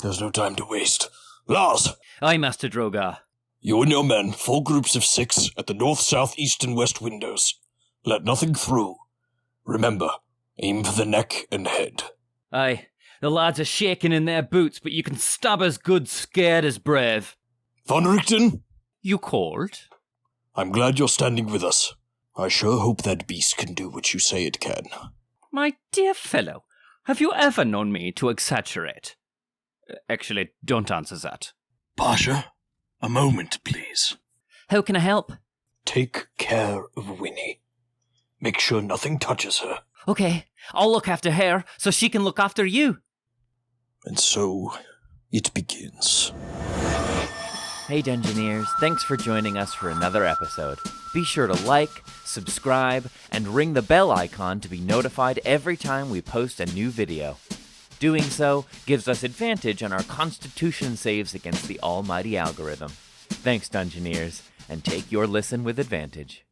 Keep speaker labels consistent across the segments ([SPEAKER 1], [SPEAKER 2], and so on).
[SPEAKER 1] There's no time to waste. Lars!
[SPEAKER 2] Aye, Master Drogar.
[SPEAKER 1] You and your men, 4 groups of 6, at the north, south, east, and west windows. Let nothing through. Remember, aim for the neck and head.
[SPEAKER 2] Aye, the lads are shaking in their boots, but you can stab as good scared as brave.
[SPEAKER 1] Von Richten?
[SPEAKER 2] You called?
[SPEAKER 1] I'm glad you're standing with us. I sure hope that beast can do what you say it can.
[SPEAKER 2] My dear fellow, have you ever known me to exaggerate? Actually, don't answer that.
[SPEAKER 1] Pasha, a moment, please.
[SPEAKER 2] How can I help?
[SPEAKER 1] Take care of Winnie. Make sure nothing touches her.
[SPEAKER 2] Okay, I'll look after her so she can look after you.
[SPEAKER 1] And so, it begins.
[SPEAKER 3] Hey Dungeoneers, thanks for joining us for another episode. Be sure to like, subscribe, and ring the bell icon to be notified every time we post a new video. Doing so gives us advantage on our Constitution saves against the almighty algorithm. Thanks Dungeoneers, and take your listen with advantage.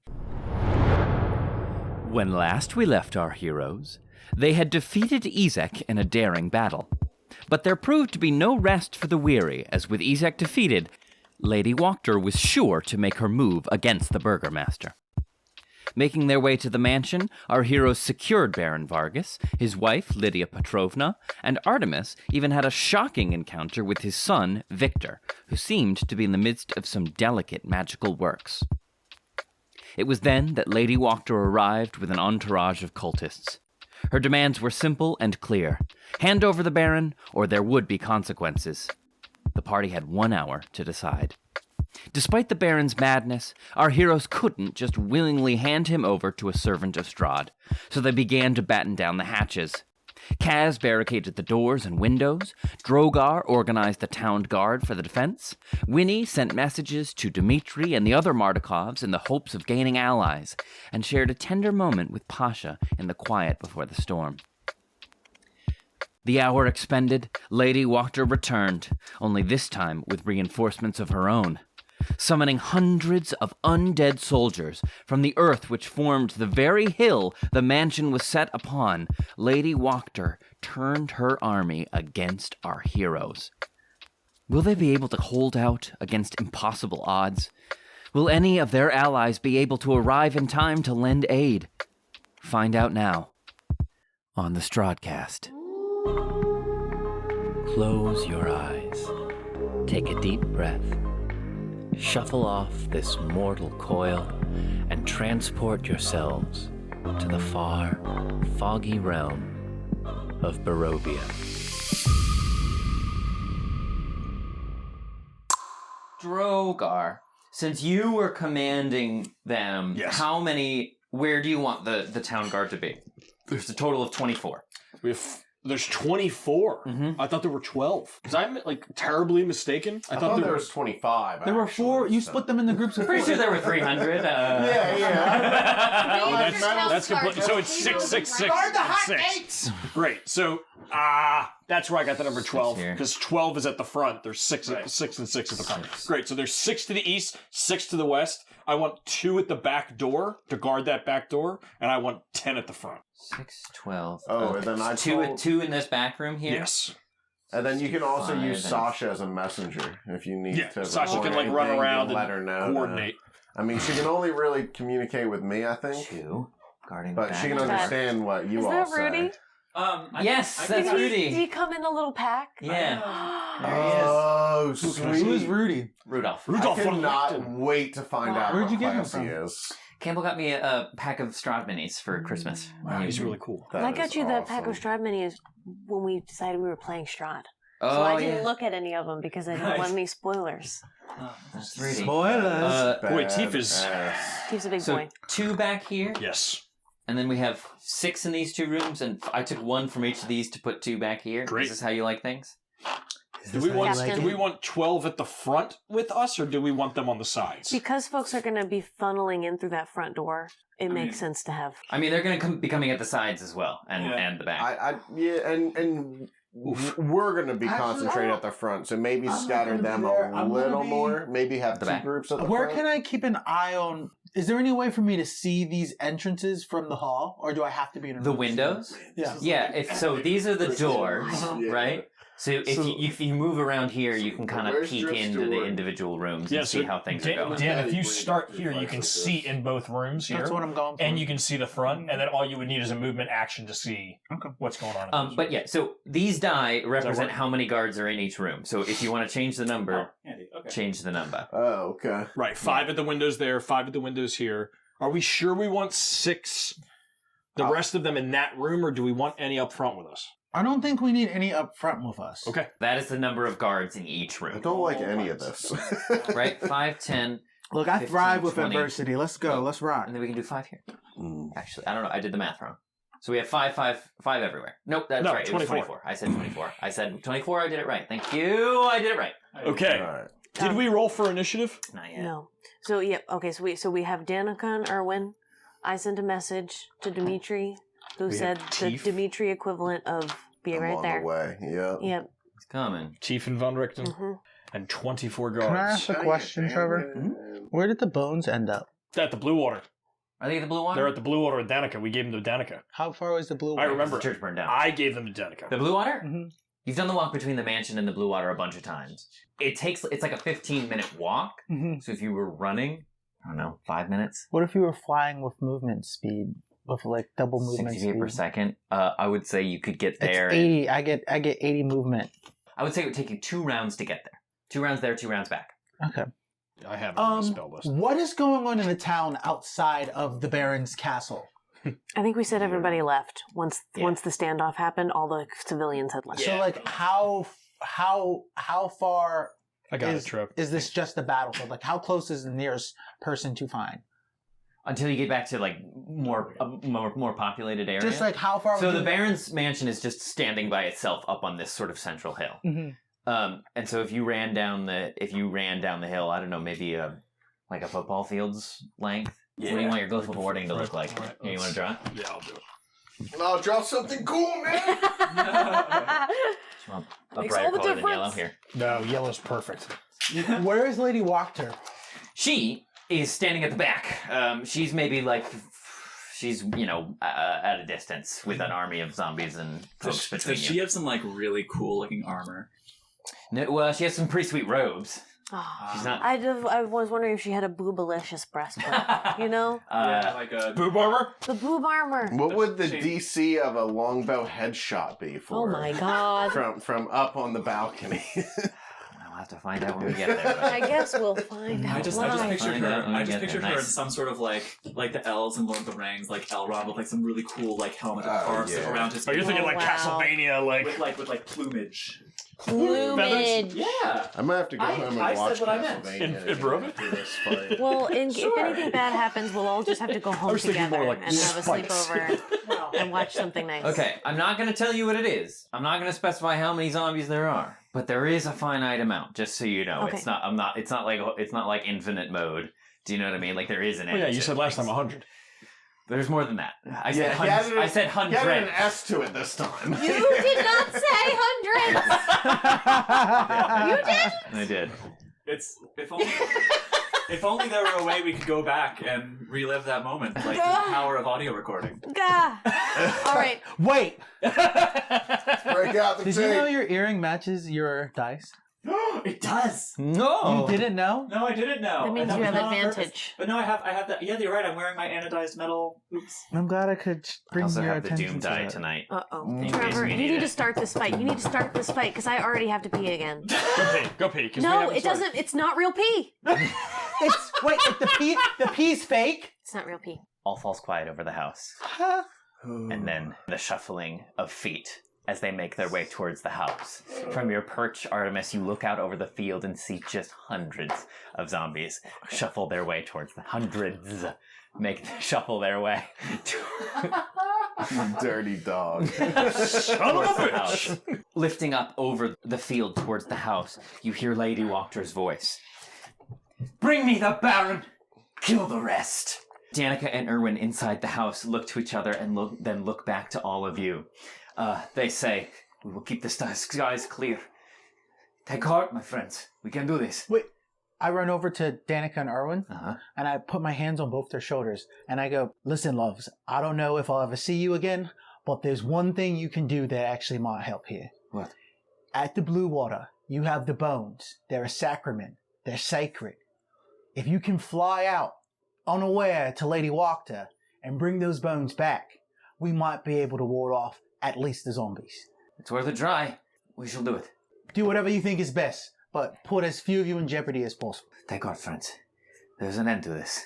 [SPEAKER 2] When last we left our heroes, they had defeated Ezek in a daring battle. But there proved to be no rest for the weary, as with Ezek defeated, Lady Wachter was sure to make her move against the Burgomaster. Making their way to the mansion, our heroes secured Baron Vargas, his wife Lydia Petrovna, and Artemis even had a shocking encounter with his son, Victor, who seemed to be in the midst of some delicate magical works. It was then that Lady Wachter arrived with an entourage of cultists. Her demands were simple and clear. Hand over the Baron, or there would be consequences. The party had 1 hour to decide. Despite the Baron's madness, our heroes couldn't just willingly hand him over to a servant of Strahd, so they began to batten down the hatches. Kaz barricaded the doors and windows, Drogar organized the town guard for the defense, Winnie sent messages to Dmitri and the other Mardikovs in the hopes of gaining allies, and shared a tender moment with Pasha in the quiet before the storm. The hour expended, Lady Wachter returned, only this time with reinforcements of her own. Summoning hundreds of undead soldiers from the earth which formed the very hill the mansion was set upon, Lady Wachter turned her army against our heroes. Will they be able to hold out against impossible odds? Will any of their allies be able to arrive in time to lend aid? Find out now on the Strahdcast.
[SPEAKER 3] Close your eyes. Take a deep breath. Shuffle off this mortal coil and transport yourselves to the far, foggy realm of Barovia.
[SPEAKER 2] Drogar, since you were commanding them,
[SPEAKER 4] Yes.
[SPEAKER 2] where do you want the town guard to be? There's a total of 24.
[SPEAKER 4] There's 24. I thought there were 12. Was I terribly mistaken?
[SPEAKER 5] I thought there was 25.
[SPEAKER 6] There were 4. You split them into groups of 4.
[SPEAKER 2] Pretty sure there were 300.
[SPEAKER 4] That's complete. So it's 6, 6, 6, and 6. Great. So that's where I got the number 12 because 12 is at the front. There's 6 and 6 at the front. Great. So there's 6 to the east, 6 to the west. I want 2 at the back door to guard that back door, and I want 10 at the front.
[SPEAKER 2] 6, 12.
[SPEAKER 5] Oh, and then I
[SPEAKER 2] two in this back room here?
[SPEAKER 4] Yes.
[SPEAKER 5] And then you can also use Sasha as a messenger if you need to.
[SPEAKER 4] Sasha can run around and
[SPEAKER 5] let her know.
[SPEAKER 4] Coordinate.
[SPEAKER 5] I mean, she can only really communicate with me, I think.
[SPEAKER 2] 2 guarding
[SPEAKER 5] But she can understand what you all
[SPEAKER 7] Is that
[SPEAKER 5] say.
[SPEAKER 7] Rudy?
[SPEAKER 2] Yes, that's
[SPEAKER 7] Did
[SPEAKER 2] Rudy.
[SPEAKER 7] he come in a little pack?
[SPEAKER 2] Yeah.
[SPEAKER 5] Oh, sweet.
[SPEAKER 6] Who is Rudy?
[SPEAKER 2] Rudolph.
[SPEAKER 5] I cannot wait to find out
[SPEAKER 6] Where'd
[SPEAKER 5] what
[SPEAKER 6] you get him
[SPEAKER 5] class
[SPEAKER 6] from?
[SPEAKER 5] he is.
[SPEAKER 2] Campbell got me a pack of Strahd minis for Christmas.
[SPEAKER 4] Wow, he's really cool.
[SPEAKER 5] That
[SPEAKER 7] I got
[SPEAKER 5] is
[SPEAKER 7] you that pack of
[SPEAKER 5] awesome.
[SPEAKER 7] Strahd minis when we decided we were playing Strahd. So
[SPEAKER 2] Oh,
[SPEAKER 7] I didn't look at any of them because I didn't want any spoilers.
[SPEAKER 2] That's Rudy.
[SPEAKER 6] Spoilers.
[SPEAKER 4] Boy, Teef is...
[SPEAKER 7] He's a big
[SPEAKER 2] So
[SPEAKER 7] boy.
[SPEAKER 2] 2 back here,
[SPEAKER 4] Yes.
[SPEAKER 2] and then we have 6 in these 2 rooms, and I took 1 from each of these to put 2 back here.
[SPEAKER 4] Great.
[SPEAKER 2] Is this how you like things?
[SPEAKER 4] Do we
[SPEAKER 7] Captain.
[SPEAKER 4] want 12 at the front with us, or do we want them on the sides?
[SPEAKER 7] Because folks are going to be funneling in through that front door, it makes sense to have.
[SPEAKER 2] I mean, they're going to be coming at the sides as well, and the back.
[SPEAKER 5] and we're going to be concentrated at the front, so maybe scatter them a little more. Maybe have
[SPEAKER 2] The
[SPEAKER 5] 2
[SPEAKER 2] back.
[SPEAKER 5] groups at the
[SPEAKER 6] Where
[SPEAKER 5] front.
[SPEAKER 6] can I keep an eye on? Is there any way for me to see these entrances from the hall, or do I have to be in a
[SPEAKER 2] The
[SPEAKER 6] room?
[SPEAKER 2] windows?
[SPEAKER 6] Yeah.
[SPEAKER 2] Yeah, so these are the doors, right?
[SPEAKER 3] So if you move around here, you can kind of peek into the individual rooms and see how things are going.
[SPEAKER 4] Dan, if you start here, you can see in both rooms here.
[SPEAKER 6] That's what I'm going for.
[SPEAKER 4] And you can see the front, and then all you would need is a movement action to see what's going on.
[SPEAKER 3] But yeah, so these die represent how many guards are in each room. So if you want to change the number, change the number.
[SPEAKER 5] Oh, okay.
[SPEAKER 4] Right, 5 at the windows there, 5 at the windows here. Are we sure we want 6, the rest of them in that room, or do we want any up front with us?
[SPEAKER 6] I don't think we need any up front with us.
[SPEAKER 4] Okay.
[SPEAKER 3] That is the number of guards in each room.
[SPEAKER 5] I don't like any of this.
[SPEAKER 3] Right? 5, 10.
[SPEAKER 6] Look, I
[SPEAKER 3] 15,
[SPEAKER 6] thrive with
[SPEAKER 3] 20.
[SPEAKER 6] adversity. Let's go. Let's rock.
[SPEAKER 3] And then we can do 5 here. Actually, I don't know. I did the math wrong. So we have 5 everywhere. Nope, that's right.
[SPEAKER 4] 24.
[SPEAKER 3] It was 24. I said 24. I said 24. I did it right. Thank you. I did it right.
[SPEAKER 4] Okay.
[SPEAKER 5] All right.
[SPEAKER 4] Did we roll for initiative?
[SPEAKER 3] Not yet.
[SPEAKER 7] No. So yeah. Okay. So we have Danica and Erwin. I sent a message to Dimitri, who said the Dimitri equivalent of be
[SPEAKER 5] I'm
[SPEAKER 7] right
[SPEAKER 5] on
[SPEAKER 7] there.
[SPEAKER 5] the way. Yep.
[SPEAKER 7] Yep.
[SPEAKER 3] It's coming.
[SPEAKER 4] Chief and Von Richten.
[SPEAKER 7] Mm-hmm.
[SPEAKER 4] And 24
[SPEAKER 6] Can I
[SPEAKER 4] guards.
[SPEAKER 6] ask a question, Trevor? Where did the bones end up?
[SPEAKER 4] At the Blue Water.
[SPEAKER 3] Are they at the Blue Water?
[SPEAKER 4] They're at the Blue Water at Danica. We gave them to Danica.
[SPEAKER 6] How far was the blue
[SPEAKER 4] I
[SPEAKER 6] water?
[SPEAKER 4] remember.
[SPEAKER 3] The church burned down.
[SPEAKER 4] I gave them to Danica.
[SPEAKER 3] The Blue Water?
[SPEAKER 6] Mm-hmm.
[SPEAKER 3] You've done the walk between the mansion and the Blue Water a bunch of times. It's like a 15-minute walk.
[SPEAKER 6] Mm-hmm.
[SPEAKER 3] So if you were running, I don't know, 5 minutes?
[SPEAKER 6] What if you were flying with movement speed? With like double movement
[SPEAKER 3] 60
[SPEAKER 6] speed?
[SPEAKER 3] feet per second. I would say you could get there.
[SPEAKER 6] It's 80. I get 80 movement.
[SPEAKER 3] I would say it would take you 2 rounds to get there. 2 rounds there, 2 rounds back.
[SPEAKER 6] Okay.
[SPEAKER 4] I have it on the spell list.
[SPEAKER 6] What is going on in the town outside of the Baron's castle?
[SPEAKER 7] I think we said everybody left once the standoff happened. All the civilians had left.
[SPEAKER 6] So like how far
[SPEAKER 4] I got it, Trev.
[SPEAKER 6] is this just a battlefield? Like how close is the nearest person to find?
[SPEAKER 3] Until you get back to like more populated area.
[SPEAKER 6] Just like how far?
[SPEAKER 3] So the Baron's mansion is just standing by itself up on this sort of central hill.
[SPEAKER 6] Mm-hmm.
[SPEAKER 3] And so if you ran down the hill, I don't know, maybe a football field's length.
[SPEAKER 4] Yeah.
[SPEAKER 3] What do you want your global boarding to look like?
[SPEAKER 4] Right,
[SPEAKER 3] You want to draw?
[SPEAKER 4] Yeah, I'll do it.
[SPEAKER 5] I'll draw something cool, man.
[SPEAKER 3] Well, a
[SPEAKER 7] Makes
[SPEAKER 3] brighter
[SPEAKER 7] all the
[SPEAKER 3] color than
[SPEAKER 7] difference.
[SPEAKER 3] yellow here.
[SPEAKER 4] No, yellow's perfect.
[SPEAKER 6] Where is Lady Wachter?
[SPEAKER 3] She is standing at the back. She's maybe like she's at a distance with an army of zombies and folks between
[SPEAKER 8] Does she have some like really cool looking armor?
[SPEAKER 3] No, well, she has some pretty sweet robes.
[SPEAKER 7] Oh,
[SPEAKER 3] She's not.
[SPEAKER 7] I was wondering if she had a boobalicious breastplate. You know,
[SPEAKER 8] Yeah, like a
[SPEAKER 4] Boob armor?
[SPEAKER 7] the boob armor.
[SPEAKER 5] What would the DC of a longbow headshot be for?
[SPEAKER 7] Oh my god!
[SPEAKER 5] From up on the balcony.
[SPEAKER 3] I'll have to find out when we get there.
[SPEAKER 7] I guess we'll find out.
[SPEAKER 8] I just
[SPEAKER 7] why.
[SPEAKER 8] pictured
[SPEAKER 3] Find out
[SPEAKER 8] her.
[SPEAKER 3] when we
[SPEAKER 8] I just
[SPEAKER 3] get
[SPEAKER 8] pictured
[SPEAKER 3] there.
[SPEAKER 8] her in
[SPEAKER 3] Nice.
[SPEAKER 8] some sort of like the elves in Lord of the Rings, like Elrond with like some really cool like helmet and
[SPEAKER 5] Oh,
[SPEAKER 8] carves
[SPEAKER 5] yeah.
[SPEAKER 8] around his
[SPEAKER 4] Oh, you're thinking
[SPEAKER 7] Oh,
[SPEAKER 4] like
[SPEAKER 7] wow.
[SPEAKER 4] Castlevania, like...
[SPEAKER 8] with like plumage.
[SPEAKER 7] Plumage.
[SPEAKER 8] Yeah.
[SPEAKER 5] I might have to go home and
[SPEAKER 8] I
[SPEAKER 5] watch
[SPEAKER 8] said what I meant.
[SPEAKER 5] Castlevania
[SPEAKER 4] In
[SPEAKER 5] again
[SPEAKER 4] Brogan?
[SPEAKER 5] after this fight.
[SPEAKER 7] Well, if anything bad happens, we'll all just have to go home
[SPEAKER 4] was thinking
[SPEAKER 7] together
[SPEAKER 4] more like
[SPEAKER 7] and have a
[SPEAKER 4] spikes.
[SPEAKER 7] sleepover and watch something nice.
[SPEAKER 3] Okay, I'm not going to tell you what it is. I'm not going to specify how many zombies there are, but there is a finite amount. Just so you know,
[SPEAKER 7] Okay.
[SPEAKER 3] it's not like infinite mode. Do you know what I mean? Like there is an
[SPEAKER 4] Oh
[SPEAKER 3] end.
[SPEAKER 4] yeah, you
[SPEAKER 3] to
[SPEAKER 4] said last
[SPEAKER 3] things.
[SPEAKER 4] time 100.
[SPEAKER 3] There's more than that. I said
[SPEAKER 5] Yeah,
[SPEAKER 3] hundreds. I said
[SPEAKER 5] Get
[SPEAKER 3] hundreds.
[SPEAKER 5] an S to it this time.
[SPEAKER 7] You did not say hundreds. You did.
[SPEAKER 3] I did.
[SPEAKER 8] It's if only there were a way we could go back and relive that moment, like the power of audio recording.
[SPEAKER 7] Gah. All right.
[SPEAKER 6] Wait,
[SPEAKER 5] Break out the
[SPEAKER 6] did
[SPEAKER 5] tape.
[SPEAKER 6] you know your earring matches your dice?
[SPEAKER 8] It does.
[SPEAKER 3] No.
[SPEAKER 6] You didn't know?
[SPEAKER 8] No, I didn't know.
[SPEAKER 7] That means
[SPEAKER 8] And
[SPEAKER 7] you
[SPEAKER 8] was
[SPEAKER 7] have
[SPEAKER 8] not on purpose.
[SPEAKER 7] advantage.
[SPEAKER 8] But no, I have that. Yeah, you're right. I'm wearing my anodized metal. Oops.
[SPEAKER 6] I'm glad I could
[SPEAKER 3] I
[SPEAKER 6] bring
[SPEAKER 3] also
[SPEAKER 6] your
[SPEAKER 3] have the
[SPEAKER 6] attention
[SPEAKER 3] Doom
[SPEAKER 6] to
[SPEAKER 3] die
[SPEAKER 6] that.
[SPEAKER 3] tonight.
[SPEAKER 7] Uh-oh.
[SPEAKER 3] In
[SPEAKER 7] Trevor,
[SPEAKER 3] case we
[SPEAKER 7] you
[SPEAKER 3] need
[SPEAKER 7] need
[SPEAKER 3] it.
[SPEAKER 7] to start this fight. You need to start this fight because I already have to pee again.
[SPEAKER 4] Go pee. 'Cause we
[SPEAKER 7] No,
[SPEAKER 4] haven't
[SPEAKER 7] it
[SPEAKER 4] started.
[SPEAKER 7] doesn't. It's not real pee.
[SPEAKER 6] The pee's fake?
[SPEAKER 7] It's not real pee.
[SPEAKER 3] All falls quiet over the house. And then the shuffling of feet as they make their way towards the house. From your perch, Artemis, you look out over the field and see just hundreds of zombies shuffle their way towards the shuffle their way
[SPEAKER 5] You dirty dog.
[SPEAKER 3] towards the house. Lifting up over the field towards the house, you hear Lady Wachter's voice. Bring me the Baron! Kill the rest! Danica and Erwin inside the house look to each other and then look back to all of you. They say, we will keep the skies clear. Take heart, my friends. We can do this.
[SPEAKER 6] Wait, I run over to Danica and Erwin,
[SPEAKER 3] Uh-huh.
[SPEAKER 6] and I put my hands on both their shoulders, and I go, listen, loves, I don't know if I'll ever see you again, but there's one thing you can do that actually might help here.
[SPEAKER 3] What?
[SPEAKER 6] At the Blue Water, you have the bones. They're a sacrament. They're sacred. If you can fly out unaware to Lady Wachter and bring those bones back, we might be able to ward off at least the zombies.
[SPEAKER 3] It's worth a try. We shall do it.
[SPEAKER 6] Do whatever you think is best, but put as few of you in jeopardy as possible.
[SPEAKER 3] Take heart, friends. There's an end to this.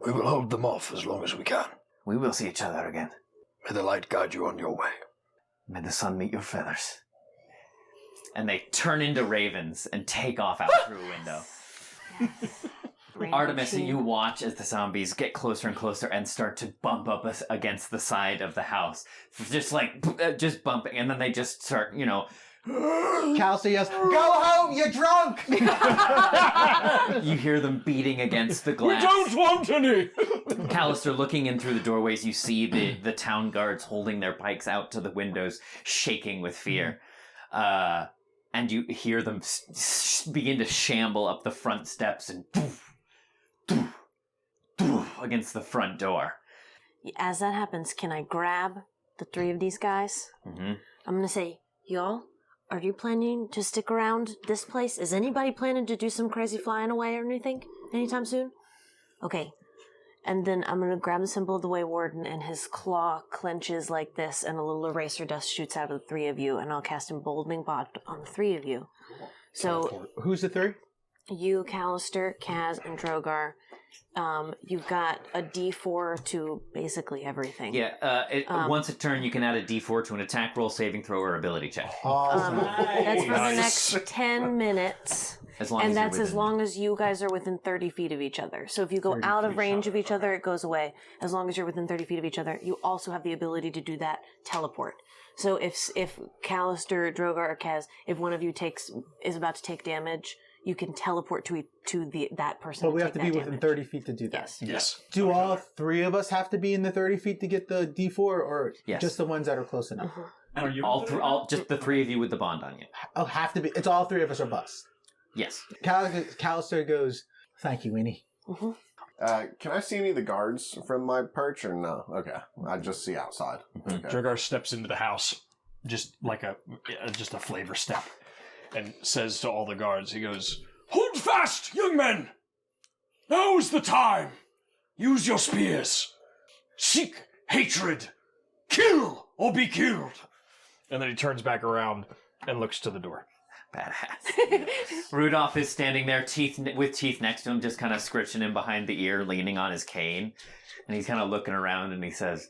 [SPEAKER 1] We will hold them off as long as we can.
[SPEAKER 3] We will see each other again.
[SPEAKER 1] May the light guide you on your way.
[SPEAKER 3] May the sun meet your feathers. And they turn into ravens and take off out through a window. Artemis, you watch as the zombies get closer and closer and start to bump up against the side of the house. Just bumping, and then they just start,
[SPEAKER 6] Callister yells, "Go home, you're drunk!"
[SPEAKER 3] You hear them beating against the glass.
[SPEAKER 1] We don't want any!
[SPEAKER 3] Callister, looking in through the doorways, you see the town guards holding their pikes out to the windows, shaking with fear. And you hear them begin to shamble up the front steps and against the front door.
[SPEAKER 7] As that happens, can I grab the three of these guys?
[SPEAKER 3] Mm-hmm.
[SPEAKER 7] I'm going to say, y'all, are you planning to stick around this place? Is anybody planning to do some crazy flying away or anything anytime soon? Okay. And then I'm going to grab the symbol of the Way Warden, and his claw clenches like this, and a little eraser dust shoots out of the three of you, and I'll cast Emboldening Bot on the three of you. So,
[SPEAKER 6] who's the three?
[SPEAKER 7] You, Callister, Kaz, and Drogar. You've got a D4 to basically everything.
[SPEAKER 3] Yeah, once a turn, you can add a D4 to an attack roll, saving throw, or ability check.
[SPEAKER 6] Awesome.
[SPEAKER 7] That's for the next 10 minutes.
[SPEAKER 3] And
[SPEAKER 7] that's as long as you guys are within 30 feet of each other. So if you go out of range of each other, it goes away. As long as you're within 30 feet of each other, you also have the ability to do that teleport. So if Callister, Drogar, or Kaz, if one of you is about to take damage, you can teleport to that person.
[SPEAKER 6] But we have to be within 30 feet to do that.
[SPEAKER 7] Yes.
[SPEAKER 6] Do all three of us have to be in the 30 feet to get the D4, or just the ones that are close enough?
[SPEAKER 8] And are you
[SPEAKER 3] just the three of you with the bond on you.
[SPEAKER 6] Oh, have to be. It's all three of us are bust.
[SPEAKER 3] Yes.
[SPEAKER 6] Callister goes, "Thank you, Winnie."
[SPEAKER 5] Can I see any of the guards from my perch or no? Okay. I just see outside. Okay.
[SPEAKER 4] Drogar steps into the house, just like a flavor step, and says to all the guards, he goes,
[SPEAKER 1] Hold fast, young men! Now is the time! Use your spears! Seek hatred! Kill or be killed!
[SPEAKER 4] and then he turns back around and looks to the door.
[SPEAKER 3] Badass. Rudolph is standing there, teeth next to him, just kind of scritching him behind the ear, leaning on his cane. And he's kind of looking around and he says,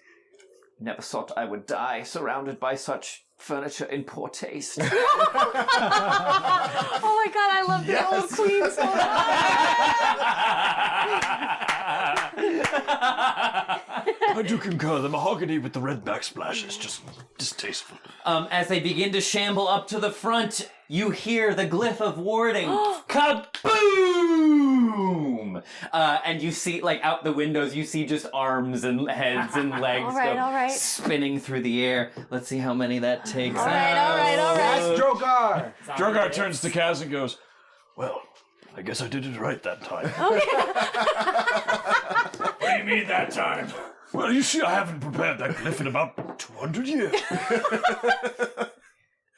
[SPEAKER 3] "Never thought I would die surrounded by such furniture in poor taste."
[SPEAKER 7] Oh my god, I love the old queen so
[SPEAKER 1] I do concur. The mahogany with the red backsplash is just distasteful.
[SPEAKER 3] As they begin to shamble up to the front, you hear the glyph of warding. Kaboom! And you see, like, out the windows, you see just arms and heads and legs
[SPEAKER 7] all right.
[SPEAKER 3] spinning through the air. Let's see how many that takes.
[SPEAKER 7] All right.
[SPEAKER 6] That's Drogar!
[SPEAKER 4] Drogar turns to Kaz and goes,
[SPEAKER 1] Well, I guess I did it right that time.
[SPEAKER 8] What do you mean that time?
[SPEAKER 1] Well, you see, I haven't prepared that glyph in about 200 years.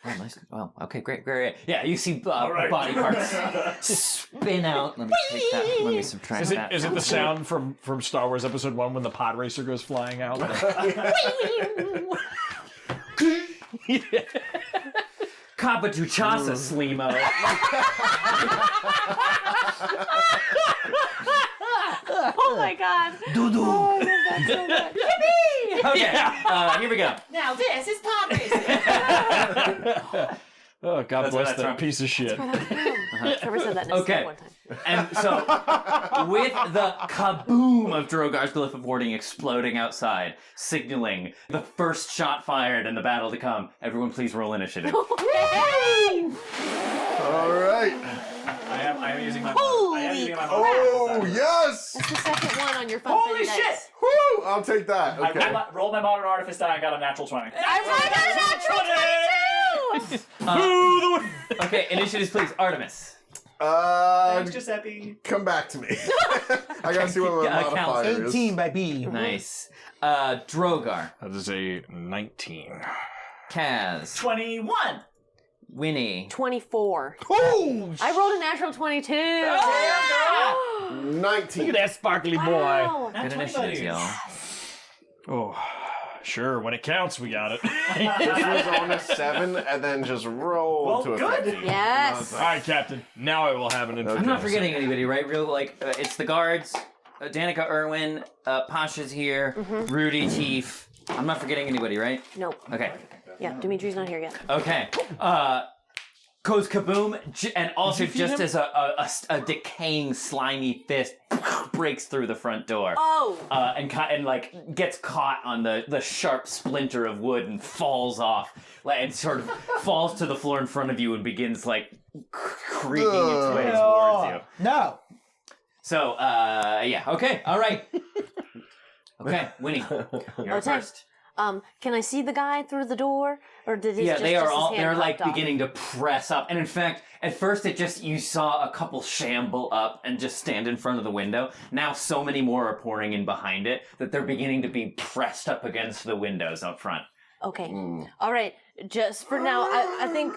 [SPEAKER 3] Oh, nice. Well, okay, great. Yeah, you see body parts spin out. Let me take that. Let me subtract that.
[SPEAKER 4] Is it the sound from Star Wars Episode 1 when the pod racer goes flying out?
[SPEAKER 3] Kabaduchasa, Slimo.
[SPEAKER 7] Oh my god.
[SPEAKER 3] Doo-doo.
[SPEAKER 7] Oh, that's so good. Yippee!
[SPEAKER 3] Okay, here we go.
[SPEAKER 7] Now this is pod racing.
[SPEAKER 4] Oh, God bless that piece of shit.
[SPEAKER 7] Trevor said that in his
[SPEAKER 3] Okay.
[SPEAKER 7] one time.
[SPEAKER 3] And so, with the kaboom of Drogar's glyph of warding exploding outside, signaling the first shot fired and the battle to come, everyone please roll initiative.
[SPEAKER 7] Hey!
[SPEAKER 5] All right.
[SPEAKER 8] I am using my.
[SPEAKER 7] Holy
[SPEAKER 8] I am using my.
[SPEAKER 5] Oh, yes!
[SPEAKER 7] That's the second one on your fun
[SPEAKER 8] Holy
[SPEAKER 7] dice.
[SPEAKER 8] shit!
[SPEAKER 5] Woo! I'll take that. Okay.
[SPEAKER 8] I rolled my modern artifice die. I got a natural 20.
[SPEAKER 7] I got a natural 22!
[SPEAKER 3] Okay, initiatives please. Artemis.
[SPEAKER 8] Thanks, Giuseppe.
[SPEAKER 5] Come back to me. I gotta see what my modifier is.
[SPEAKER 6] 18 by B.
[SPEAKER 3] Nice. Drogar.
[SPEAKER 4] That is a 19.
[SPEAKER 3] Kaz.
[SPEAKER 8] 21.
[SPEAKER 2] Winnie.
[SPEAKER 7] 24.
[SPEAKER 5] Oh,
[SPEAKER 7] I rolled a natural 22.
[SPEAKER 5] 19.
[SPEAKER 4] Look at that sparkly boy.
[SPEAKER 7] Wow.
[SPEAKER 2] Good initiatives, y'all.
[SPEAKER 4] Oh, sure. When it counts, we got it.
[SPEAKER 5] This was on a 7 and then just roll to a 15.
[SPEAKER 7] Yes.
[SPEAKER 4] All right, Captain. Now I will have an infinite.
[SPEAKER 2] I'm not forgetting anybody, right? Real it's the guards. Danica Irwin, Pasha's here, Rudy, Chief. I'm not forgetting anybody, right?
[SPEAKER 7] Nope.
[SPEAKER 2] Okay.
[SPEAKER 7] Yeah, Dimitri's not here yet.
[SPEAKER 2] Okay. Goes kaboom, and also just as a decaying slimy fist breaks through the front door.
[SPEAKER 7] Oh!
[SPEAKER 2] And like gets caught on the sharp splinter of wood and falls off, and sort of falls to the floor in front of you and begins like creaking its way towards you.
[SPEAKER 6] No.
[SPEAKER 2] So, yeah, okay, all right. Okay, Winnie, you're first.
[SPEAKER 7] Can I see the guy through the door? Or did he
[SPEAKER 2] They are all,
[SPEAKER 7] his hand
[SPEAKER 2] they're like
[SPEAKER 7] popped off?
[SPEAKER 2] beginning to press up. And in fact, at first you saw a couple shamble up and just stand in front of the window. Now so many more are pouring in behind it that they're beginning to be pressed up against the windows up front.
[SPEAKER 7] Okay. All right. Just for now, I think...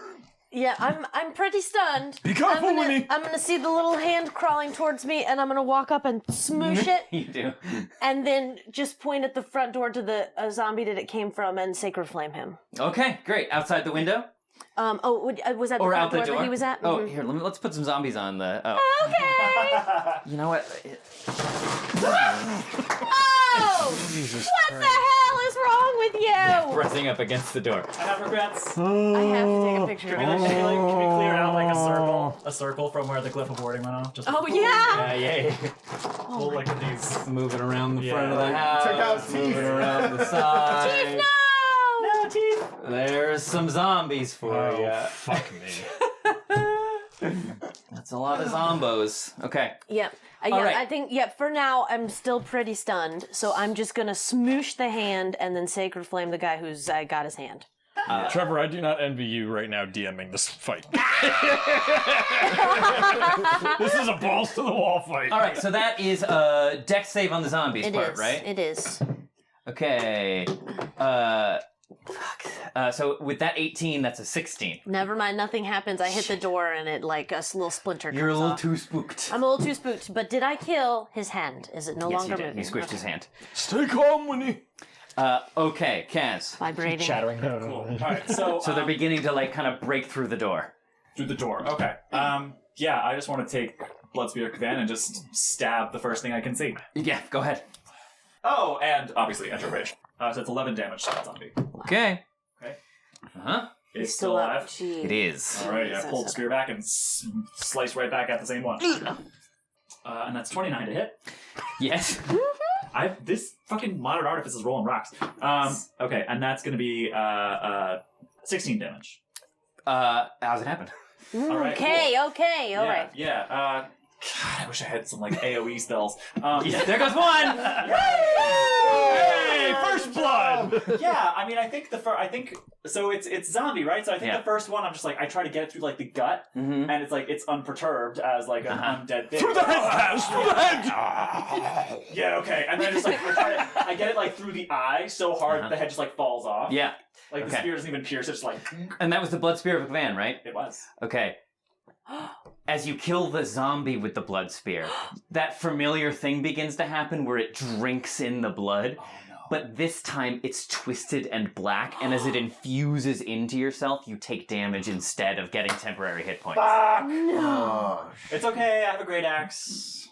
[SPEAKER 7] Yeah, I'm pretty stunned.
[SPEAKER 1] Be careful, Winnie.
[SPEAKER 7] I'm gonna see the little hand crawling towards me, and I'm gonna walk up and smoosh it,
[SPEAKER 2] You do.
[SPEAKER 7] and then just point at the front door to the zombie that it came from and sacred flame him.
[SPEAKER 2] Okay, great. Outside the window?
[SPEAKER 7] Was that the
[SPEAKER 2] Or
[SPEAKER 7] front
[SPEAKER 2] out the door?
[SPEAKER 7] that he was at?
[SPEAKER 2] Oh,
[SPEAKER 7] Mhm.
[SPEAKER 2] here, let's put some zombies on the... Oh.
[SPEAKER 7] Okay.
[SPEAKER 2] You know what?
[SPEAKER 7] Oh! What the hell is wrong with you?
[SPEAKER 2] Pressing up against the door.
[SPEAKER 8] I have regrets.
[SPEAKER 7] I have to take a picture.
[SPEAKER 8] Can we clear out like a circle from where the glyph of warding went off? Just
[SPEAKER 7] Oh yeah.
[SPEAKER 2] Yeah.
[SPEAKER 8] we'll look at these.
[SPEAKER 2] Moving around the
[SPEAKER 8] Yeah.
[SPEAKER 2] front of the house.
[SPEAKER 5] Check out
[SPEAKER 2] moving
[SPEAKER 5] teeth.
[SPEAKER 2] around the side.
[SPEAKER 7] Chief, no!
[SPEAKER 8] No teeth.
[SPEAKER 2] There's some zombies for you.
[SPEAKER 4] Oh, fuck me.
[SPEAKER 2] That's a lot of zombos. Okay.
[SPEAKER 7] Yep.
[SPEAKER 2] All right.
[SPEAKER 7] I think, for now, I'm still pretty stunned, so I'm just gonna smoosh the hand and then sacred flame the guy who's got his hand.
[SPEAKER 4] Trevor, I do not envy you right now DMing this fight. This is a balls to the wall fight.
[SPEAKER 2] All right, so that is a dex save on the zombies
[SPEAKER 7] It
[SPEAKER 2] part,
[SPEAKER 7] is.
[SPEAKER 2] right?
[SPEAKER 7] It is.
[SPEAKER 2] Okay. So with that 18, that's a 16.
[SPEAKER 7] Never mind, nothing happens. I hit the door and it, like, a little splinter comes
[SPEAKER 2] You're a little
[SPEAKER 7] off.
[SPEAKER 2] too spooked.
[SPEAKER 7] I'm a little too spooked, but did I kill his hand? Is it no
[SPEAKER 2] Yes,
[SPEAKER 7] longer
[SPEAKER 2] you did.
[SPEAKER 7] moving?
[SPEAKER 2] You squished
[SPEAKER 7] Okay.
[SPEAKER 2] his hand.
[SPEAKER 1] Stay calm, Winnie.
[SPEAKER 2] Okay, Kaz.
[SPEAKER 7] Vibrating.
[SPEAKER 4] Chattering.
[SPEAKER 8] Cool. All right. So
[SPEAKER 2] So they're beginning to like kind of break through the door.
[SPEAKER 8] through the door. Okay. Yeah. I just want to take Blood Spear Kavan and just stab the first thing I can see.
[SPEAKER 2] Yeah, go ahead.
[SPEAKER 8] Oh, and obviously enter rage. So it's 11 damage to that zombie.
[SPEAKER 2] Okay.
[SPEAKER 8] Okay.
[SPEAKER 2] Uh-huh.
[SPEAKER 8] It's still alive.
[SPEAKER 7] Gee.
[SPEAKER 2] It is.
[SPEAKER 8] All right. I
[SPEAKER 7] Jesus.
[SPEAKER 8] pulled the spear back and slice right back at the same one. And that's 29 to hit.
[SPEAKER 2] Yes.
[SPEAKER 8] This fucking modern artifice is rolling rocks. Okay, and that's gonna be 16 damage.
[SPEAKER 2] How's it happen?
[SPEAKER 8] All right,
[SPEAKER 7] Okay, okay, all right.
[SPEAKER 8] Yeah. God, I wish I had some like AOE spells.
[SPEAKER 2] Yeah, there goes one!
[SPEAKER 4] Hey, first blood!
[SPEAKER 8] Yeah, I mean, I think so. It's zombie, right? So I think
[SPEAKER 2] Yeah.
[SPEAKER 8] the first one, I'm just like I try to get it through like the gut,
[SPEAKER 2] Mm-hmm.
[SPEAKER 8] and it's like it's unperturbed as like an undead thing.
[SPEAKER 1] Through the head, Kaz! Through the head!
[SPEAKER 8] Yeah, okay. And then just like I get it like through the eye so hard that the head just like falls off.
[SPEAKER 2] Yeah.
[SPEAKER 8] Like the
[SPEAKER 2] Okay.
[SPEAKER 8] spear doesn't even pierce. It's just like
[SPEAKER 2] And that was the blood spear of a van, right?
[SPEAKER 8] it was.
[SPEAKER 2] Okay. As you kill the zombie with the blood spear, that familiar thing begins to happen where it drinks in the blood.
[SPEAKER 8] Oh no.
[SPEAKER 2] But this time it's twisted and black, and as it infuses into yourself, you take damage instead of getting temporary hit points.
[SPEAKER 5] Oh,
[SPEAKER 8] It's okay, I have a great axe.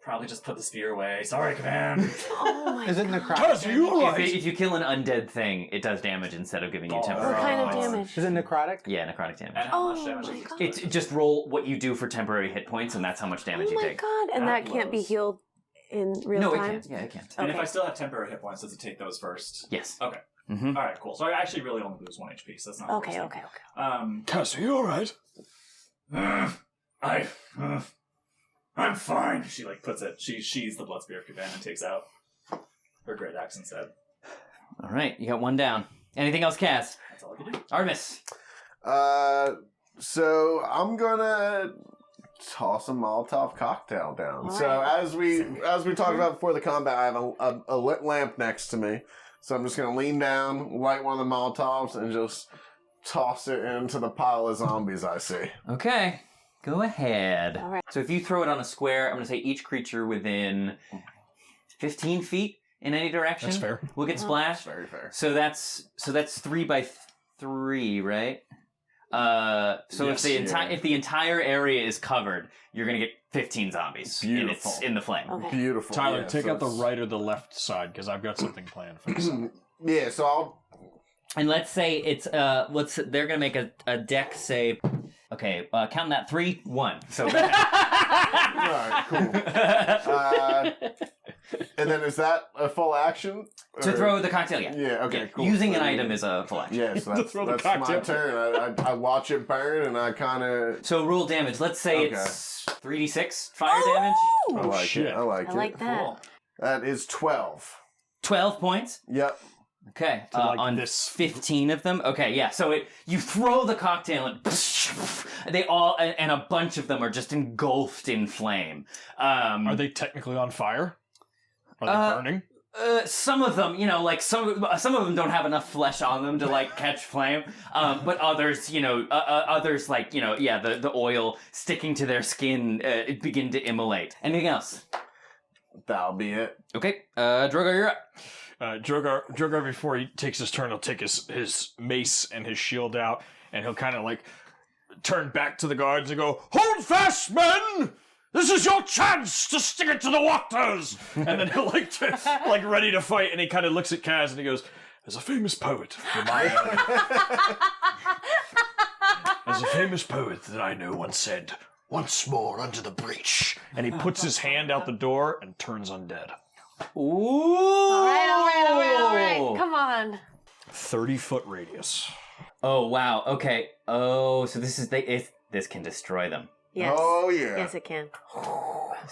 [SPEAKER 8] Probably just put the spear away. Sorry, Kavan.
[SPEAKER 7] Oh my
[SPEAKER 6] Is it
[SPEAKER 7] god.
[SPEAKER 6] necrotic?
[SPEAKER 1] Kaz, are you
[SPEAKER 2] If,
[SPEAKER 1] alright?
[SPEAKER 2] if you kill an undead thing, it does damage instead of giving you temporary
[SPEAKER 7] What kind of
[SPEAKER 2] hit points.
[SPEAKER 7] damage?
[SPEAKER 6] Is it necrotic?
[SPEAKER 2] Yeah, necrotic damage.
[SPEAKER 8] And how
[SPEAKER 7] Oh
[SPEAKER 8] much damage
[SPEAKER 7] my
[SPEAKER 8] is it?
[SPEAKER 7] god.
[SPEAKER 2] It's just roll what you do for temporary hit points, and that's how much damage
[SPEAKER 7] Oh
[SPEAKER 2] you
[SPEAKER 7] my
[SPEAKER 2] take.
[SPEAKER 7] god, and
[SPEAKER 8] That
[SPEAKER 7] that can't be
[SPEAKER 8] blows.
[SPEAKER 7] healed in real
[SPEAKER 2] No, it
[SPEAKER 7] time?
[SPEAKER 2] can't. Yeah, it can't.
[SPEAKER 8] And if
[SPEAKER 7] Okay.
[SPEAKER 8] I still have temporary hit points, does it take those first?
[SPEAKER 2] Yes.
[SPEAKER 8] Okay.
[SPEAKER 2] Mm-hmm.
[SPEAKER 8] Alright, cool. So I actually really only lose 1 HP, so that's not the
[SPEAKER 7] Okay,
[SPEAKER 8] worst
[SPEAKER 7] okay,
[SPEAKER 8] thing.
[SPEAKER 7] okay.
[SPEAKER 1] Kaz, are you alright?
[SPEAKER 8] I'm fine. She like puts it. She sheathes the blood spear of Kavan and takes out her great axe instead.
[SPEAKER 2] All right, you got one down. Anything else, Cass?
[SPEAKER 8] That's all I can do.
[SPEAKER 2] Artemis.
[SPEAKER 5] so I'm gonna toss a Molotov cocktail down. So
[SPEAKER 7] Alright.
[SPEAKER 5] as we talked about before the combat, I have a lit lamp next to me. So I'm just gonna lean down, light one of the Molotovs, and just toss it into the pile of zombies I see.
[SPEAKER 2] Okay, go ahead.
[SPEAKER 7] All right.
[SPEAKER 2] So if you throw it on a square, I'm going to say each creature within 15 feet in any direction.
[SPEAKER 1] That's fair.
[SPEAKER 2] Will get splashed.
[SPEAKER 5] Very fair.
[SPEAKER 2] So that's 3 by 3, right? So
[SPEAKER 1] Yes.
[SPEAKER 2] if the entire area is covered, you're gonna get 15 zombies
[SPEAKER 5] Beautiful.
[SPEAKER 2] in the flame.
[SPEAKER 7] Okay.
[SPEAKER 5] Beautiful.
[SPEAKER 1] Tyler,
[SPEAKER 5] Yeah,
[SPEAKER 1] take
[SPEAKER 5] so
[SPEAKER 1] out the
[SPEAKER 5] it's-
[SPEAKER 1] right or the left side because I've got something planned for this.
[SPEAKER 5] Yeah, so I'll...
[SPEAKER 2] And let's say it's they're gonna make a deck save. Okay, counting that 3, 1. So
[SPEAKER 5] Alright, cool. And then is that a full action?
[SPEAKER 2] to
[SPEAKER 5] Or-
[SPEAKER 2] throw the cocktail, yeah.
[SPEAKER 5] Yeah, okay, cool.
[SPEAKER 2] Using an
[SPEAKER 5] So-
[SPEAKER 2] item is a full action.
[SPEAKER 5] Yeah, so that's,
[SPEAKER 1] throw the
[SPEAKER 5] that's my
[SPEAKER 1] cocktail.
[SPEAKER 5] turn. I watch it burn and I kind of...
[SPEAKER 2] So roll damage. Let's say
[SPEAKER 5] Okay.
[SPEAKER 2] it's 3d6 fire damage.
[SPEAKER 5] I like
[SPEAKER 1] shit.
[SPEAKER 5] it. I like
[SPEAKER 7] I
[SPEAKER 5] it.
[SPEAKER 7] like that.
[SPEAKER 2] Cool.
[SPEAKER 5] That is 12.
[SPEAKER 2] 12 points.
[SPEAKER 5] Yep.
[SPEAKER 2] Okay,
[SPEAKER 1] like
[SPEAKER 2] on
[SPEAKER 1] this.
[SPEAKER 2] 15 of them. Okay, yeah. So you throw the cocktail and they all and a bunch of them are just engulfed in flame.
[SPEAKER 1] Are they technically on fire? Are they burning?
[SPEAKER 2] Some of them, like some of them don't have enough flesh on them to like catch flame. But others, others like the oil sticking to their skin begin to immolate. Anything else?
[SPEAKER 5] That'll be it.
[SPEAKER 2] Okay, Drogar, you're up.
[SPEAKER 1] Drogar, before he takes his turn, he'll take his mace and his shield out, and he'll kind of like turn back to the guards and go, "Hold fast, men! This is your chance to stick it to the Wachters!" And then he'll like ready to fight, and he kind of looks at Kaz and he goes, "There's a famous poet that I know once said, 'Once more under the breach.'" And he puts his hand out the door and turns undead.
[SPEAKER 2] Ooh!
[SPEAKER 7] All right. Come on.
[SPEAKER 1] 30-foot radius.
[SPEAKER 2] Oh wow. Okay. Oh, so this can destroy them.
[SPEAKER 7] Yes.
[SPEAKER 5] Oh, yeah.
[SPEAKER 7] Yes, it can.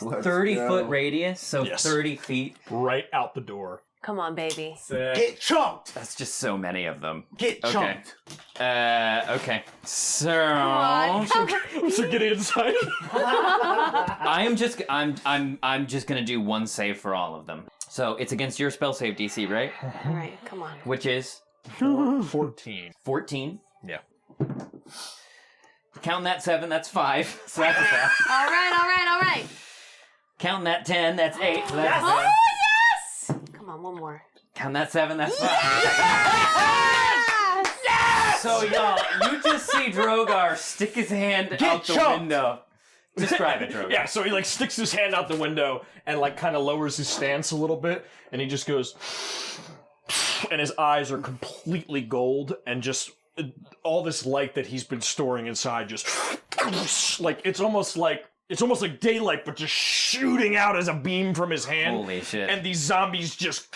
[SPEAKER 5] Let's
[SPEAKER 2] 30-foot
[SPEAKER 5] go.
[SPEAKER 2] radius, so
[SPEAKER 1] Yes.
[SPEAKER 2] 30 feet.
[SPEAKER 1] Right out the door.
[SPEAKER 7] Come on, baby.
[SPEAKER 6] Get chunked!
[SPEAKER 2] That's just so many of them.
[SPEAKER 6] Get
[SPEAKER 2] Okay.
[SPEAKER 6] chunked!
[SPEAKER 2] Okay. So
[SPEAKER 7] Come on.
[SPEAKER 1] So get inside.
[SPEAKER 2] I'm just gonna do one save for all of them. So it's against your spell save DC, right?
[SPEAKER 7] All right. Come on.
[SPEAKER 2] Which is
[SPEAKER 1] 14.
[SPEAKER 2] 14.
[SPEAKER 1] Yeah.
[SPEAKER 2] Count that 7, that's 5. So that's a fail.
[SPEAKER 7] All right.
[SPEAKER 2] Count that 10, that's 8. So that's a
[SPEAKER 7] Oh,
[SPEAKER 2] fail.
[SPEAKER 7] yes! Come on, one more.
[SPEAKER 2] Count that 7, that's 5. So y'all, you just see Drogar stick his hand out the
[SPEAKER 6] chunked.
[SPEAKER 2] window. Describe it, Drogar.
[SPEAKER 1] Yeah, so he like sticks his hand out the window and like kind of lowers his stance a little bit, and he just goes, and his eyes are completely gold, and just all this light that he's been storing inside just like it's almost like daylight, but just shooting out as a beam from his hand.
[SPEAKER 2] Holy shit.
[SPEAKER 1] And these zombies just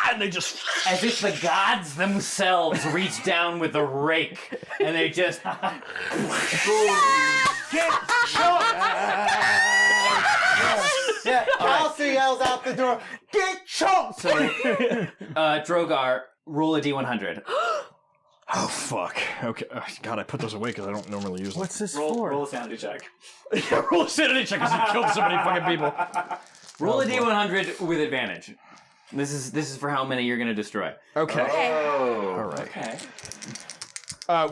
[SPEAKER 1] and they just
[SPEAKER 2] As if the gods themselves reach down with a rake and they just
[SPEAKER 6] Get chunked! Yeah, Callister yells out the door, "Get chunked!"
[SPEAKER 2] Drogar, roll a D100.
[SPEAKER 1] oh fuck. Okay, God, I put those away because I don't normally use them.
[SPEAKER 6] What's this
[SPEAKER 8] Roll
[SPEAKER 6] for?
[SPEAKER 8] a sanity check.
[SPEAKER 1] Yeah, roll a sanity check because he killed so many fucking people.
[SPEAKER 2] Roll a D100 with advantage. This is for how many you're gonna destroy.
[SPEAKER 1] Okay.
[SPEAKER 5] Oh.
[SPEAKER 1] All right.
[SPEAKER 8] Okay.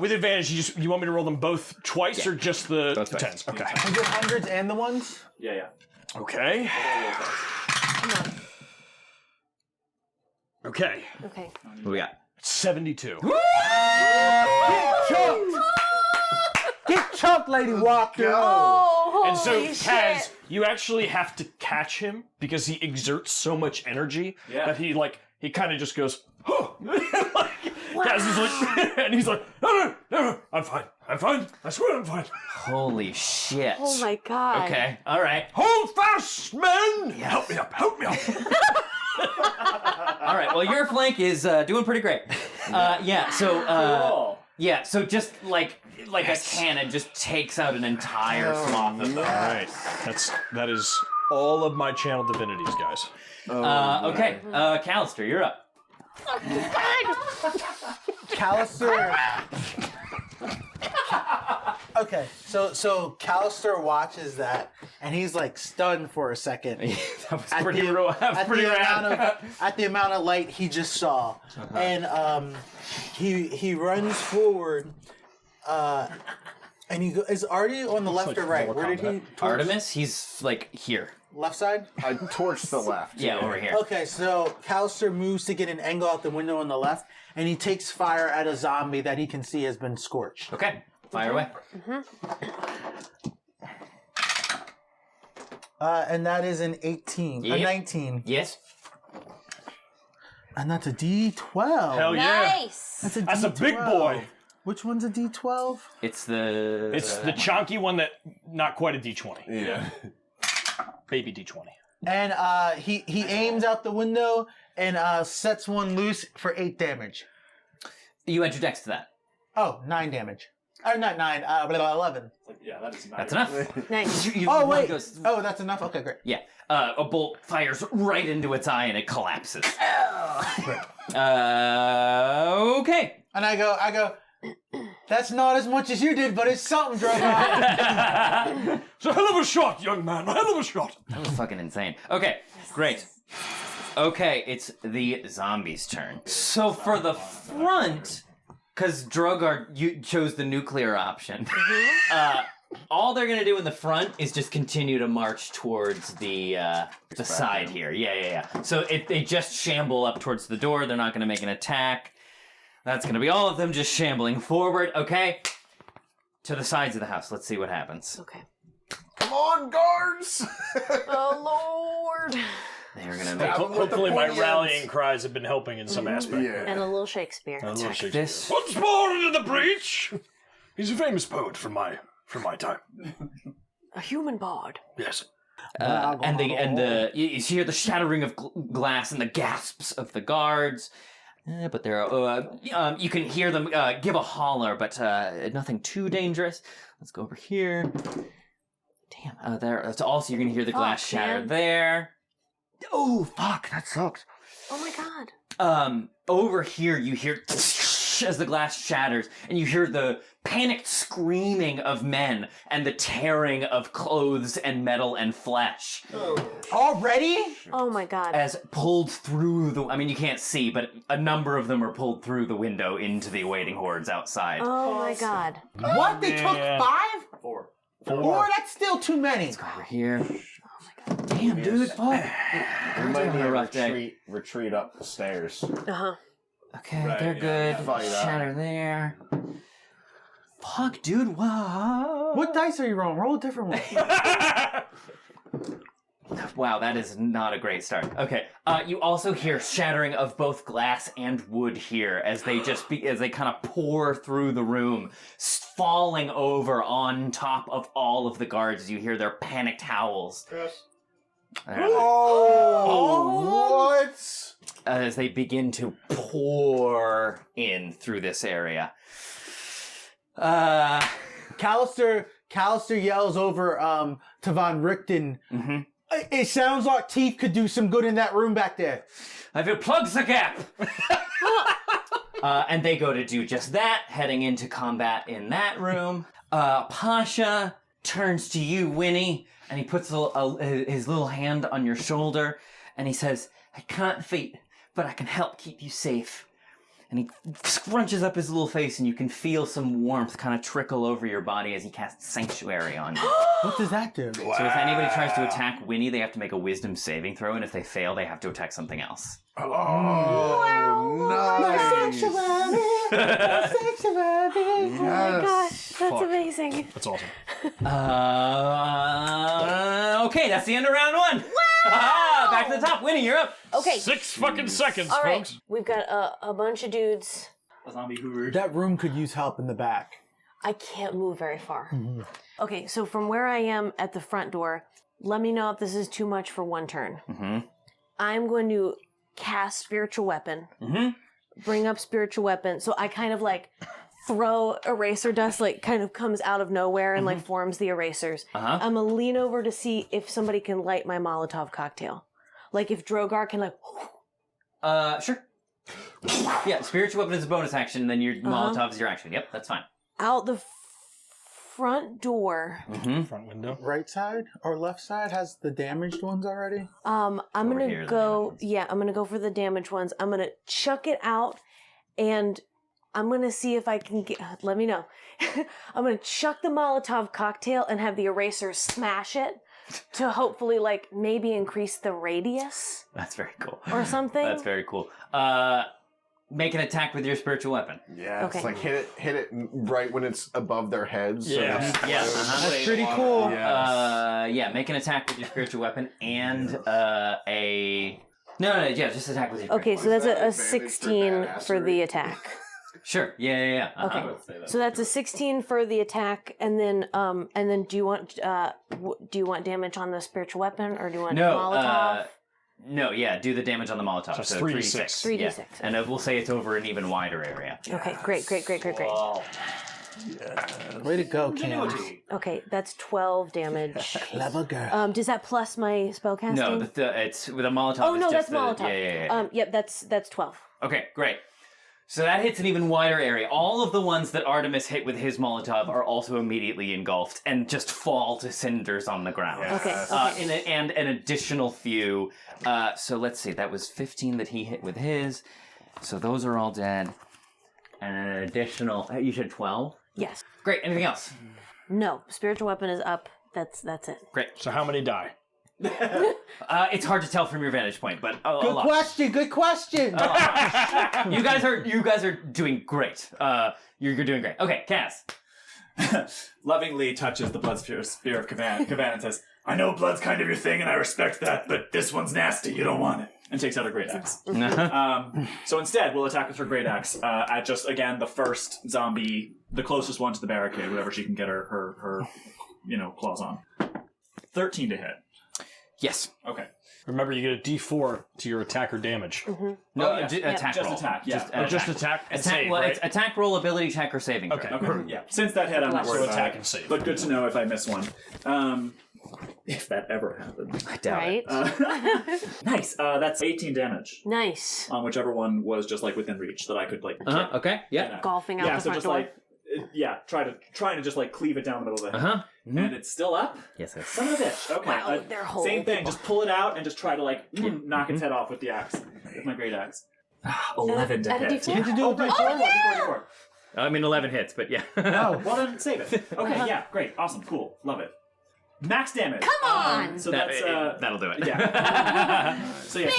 [SPEAKER 1] With advantage, you want me to roll them both twice or just the
[SPEAKER 2] Both twice.
[SPEAKER 1] tens? Okay.
[SPEAKER 6] Is it hundreds and the ones?
[SPEAKER 8] Yeah.
[SPEAKER 1] Okay.
[SPEAKER 7] Come on.
[SPEAKER 1] Okay.
[SPEAKER 7] Okay.
[SPEAKER 2] What do we got?
[SPEAKER 1] 72.
[SPEAKER 6] Get chunked! Get chunked, Lady Wachter!
[SPEAKER 7] Oh,
[SPEAKER 1] And so,
[SPEAKER 7] holy
[SPEAKER 1] Kaz,
[SPEAKER 7] shit.
[SPEAKER 1] you actually have to catch him because he exerts so much energy that he kind of just goes, oh. Kaz is like, and he's like, no, I'm fine. I swear I'm fine.
[SPEAKER 2] Holy shit.
[SPEAKER 7] Oh my god.
[SPEAKER 2] Okay, alright.
[SPEAKER 1] Hold fast, men! Help me up.
[SPEAKER 2] All right. Well, your flank is doing pretty great.
[SPEAKER 8] Cool.
[SPEAKER 2] So just like a cannon just takes out an entire swath of them.
[SPEAKER 1] All right. That is all of my channel divinities, guys.
[SPEAKER 2] Okay. Callister, you're up.
[SPEAKER 6] Callister. Okay, so Callister watches that, and he's like stunned for a second
[SPEAKER 2] That was
[SPEAKER 6] at
[SPEAKER 2] pretty
[SPEAKER 6] the,
[SPEAKER 2] real.
[SPEAKER 6] at the amount of light he just saw, and he runs forward, and he is Artie on the left or right? Where did he?
[SPEAKER 2] Artemis, he's like here.
[SPEAKER 6] Left side?
[SPEAKER 5] I torched the left.
[SPEAKER 2] Yeah, over here.
[SPEAKER 6] Okay, so Callister moves to get an angle out the window on the left, and he takes fire at a zombie that he can see has been scorched.
[SPEAKER 2] Okay, fire away.
[SPEAKER 6] And that is an 18. A
[SPEAKER 2] Yep.
[SPEAKER 6] 19.
[SPEAKER 2] Yes.
[SPEAKER 6] And that's a D12.
[SPEAKER 1] Hell yeah.
[SPEAKER 7] Nice.
[SPEAKER 1] That's a big boy.
[SPEAKER 6] Which one's a D12?
[SPEAKER 2] It's the...
[SPEAKER 1] It's the chonky one that, not quite a D20.
[SPEAKER 5] Yeah.
[SPEAKER 1] Baby D20.
[SPEAKER 6] And he aims out the window and sets one loose for 8 damage.
[SPEAKER 2] You add your dex to that.
[SPEAKER 6] Oh, 9 damage. Or not 9, 11.
[SPEAKER 8] Yeah, that is not.
[SPEAKER 2] That's enough.
[SPEAKER 7] Nice.
[SPEAKER 6] Oh,
[SPEAKER 2] one
[SPEAKER 6] wait.
[SPEAKER 2] goes-
[SPEAKER 6] Oh, that's enough? Okay, great.
[SPEAKER 2] Yeah. A bolt fires right into its eye and it collapses. Okay.
[SPEAKER 6] And I go, that's not as much as you did, but it's something, Drogar.
[SPEAKER 1] It's a hell of a shot, young man. A hell of a shot.
[SPEAKER 2] That was fucking insane. Okay, great. Okay, it's the zombies' turn. So for the front, because Drogar, you chose the nuclear option. All they're gonna do in the front is just continue to march towards the side here. Yeah. So if they just shamble up towards the door, they're not gonna make an attack. That's gonna be all of them just shambling forward. Okay, to the sides of the house. Let's see what happens.
[SPEAKER 7] Okay.
[SPEAKER 5] Come on, guards!
[SPEAKER 7] Oh, Lord.
[SPEAKER 2] They're gonna make
[SPEAKER 1] Hopefully my rallying cries have been helping in some aspect.
[SPEAKER 5] Yeah.
[SPEAKER 7] And a little Shakespeare.
[SPEAKER 1] A little Shakespeare.
[SPEAKER 2] this.
[SPEAKER 1] Once more into the breach. He's a famous poet from my time.
[SPEAKER 7] A human bard.
[SPEAKER 1] Yes.
[SPEAKER 2] And you hear the shattering of glass and the gasps of the guards. But they're you can hear them give a holler, but nothing too dangerous. Let's go over here. Damn, there. That's also you're gonna hear the glass shatter
[SPEAKER 7] man.
[SPEAKER 2] there. Oh fuck, that sucks.
[SPEAKER 7] Oh my god.
[SPEAKER 2] Over here you hear as the glass shatters, and you hear the panicked screaming of men and the tearing of clothes and metal and flesh.
[SPEAKER 6] Already?
[SPEAKER 7] Oh my god.
[SPEAKER 2] As pulled through the... I mean, you can't see, but a number of them are pulled through the window into the awaiting hordes outside.
[SPEAKER 7] Oh my god.
[SPEAKER 6] What? They took 5?
[SPEAKER 8] 4.
[SPEAKER 6] 4? That's still too many.
[SPEAKER 2] Over here. Damn, dude, fuck.
[SPEAKER 5] We might
[SPEAKER 2] having
[SPEAKER 5] need
[SPEAKER 2] a
[SPEAKER 5] to
[SPEAKER 2] rough day.
[SPEAKER 5] retreat up the stairs.
[SPEAKER 7] Uh-huh.
[SPEAKER 2] Okay,
[SPEAKER 8] Right,
[SPEAKER 2] they're
[SPEAKER 8] yeah.
[SPEAKER 2] good.
[SPEAKER 5] Fight up.
[SPEAKER 2] Shatter there. Fuck, dude, wow.
[SPEAKER 6] What dice are you rolling? Roll a different one.
[SPEAKER 2] Wow, that is not a great start. Okay, you also hear shattering of both glass and wood here as they as they kind of pour through the room, falling over on top of all of the guards as you hear their panicked howls.
[SPEAKER 5] Oh, what?
[SPEAKER 2] As they begin to pour in through this area.
[SPEAKER 6] Callister yells over to Von Richten.
[SPEAKER 2] Mm-hmm.
[SPEAKER 6] It sounds like Teeth could do some good in that room back there.
[SPEAKER 2] I will plug the gap! And they go to do just that, heading into combat in that room. Pasha turns to you, Winnie, and he puts his little hand on your shoulder, and he says, I can't fight, but I can help keep you safe. And he scrunches up his little face, and you can feel some warmth kind of trickle over your body as he casts Sanctuary on you.
[SPEAKER 6] What does that do?
[SPEAKER 2] So if anybody tries to attack Winnie, they have to make a Wisdom saving throw, and if they fail, they have to attack something else.
[SPEAKER 5] Oh, nice.
[SPEAKER 7] Oh my gosh, that's amazing.
[SPEAKER 1] That's awesome.
[SPEAKER 2] Okay, that's the end of round 1. Wow! Back to the top. Winnie, you're up.
[SPEAKER 7] Okay.
[SPEAKER 1] 6 fucking seconds,
[SPEAKER 7] All right.
[SPEAKER 1] folks.
[SPEAKER 7] We've got a bunch of dudes.
[SPEAKER 8] A zombie hoover.
[SPEAKER 6] That room could use help in the back.
[SPEAKER 7] I can't move very far. Okay, so from where I am at the front door, let me know if this is too much for one turn. I'm going to cast Spiritual Weapon. Bring up Spiritual Weapon. So I kind of like throw eraser dust, like kind of comes out of nowhere and like forms the erasers. I'm going to lean over to see if somebody can light my Molotov cocktail. Like if Drogar can like...
[SPEAKER 2] Sure. Yeah, Spiritual Weapon is a bonus action, and then your Molotov is your action. Yep, that's fine.
[SPEAKER 7] Out the front door.
[SPEAKER 1] Front window.
[SPEAKER 6] Right side or left side has the damaged ones already?
[SPEAKER 7] I'm
[SPEAKER 2] Over
[SPEAKER 7] gonna
[SPEAKER 2] here, the
[SPEAKER 7] go.
[SPEAKER 2] damaged ones.
[SPEAKER 7] Yeah, I'm gonna go for the damaged ones. I'm gonna chuck it out, and I'm gonna see if I can get. Let me know. I'm gonna chuck the Molotov cocktail and have the erasers smash it to hopefully, like, maybe increase the radius
[SPEAKER 2] That's very cool.
[SPEAKER 7] or something.
[SPEAKER 2] That's very cool. Make an attack with your spiritual weapon.
[SPEAKER 5] Yeah,
[SPEAKER 7] Okay.
[SPEAKER 5] it's like hit it right when it's above their heads.
[SPEAKER 1] Yeah.
[SPEAKER 2] Yeah, uh-huh.
[SPEAKER 6] That's pretty cool.
[SPEAKER 2] Yeah, make an attack with your spiritual weapon and just attack with your
[SPEAKER 7] Okay, so that's a
[SPEAKER 5] advantage for
[SPEAKER 7] 16 for the
[SPEAKER 5] badassery?
[SPEAKER 7] attack.
[SPEAKER 2] Sure. Yeah.
[SPEAKER 7] Okay, so that's a 16 for the attack, and then do you want damage on the spiritual weapon, or do you want Molotov?
[SPEAKER 2] No, yeah, do the damage on the Molotov.
[SPEAKER 1] So
[SPEAKER 2] So
[SPEAKER 1] 3d6.
[SPEAKER 7] 3d6.
[SPEAKER 2] Yeah. And we'll say it's over an even wider area.
[SPEAKER 7] Okay, great.
[SPEAKER 6] Way to go, Cam.
[SPEAKER 7] Okay, that's 12 damage.
[SPEAKER 6] Clever girl.
[SPEAKER 7] Does that plus my spellcasting?
[SPEAKER 2] No, it's with a Molotov.
[SPEAKER 7] Oh
[SPEAKER 2] it's
[SPEAKER 7] no,
[SPEAKER 2] just
[SPEAKER 7] that's
[SPEAKER 2] the-
[SPEAKER 7] Molotov.
[SPEAKER 2] Yeah.
[SPEAKER 7] Yep, that's 12.
[SPEAKER 2] Okay, great. So that hits an even wider area. All of the ones that Artemis hit with his Molotov are also immediately engulfed and just fall to cinders on the ground.
[SPEAKER 7] Okay.
[SPEAKER 2] And an additional few. So let's see, that was 15 that he hit with his. So those are all dead. And an additional, you said 12?
[SPEAKER 7] Yes.
[SPEAKER 2] Great, anything else?
[SPEAKER 7] No, spiritual weapon is up. That's it.
[SPEAKER 2] Great.
[SPEAKER 1] So how many die?
[SPEAKER 2] It's hard to tell from your vantage point, but a
[SPEAKER 6] Good
[SPEAKER 2] lot.
[SPEAKER 6] question. Good question.
[SPEAKER 2] You guys are doing great. You're doing great. Okay, Cass.
[SPEAKER 8] Lovingly touches the blood spear of Kavan and says, I know blood's kind of your thing and I respect that, but this one's nasty. You don't want it. And takes out her great axe. So instead, we'll attack with her great axe at just, again, the first zombie, the closest one to the barricade, whatever she can get her claws on. 13 to hit.
[SPEAKER 2] Yes.
[SPEAKER 8] Okay.
[SPEAKER 1] Remember, you get a D4 to your attack or damage.
[SPEAKER 2] No,
[SPEAKER 8] yeah.
[SPEAKER 2] attack
[SPEAKER 8] Just
[SPEAKER 2] roll.
[SPEAKER 8] attack, yeah.
[SPEAKER 1] Just attack and
[SPEAKER 2] Attack,
[SPEAKER 1] save,
[SPEAKER 2] well,
[SPEAKER 1] right?
[SPEAKER 2] it's attack roll, ability check, or saving throw.
[SPEAKER 1] Okay.
[SPEAKER 8] Yeah. Since that hit, I'm not
[SPEAKER 1] So
[SPEAKER 8] worried about
[SPEAKER 1] attack
[SPEAKER 8] it.
[SPEAKER 1] and save.
[SPEAKER 8] But good to know if I miss one. If that ever happens.
[SPEAKER 2] I doubt
[SPEAKER 7] Right?
[SPEAKER 2] it.
[SPEAKER 8] Nice. That's 18 damage
[SPEAKER 7] Nice.
[SPEAKER 8] on whichever one was just like within reach that I could like.
[SPEAKER 2] Uh-huh. Okay. Yeah.
[SPEAKER 8] hit.
[SPEAKER 7] Golfing out
[SPEAKER 8] Yeah.
[SPEAKER 7] the
[SPEAKER 8] So
[SPEAKER 7] front
[SPEAKER 8] just
[SPEAKER 7] door.
[SPEAKER 8] like, trying to just like cleave it down the middle of the head.
[SPEAKER 2] Uh-huh.
[SPEAKER 8] And it's still up.
[SPEAKER 2] Yes.
[SPEAKER 8] Son of a bitch. Okay.
[SPEAKER 7] Wow, they're whole.
[SPEAKER 8] Same thing. Just pull it out and just try to like knock its head off with the axe. With my great axe. 11 to
[SPEAKER 7] Add a
[SPEAKER 8] hit.
[SPEAKER 7] D4?
[SPEAKER 6] Did you do a
[SPEAKER 8] right.
[SPEAKER 6] D4?
[SPEAKER 8] D4.
[SPEAKER 2] I mean, 11 hits, but yeah.
[SPEAKER 6] Oh,
[SPEAKER 8] Well then, save it. Okay, yeah, great, awesome, cool, love it. Max damage.
[SPEAKER 7] Come on!
[SPEAKER 8] So that's
[SPEAKER 2] that'll do it.
[SPEAKER 8] yeah. So yeah,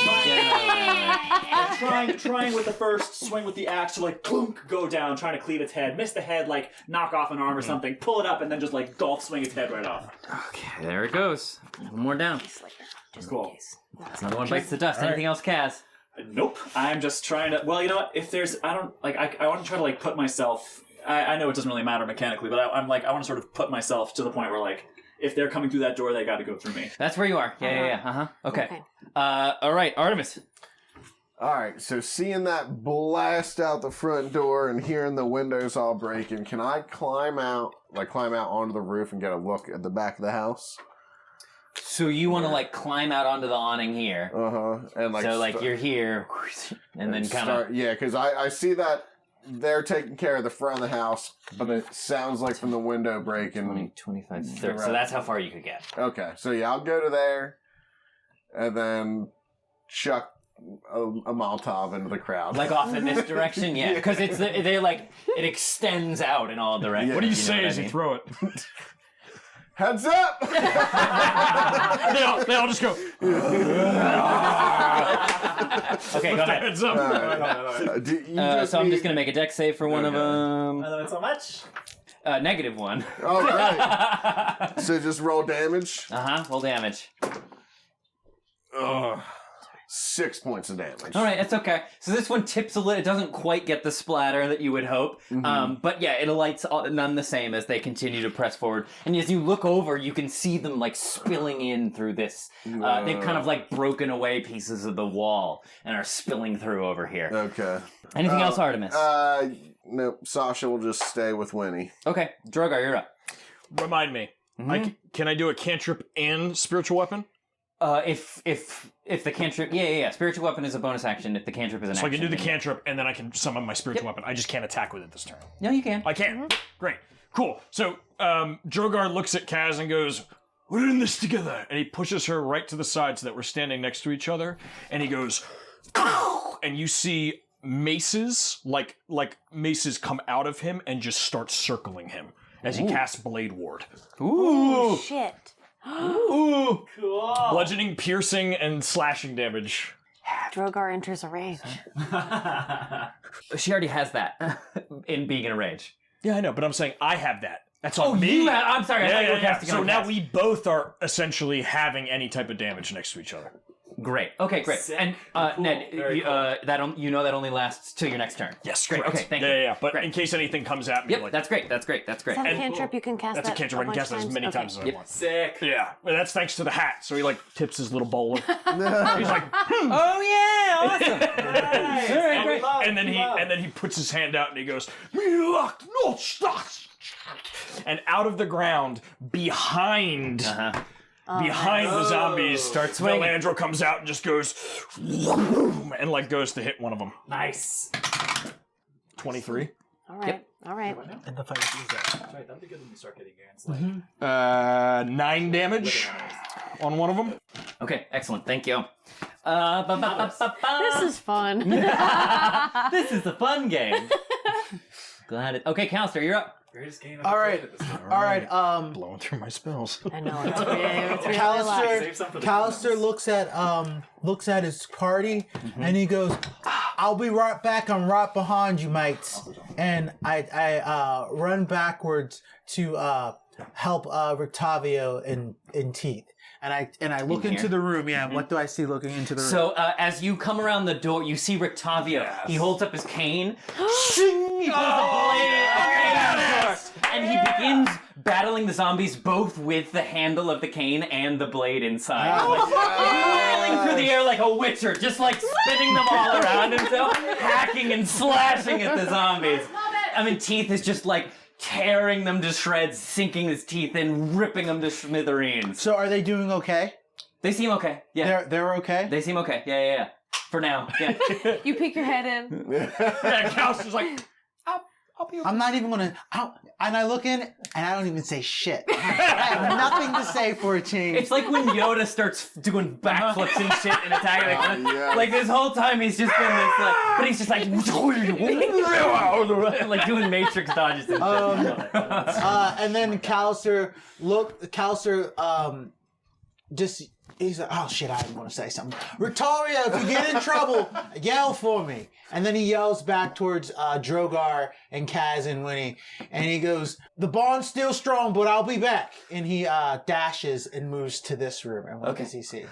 [SPEAKER 8] trying with the first swing with the axe to like clunk, go down, trying to cleave its head, miss the head, like knock off an arm or something, pull it up, and then just like golf swing its head right off.
[SPEAKER 2] Okay, there it goes. One more down.
[SPEAKER 7] Just
[SPEAKER 8] Cool.
[SPEAKER 7] in case.
[SPEAKER 2] Another one bites the dust. Anything else, Cass?
[SPEAKER 8] Nope. I'm just trying to. Well, you know what? If there's, I don't like. I want to try to like put myself. I know it doesn't really matter mechanically, but I'm like I want to sort of put myself to the point where like if they're coming through that door, they got to go through me.
[SPEAKER 2] That's where you are. Yeah. Uh-huh. Okay. All right, Artemis.
[SPEAKER 5] Alright, so seeing that blast out the front door and hearing the windows all breaking, can I climb out onto the roof and get a look at the back of the house?
[SPEAKER 2] So you want to like climb out onto the awning here.
[SPEAKER 5] And like
[SPEAKER 2] So like you're here, and then kind of.
[SPEAKER 5] yeah, because I see that they're taking care of the front of the house, but it sounds like from the window breaking.
[SPEAKER 2] 20, 25, 30. So that's how far you could get.
[SPEAKER 5] Okay, so yeah, I'll go to there and then chuck a Molotov into the crowd.
[SPEAKER 2] Like off in this direction, yeah, because it extends out in all directions.
[SPEAKER 1] What do you
[SPEAKER 2] know
[SPEAKER 1] say
[SPEAKER 2] what
[SPEAKER 1] as
[SPEAKER 2] I
[SPEAKER 1] you
[SPEAKER 2] mean?
[SPEAKER 1] throw it?
[SPEAKER 5] Heads up!
[SPEAKER 1] they all just go.
[SPEAKER 2] Okay, go ahead.
[SPEAKER 1] Heads up.
[SPEAKER 2] So I'm just gonna make a dex save for one of them.
[SPEAKER 8] Not so much.
[SPEAKER 2] -1.
[SPEAKER 5] Oh, great. So just roll damage.
[SPEAKER 2] Roll damage.
[SPEAKER 5] 6 points of damage.
[SPEAKER 2] All right, it's okay. So this one tips a little. It doesn't quite get the splatter that you would hope. But yeah, it alights none the same as they continue to press forward. And as you look over, you can see them like spilling in through this. They've kind of like broken away pieces of the wall and are spilling through over here.
[SPEAKER 5] Okay.
[SPEAKER 2] Anything else, Artemis?
[SPEAKER 5] Nope. Sasha will just stay with Winnie.
[SPEAKER 2] Okay, Drogar, you're up.
[SPEAKER 1] Remind me. Can I do a cantrip and spiritual weapon?
[SPEAKER 2] If the cantrip, yeah, spiritual weapon is a bonus action. If the cantrip is an
[SPEAKER 1] So
[SPEAKER 2] action,
[SPEAKER 1] I can do the
[SPEAKER 2] then-
[SPEAKER 1] cantrip and then I can summon my spiritual weapon. I just can't attack with it this turn.
[SPEAKER 2] No, you can.
[SPEAKER 1] I can. Great. Cool. So Drogar looks at Kaz and goes, "We're in this together." And he pushes her right to the side so that we're standing next to each other. And he goes, and you see maces, like maces come out of him and just start circling him as he casts Blade Ward.
[SPEAKER 7] Oh, shit.
[SPEAKER 1] Ooh. Cool. Bludgeoning, piercing, and slashing damage.
[SPEAKER 7] Drogar enters a rage.
[SPEAKER 2] She already has that in being in a rage.
[SPEAKER 1] Yeah, I know, but I'm saying I have that. That's on me.
[SPEAKER 2] I'm sorry. I thought you were casting
[SPEAKER 1] So
[SPEAKER 2] on
[SPEAKER 1] now
[SPEAKER 2] cast.
[SPEAKER 1] we both are essentially having any type of damage next to each other.
[SPEAKER 2] Great. Okay, great.
[SPEAKER 8] Sick.
[SPEAKER 2] And
[SPEAKER 8] Cool.
[SPEAKER 2] Ned,
[SPEAKER 8] Very cool.
[SPEAKER 2] that only lasts till your next turn.
[SPEAKER 1] Yes,
[SPEAKER 2] Great.
[SPEAKER 1] correct.
[SPEAKER 2] Okay, thank you.
[SPEAKER 1] Yeah. But
[SPEAKER 2] Great.
[SPEAKER 1] in case anything comes at me,
[SPEAKER 2] Yep,
[SPEAKER 1] like
[SPEAKER 2] that's great. That's great. That's great.
[SPEAKER 7] Is that a
[SPEAKER 1] And-
[SPEAKER 7] cantrip you can cast
[SPEAKER 1] that's a
[SPEAKER 7] that
[SPEAKER 1] cantrip. I can
[SPEAKER 7] bunch
[SPEAKER 1] cast that as
[SPEAKER 7] times?
[SPEAKER 1] many
[SPEAKER 7] Okay.
[SPEAKER 1] times as I want.
[SPEAKER 8] Sick.
[SPEAKER 1] Yeah, but that's thanks to the hat. So he like tips his little bowler. He's like,
[SPEAKER 2] Oh yeah! Awesome.
[SPEAKER 8] Nice.
[SPEAKER 2] All right, great.
[SPEAKER 1] and then he puts his hand out and he goes, "Me luck, not stocks." And out of the ground, behind the zombies,
[SPEAKER 2] Start swinging.
[SPEAKER 1] Melandro comes out and just goes, and like goes to hit one of them.
[SPEAKER 8] Nice.
[SPEAKER 1] 23.
[SPEAKER 7] All right. All right.
[SPEAKER 6] And the fight is that.
[SPEAKER 8] Right, that'll be good when you start getting against
[SPEAKER 1] 9 damage on one of them.
[SPEAKER 2] Okay, excellent. Thank you.
[SPEAKER 7] This is fun.
[SPEAKER 2] This is a fun game. Glad it. Okay, Callister, you're up.
[SPEAKER 8] Greatest game
[SPEAKER 6] All right. All right.
[SPEAKER 1] Blowing through my spells.
[SPEAKER 7] I know it's really
[SPEAKER 8] Save some for the
[SPEAKER 6] Callister looks at his party and he goes, "I'll be right back. I'm right behind you, mates." And I run backwards to help Rictavio in Teeth. And I look
[SPEAKER 2] In
[SPEAKER 6] into
[SPEAKER 2] here?
[SPEAKER 6] the room. Yeah. What do I see looking into the room?
[SPEAKER 2] So as you come around the door, you see Rictavio. He holds up his cane. Shing! He pulls a blade out the door, and he begins battling the zombies both with the handle of the cane and the blade inside. Whirling through the air like a witcher, just like spinning them all around himself, hacking and slashing at the zombies. I mean, Teeth is just like tearing them to shreds, sinking his teeth in, ripping them to smithereens.
[SPEAKER 6] So are they doing okay?
[SPEAKER 2] They seem okay. Yeah.
[SPEAKER 6] They're okay.
[SPEAKER 2] They seem okay. Yeah. For now. Yeah.
[SPEAKER 7] You peek your head in.
[SPEAKER 1] Yeah, Callister's like, I'll be okay.
[SPEAKER 6] I'm not even gonna. And I look in and I don't even say shit. I have nothing to say for a change.
[SPEAKER 2] It's like when Yoda starts doing backflips and shit and attacking. Like this whole time he's just been this like, but he's just like, like doing Matrix dodges and shit.
[SPEAKER 6] And then Callister just he's like, "Oh shit, I didn't want to say something. Rictavio, if you get in trouble, yell for me." And then he yells back towards Drogar and Kaz and Winnie, and he goes, "The bond's still strong, but I'll be back." And he dashes and moves to this room. And what does he see?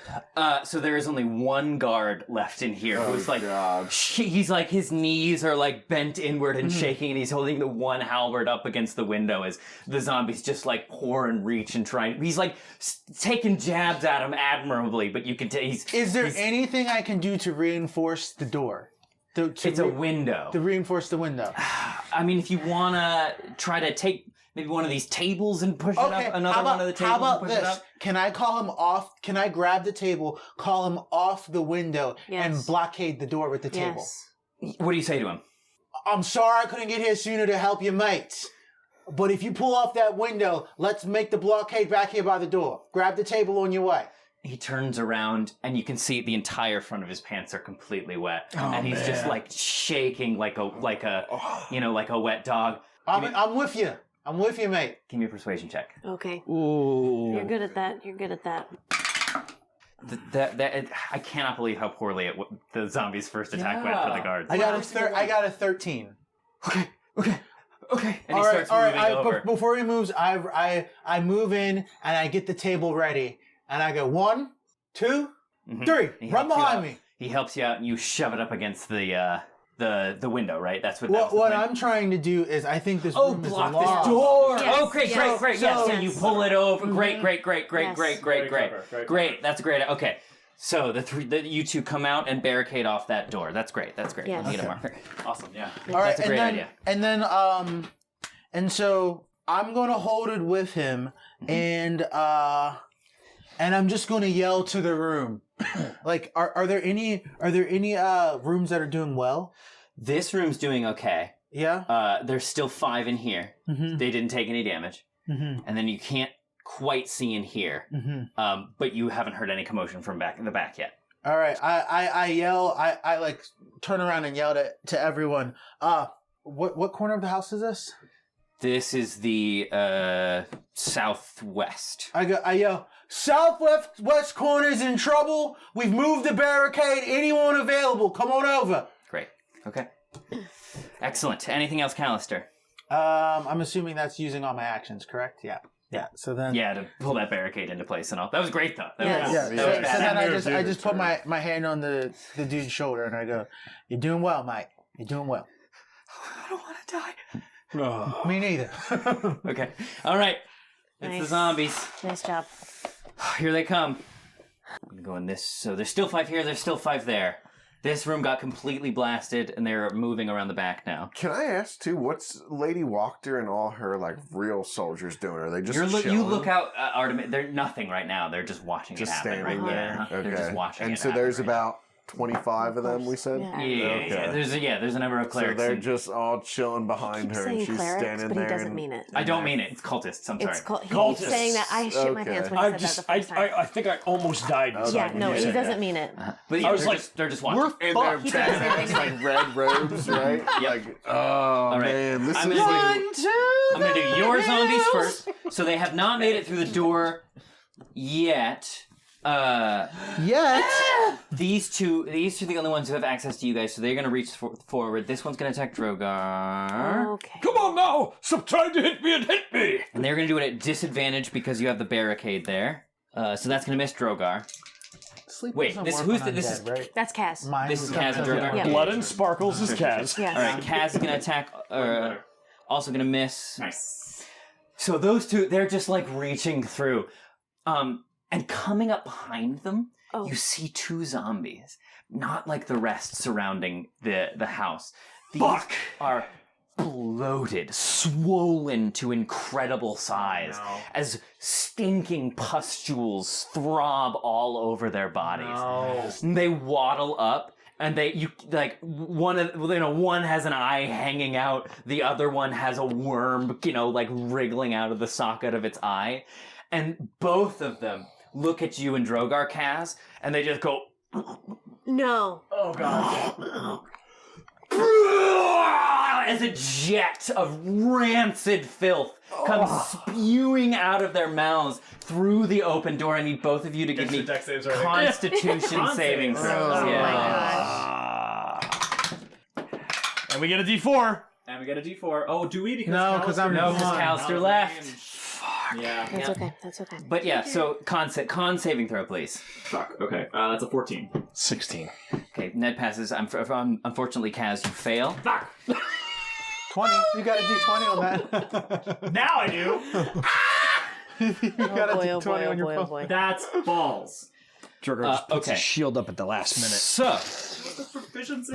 [SPEAKER 2] So there is only one guard left in here who's like,
[SPEAKER 5] God.
[SPEAKER 2] he's like, his knees are like bent inward and shaking, and he's holding the one halberd up against the window as the zombies just like pour and reach and try. He's like taking jabs at him admirably, but you can tell
[SPEAKER 6] Is there anything I can do to reinforce the door?
[SPEAKER 2] It's a window.
[SPEAKER 6] To reinforce the window.
[SPEAKER 2] I mean, if you want to try to take maybe one of these tables and push it
[SPEAKER 6] Okay,
[SPEAKER 2] up, another one of the tables
[SPEAKER 6] how about
[SPEAKER 2] and push it
[SPEAKER 6] this?
[SPEAKER 2] up.
[SPEAKER 6] Can I call him off? Can I grab the table, call him off the window, and
[SPEAKER 7] Yes.
[SPEAKER 6] blockade the door with the table?
[SPEAKER 7] Yes.
[SPEAKER 2] What do you say to him?
[SPEAKER 6] I'm sorry I couldn't get here sooner to help your mates. But if you pull off that window, let's make the blockade back here by the door. Grab the table on your way.
[SPEAKER 2] He turns around and you can see the entire front of his pants are completely wet, and he's just like shaking like a like a wet dog.
[SPEAKER 6] I'm with you. I'm with you, mate.
[SPEAKER 2] Give me a persuasion check.
[SPEAKER 7] Okay.
[SPEAKER 1] Ooh.
[SPEAKER 7] You're good at that. You're good at that.
[SPEAKER 2] I cannot believe how poorly the zombies' first attack went for the guards.
[SPEAKER 6] I got a 13.
[SPEAKER 2] Okay. And
[SPEAKER 6] All
[SPEAKER 2] he
[SPEAKER 6] right,
[SPEAKER 2] starts
[SPEAKER 6] all right.
[SPEAKER 2] moving over.
[SPEAKER 6] Before he moves, I move in and I get the table ready, and I go 1, 2, 3.
[SPEAKER 2] He
[SPEAKER 6] Run
[SPEAKER 2] helps you
[SPEAKER 6] behind
[SPEAKER 2] out.
[SPEAKER 6] me.
[SPEAKER 2] He helps you out, and you shove it up against the window, right? That's what.
[SPEAKER 6] What I'm trying to do is, I think this room is
[SPEAKER 2] block
[SPEAKER 6] locked.
[SPEAKER 2] this door.
[SPEAKER 7] Yes,
[SPEAKER 2] Oh, great.
[SPEAKER 7] yes.
[SPEAKER 2] Yes,
[SPEAKER 7] So-
[SPEAKER 2] and you pull it over. Great.
[SPEAKER 7] Yes.
[SPEAKER 2] Great.
[SPEAKER 8] Very clever.
[SPEAKER 2] That's great. Okay. So you two come out and barricade off that door. That's great.
[SPEAKER 7] Yes.
[SPEAKER 2] Let me get a marker.
[SPEAKER 8] Awesome, yeah.
[SPEAKER 6] All right,
[SPEAKER 2] That's a great idea.
[SPEAKER 6] And so I'm gonna hold it with him, and I'm just gonna yell to the room. Like, are there any rooms that are doing well?
[SPEAKER 2] This room's doing okay.
[SPEAKER 6] Yeah.
[SPEAKER 2] There's still 5 in here.
[SPEAKER 6] Mm-hmm.
[SPEAKER 2] They didn't take any damage.
[SPEAKER 6] Mm-hmm.
[SPEAKER 2] And then you can't quite see in here.
[SPEAKER 6] Mm-hmm.
[SPEAKER 2] But you haven't heard any commotion from the back yet.
[SPEAKER 6] All right. I yell. I like turn around and yell to everyone. What corner of the house is this?
[SPEAKER 2] This is the southwest.
[SPEAKER 6] I yell. Southwest corner's in trouble. We've moved the barricade. Anyone available? Come on over.
[SPEAKER 2] Great. Okay. Excellent. Anything else, Callister?
[SPEAKER 6] I'm assuming that's using all my actions, correct? Yeah. Yeah. So then.
[SPEAKER 2] Yeah, to pull that barricade into place and all. That was great, though.
[SPEAKER 7] Yeah.
[SPEAKER 6] So then I just put my hand on the dude's shoulder and I go, "You're doing well, mate. You're doing well."
[SPEAKER 2] I don't want to die.
[SPEAKER 6] Me neither.
[SPEAKER 2] Okay. All right. It's
[SPEAKER 7] Nice.
[SPEAKER 2] the zombies.
[SPEAKER 7] Nice job.
[SPEAKER 2] Here they come. I'm going to go in this. So there's still 5 here. There's still 5 there. This room got completely blasted, and they're moving around the back now.
[SPEAKER 5] Can I ask too? What's Lady Wachter and all her like real soldiers doing? Are they just chilling?
[SPEAKER 2] You look out, Artemis. They're nothing right now. They're just watching
[SPEAKER 5] Just
[SPEAKER 2] it happen.
[SPEAKER 5] standing
[SPEAKER 2] Right
[SPEAKER 5] there.
[SPEAKER 2] now.
[SPEAKER 5] Okay.
[SPEAKER 2] They're just watching
[SPEAKER 5] and
[SPEAKER 2] it
[SPEAKER 5] so
[SPEAKER 2] happen
[SPEAKER 5] there's
[SPEAKER 2] right
[SPEAKER 5] about 25 of them. We said.
[SPEAKER 7] Yeah.
[SPEAKER 2] Yeah.
[SPEAKER 5] Okay.
[SPEAKER 2] There's a number of
[SPEAKER 5] So
[SPEAKER 2] clerics.
[SPEAKER 5] they're
[SPEAKER 2] and-
[SPEAKER 5] just all chilling
[SPEAKER 7] He
[SPEAKER 5] behind
[SPEAKER 7] keeps
[SPEAKER 5] her, and
[SPEAKER 7] saying
[SPEAKER 5] she's
[SPEAKER 7] clerics,
[SPEAKER 5] standing
[SPEAKER 7] but
[SPEAKER 5] there.
[SPEAKER 7] he doesn't
[SPEAKER 5] and-
[SPEAKER 7] mean it.
[SPEAKER 2] I don't mean it. It's cultists. I'm sorry.
[SPEAKER 7] It's called. He
[SPEAKER 1] Cultists.
[SPEAKER 7] keeps saying that. I shit my
[SPEAKER 5] Okay.
[SPEAKER 7] pants when
[SPEAKER 1] I
[SPEAKER 7] he said
[SPEAKER 1] just,
[SPEAKER 7] that the first time.
[SPEAKER 1] I think I almost died.
[SPEAKER 7] Yeah, no,
[SPEAKER 1] when you
[SPEAKER 7] he
[SPEAKER 1] said
[SPEAKER 7] doesn't
[SPEAKER 1] that.
[SPEAKER 7] mean it.
[SPEAKER 2] But yeah,
[SPEAKER 1] I was like,
[SPEAKER 2] they're just watching.
[SPEAKER 1] We're
[SPEAKER 5] And they're
[SPEAKER 1] fucked.
[SPEAKER 7] He does the same
[SPEAKER 5] badass,
[SPEAKER 7] thing.
[SPEAKER 5] like red robes, right?
[SPEAKER 2] Yep.
[SPEAKER 5] Like, oh
[SPEAKER 2] right.
[SPEAKER 5] man, this
[SPEAKER 2] I'm
[SPEAKER 5] is
[SPEAKER 2] gonna
[SPEAKER 5] like,
[SPEAKER 2] I'm going to do your zombies first. So they have not made it through the door yet.
[SPEAKER 6] Yet.
[SPEAKER 2] These two are the only ones who have access to you guys, so they're going to reach forward. This one's going to attack Drogar.
[SPEAKER 7] Okay.
[SPEAKER 1] Come on now! Stop trying to hit me and hit me!
[SPEAKER 2] And they're going to do it at disadvantage because you have the barricade there. So that's going to miss Drogar.
[SPEAKER 6] Sleep
[SPEAKER 2] Wait,
[SPEAKER 6] doesn't
[SPEAKER 2] this-
[SPEAKER 6] work
[SPEAKER 2] who's
[SPEAKER 6] on
[SPEAKER 2] the- this
[SPEAKER 6] undead,
[SPEAKER 2] is-
[SPEAKER 6] right?
[SPEAKER 7] That's Cass.
[SPEAKER 6] Mine
[SPEAKER 2] This is
[SPEAKER 6] was
[SPEAKER 2] Kaz and Drogar.
[SPEAKER 7] Yeah.
[SPEAKER 1] Blood and sparkles is Kaz.
[SPEAKER 7] Yes.
[SPEAKER 2] All right, Kaz is going to attack. Also going to miss.
[SPEAKER 8] Nice.
[SPEAKER 2] So those two, they're just like reaching through. And coming up behind them,
[SPEAKER 7] Oh.
[SPEAKER 2] you see 2 zombies. Not like the rest surrounding the house. These are bloated, swollen to incredible size, as stinking pustules throb all over their bodies. And they waddle up, and one has an eye hanging out, the other one has a worm, like wriggling out of the socket of its eye, and both of them look at you and Drogar, Kaz, and they just go,
[SPEAKER 7] No.
[SPEAKER 2] oh god. As a jet of rancid filth comes spewing out of their mouths through the open door. I need both of you to give me
[SPEAKER 8] dex saves already.
[SPEAKER 2] Constitution saving throws.
[SPEAKER 7] Oh
[SPEAKER 2] Yeah.
[SPEAKER 7] my gosh.
[SPEAKER 1] And we get a D4.
[SPEAKER 8] And we get a D4. Oh, do we? Because
[SPEAKER 6] No, 'cause I'm
[SPEAKER 2] No, because
[SPEAKER 6] One.
[SPEAKER 2] Callister left.
[SPEAKER 8] Yeah.
[SPEAKER 7] That's okay. That's okay.
[SPEAKER 2] But yeah, so con saving throw, please.
[SPEAKER 8] Fuck. Okay. That's a 14.
[SPEAKER 1] 16.
[SPEAKER 2] Okay, Ned passes. Unfortunately, Kaz, you fail.
[SPEAKER 8] Fuck.
[SPEAKER 6] 20. You got a D20 on that.
[SPEAKER 8] Now I do.
[SPEAKER 6] You got a
[SPEAKER 7] Oh boy,
[SPEAKER 6] D20
[SPEAKER 7] oh boy, oh
[SPEAKER 6] on your
[SPEAKER 7] boy, oh
[SPEAKER 6] phone.
[SPEAKER 7] boy.
[SPEAKER 8] That's balls.
[SPEAKER 1] Drogar just puts
[SPEAKER 2] okay.
[SPEAKER 1] his shield up at the last minute.
[SPEAKER 2] So,
[SPEAKER 8] Proficiency.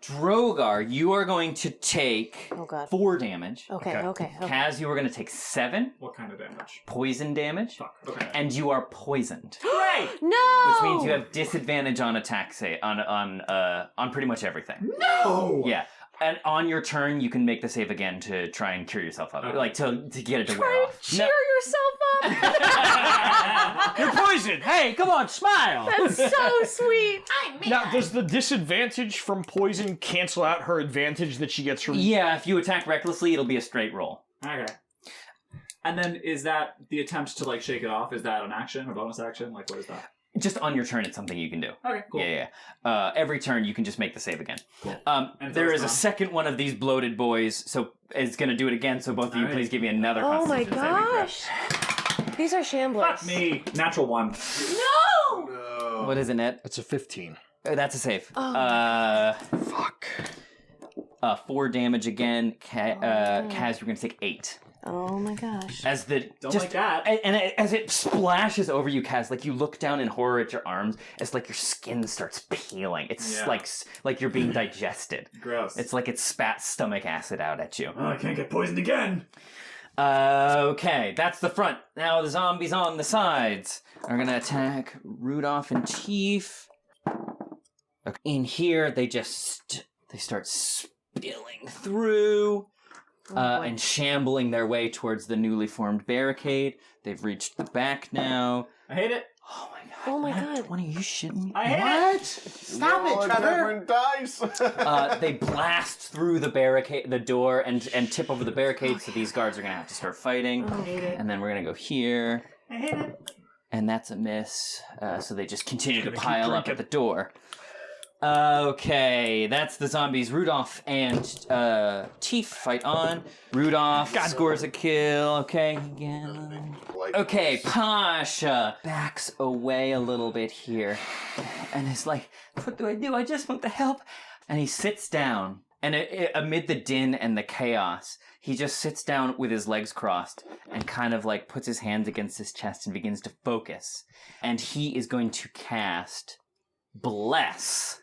[SPEAKER 2] Drogar, you are going to take
[SPEAKER 7] Oh god.
[SPEAKER 2] 4 damage.
[SPEAKER 7] Okay. Okay.
[SPEAKER 2] Kaz, you are going to take 7
[SPEAKER 8] What kind of damage?
[SPEAKER 2] poison damage.
[SPEAKER 8] Fuck. Okay.
[SPEAKER 2] And you are poisoned,
[SPEAKER 8] Great.
[SPEAKER 7] No.
[SPEAKER 2] which means you have disadvantage on attack on pretty much everything.
[SPEAKER 8] No.
[SPEAKER 2] Yeah, and on your turn, you can make the save again to try and cure yourself up,
[SPEAKER 8] Okay.
[SPEAKER 2] like to get it to wear
[SPEAKER 7] Try
[SPEAKER 2] off.
[SPEAKER 7] to cheer yourself up.
[SPEAKER 1] You're poisoned! Hey, come on, smile!
[SPEAKER 7] That's so sweet.
[SPEAKER 1] Now, does the disadvantage from poison cancel out her advantage that she gets from...
[SPEAKER 2] Yeah, if you attack recklessly, it'll be a straight roll.
[SPEAKER 8] Okay. And then is that the attempt to like shake it off? Is that an action or bonus action? Like what is that?
[SPEAKER 2] Just on your turn, it's something you can do.
[SPEAKER 8] Okay. Cool.
[SPEAKER 2] Yeah. Every turn, you can just make the save again.
[SPEAKER 8] Cool. And
[SPEAKER 2] There
[SPEAKER 8] so
[SPEAKER 2] is a
[SPEAKER 8] it's
[SPEAKER 2] second one of these bloated boys, so it's going to do it again. So both of you,
[SPEAKER 8] Alright.
[SPEAKER 2] please give me another
[SPEAKER 7] Oh my
[SPEAKER 2] Constitution saving throw.
[SPEAKER 7] gosh. These are shamblers.
[SPEAKER 8] Fuck me. Natural 1.
[SPEAKER 7] No.
[SPEAKER 2] What is it, Ned?
[SPEAKER 1] That's a 15.
[SPEAKER 2] That's a save.
[SPEAKER 7] Oh.
[SPEAKER 1] Fuck.
[SPEAKER 2] 4 damage again. Kaz, you're going to take 8.
[SPEAKER 7] Oh my gosh.
[SPEAKER 2] As the
[SPEAKER 8] Don't like that.
[SPEAKER 2] and as it splashes over you, Kaz, like you look down in horror at your arms, it's like your skin starts peeling. It's
[SPEAKER 8] Yeah.
[SPEAKER 2] like you're being digested.
[SPEAKER 8] Gross.
[SPEAKER 2] It's like it spat stomach acid out at you.
[SPEAKER 8] Oh, I can't get poisoned again.
[SPEAKER 2] Okay, that's the front. Now the zombies on the sides are gonna attack Rudolph and Chief. Okay. In here, they start spilling through. And shambling their way towards the newly formed barricade. They've reached the back now.
[SPEAKER 8] I hate it.
[SPEAKER 2] Oh my god.
[SPEAKER 7] Oh my god.
[SPEAKER 2] 20, you shitting me?
[SPEAKER 8] I hit it.
[SPEAKER 6] What? Stop
[SPEAKER 5] Roll
[SPEAKER 6] it,
[SPEAKER 5] a
[SPEAKER 6] Trevor.
[SPEAKER 5] different dice.
[SPEAKER 2] They blast through the door, and tip over the barricade. So these guards are gonna have to start fighting. And then we're gonna go here,
[SPEAKER 8] I hit it.
[SPEAKER 2] and that's a miss. So they just continue to pile up at the door. Okay, that's the zombies. Rudolph and Teef fight on. Rudolph scores a kill. Okay, again. Okay, Pasha backs away a little bit here, and is like, "What do I do? I just want the help." And he sits down, and amid the din and the chaos, he just sits down with his legs crossed and kind of like puts his hands against his chest and begins to focus. And he is going to cast Bless.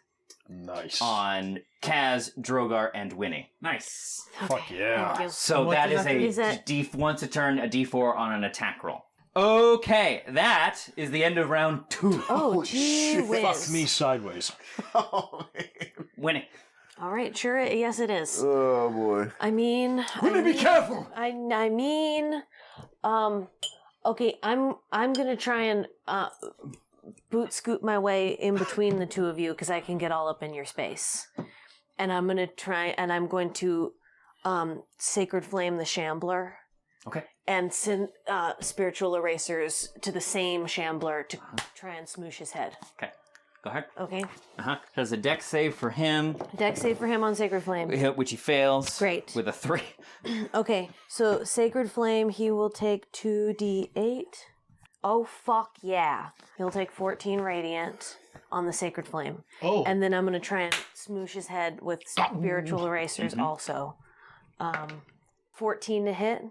[SPEAKER 1] Nice.
[SPEAKER 2] On Kaz, Drogar, and Winnie.
[SPEAKER 8] Nice.
[SPEAKER 1] Fuck yeah.
[SPEAKER 7] Thank you.
[SPEAKER 2] So
[SPEAKER 6] What
[SPEAKER 2] that
[SPEAKER 6] does
[SPEAKER 2] is
[SPEAKER 6] that
[SPEAKER 2] a once a turn, a D4 on an attack roll. Okay, that is the end of round 2.
[SPEAKER 7] Oh, gee whiz.
[SPEAKER 1] Fuck me sideways.
[SPEAKER 5] Oh, man.
[SPEAKER 2] Winnie.
[SPEAKER 7] All right, sure. Yes, it is.
[SPEAKER 5] Oh, boy.
[SPEAKER 7] I mean,
[SPEAKER 1] Winnie, be careful.
[SPEAKER 7] I mean, okay. I'm gonna try and boot scoot my way in between the two of you because I can get all up in your space, and I'm gonna try and I'm going to sacred flame the shambler.
[SPEAKER 2] Okay.
[SPEAKER 7] And send spiritual erasers to the same shambler to try and smoosh his head.
[SPEAKER 2] Okay, go ahead.
[SPEAKER 7] Okay.
[SPEAKER 2] Does a dex save for him,
[SPEAKER 7] Dex save for him on sacred flame.
[SPEAKER 2] which he fails.
[SPEAKER 7] Great.
[SPEAKER 2] With a 3.
[SPEAKER 7] Okay, so Sacred Flame, he will take 2d8. Oh, fuck yeah. He'll take 14 Radiant on the Sacred Flame.
[SPEAKER 6] Oh.
[SPEAKER 7] And then I'm going to try and smoosh his head with Spiritual Erasers also. 14 to hit.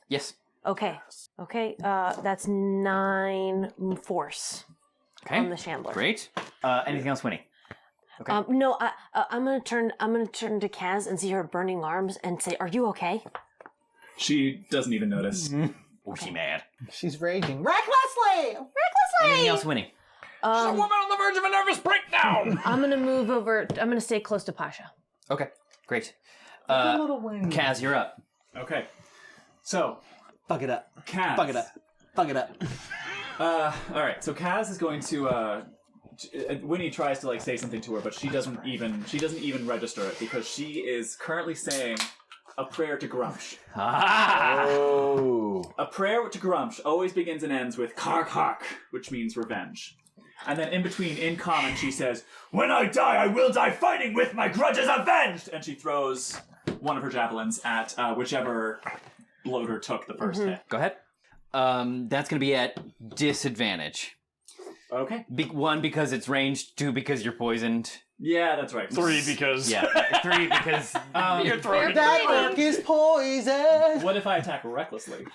[SPEAKER 2] Yes.
[SPEAKER 7] Okay. That's 9 force
[SPEAKER 2] Okay.
[SPEAKER 7] on the Shambler.
[SPEAKER 2] Great. Anything else, Winnie? Okay.
[SPEAKER 7] No, I'm gonna turn to Kaz and see her burning arms and say, "Are you okay?"
[SPEAKER 8] She doesn't even notice.
[SPEAKER 2] Oh, she mad.
[SPEAKER 6] She's raging. Recklessly!
[SPEAKER 2] Anything else, Winnie?
[SPEAKER 1] She's a woman on the verge of a nervous breakdown.
[SPEAKER 7] I'm gonna move over. I'm gonna stay close to Pasha.
[SPEAKER 2] Okay. Great.
[SPEAKER 6] little wing.
[SPEAKER 2] Kaz, you're up.
[SPEAKER 8] Okay. So,
[SPEAKER 6] Fuck it up.
[SPEAKER 8] Kaz.
[SPEAKER 6] Fuck it up. Fuck it up.
[SPEAKER 8] All right. So Kaz is going to. Winnie tries to like say something to her, but she doesn't even register it because she is currently saying a prayer to Grumsh.
[SPEAKER 5] Oh.
[SPEAKER 8] A prayer to Grumsh always begins and ends with "Kark Hark," which means revenge. And then in between, in common, she says, "When I die, I will die fighting with my grudges avenged!" And she throws one of her javelins at whichever bloater took the first hit.
[SPEAKER 2] Go ahead. That's going to be at disadvantage.
[SPEAKER 8] Okay.
[SPEAKER 2] 1, because it's ranged. 2, because you're poisoned.
[SPEAKER 8] Yeah, that's right.
[SPEAKER 1] 3 because
[SPEAKER 2] Yeah. 3, because
[SPEAKER 1] you're throwing.
[SPEAKER 6] That work is poison.
[SPEAKER 8] What if I attack recklessly?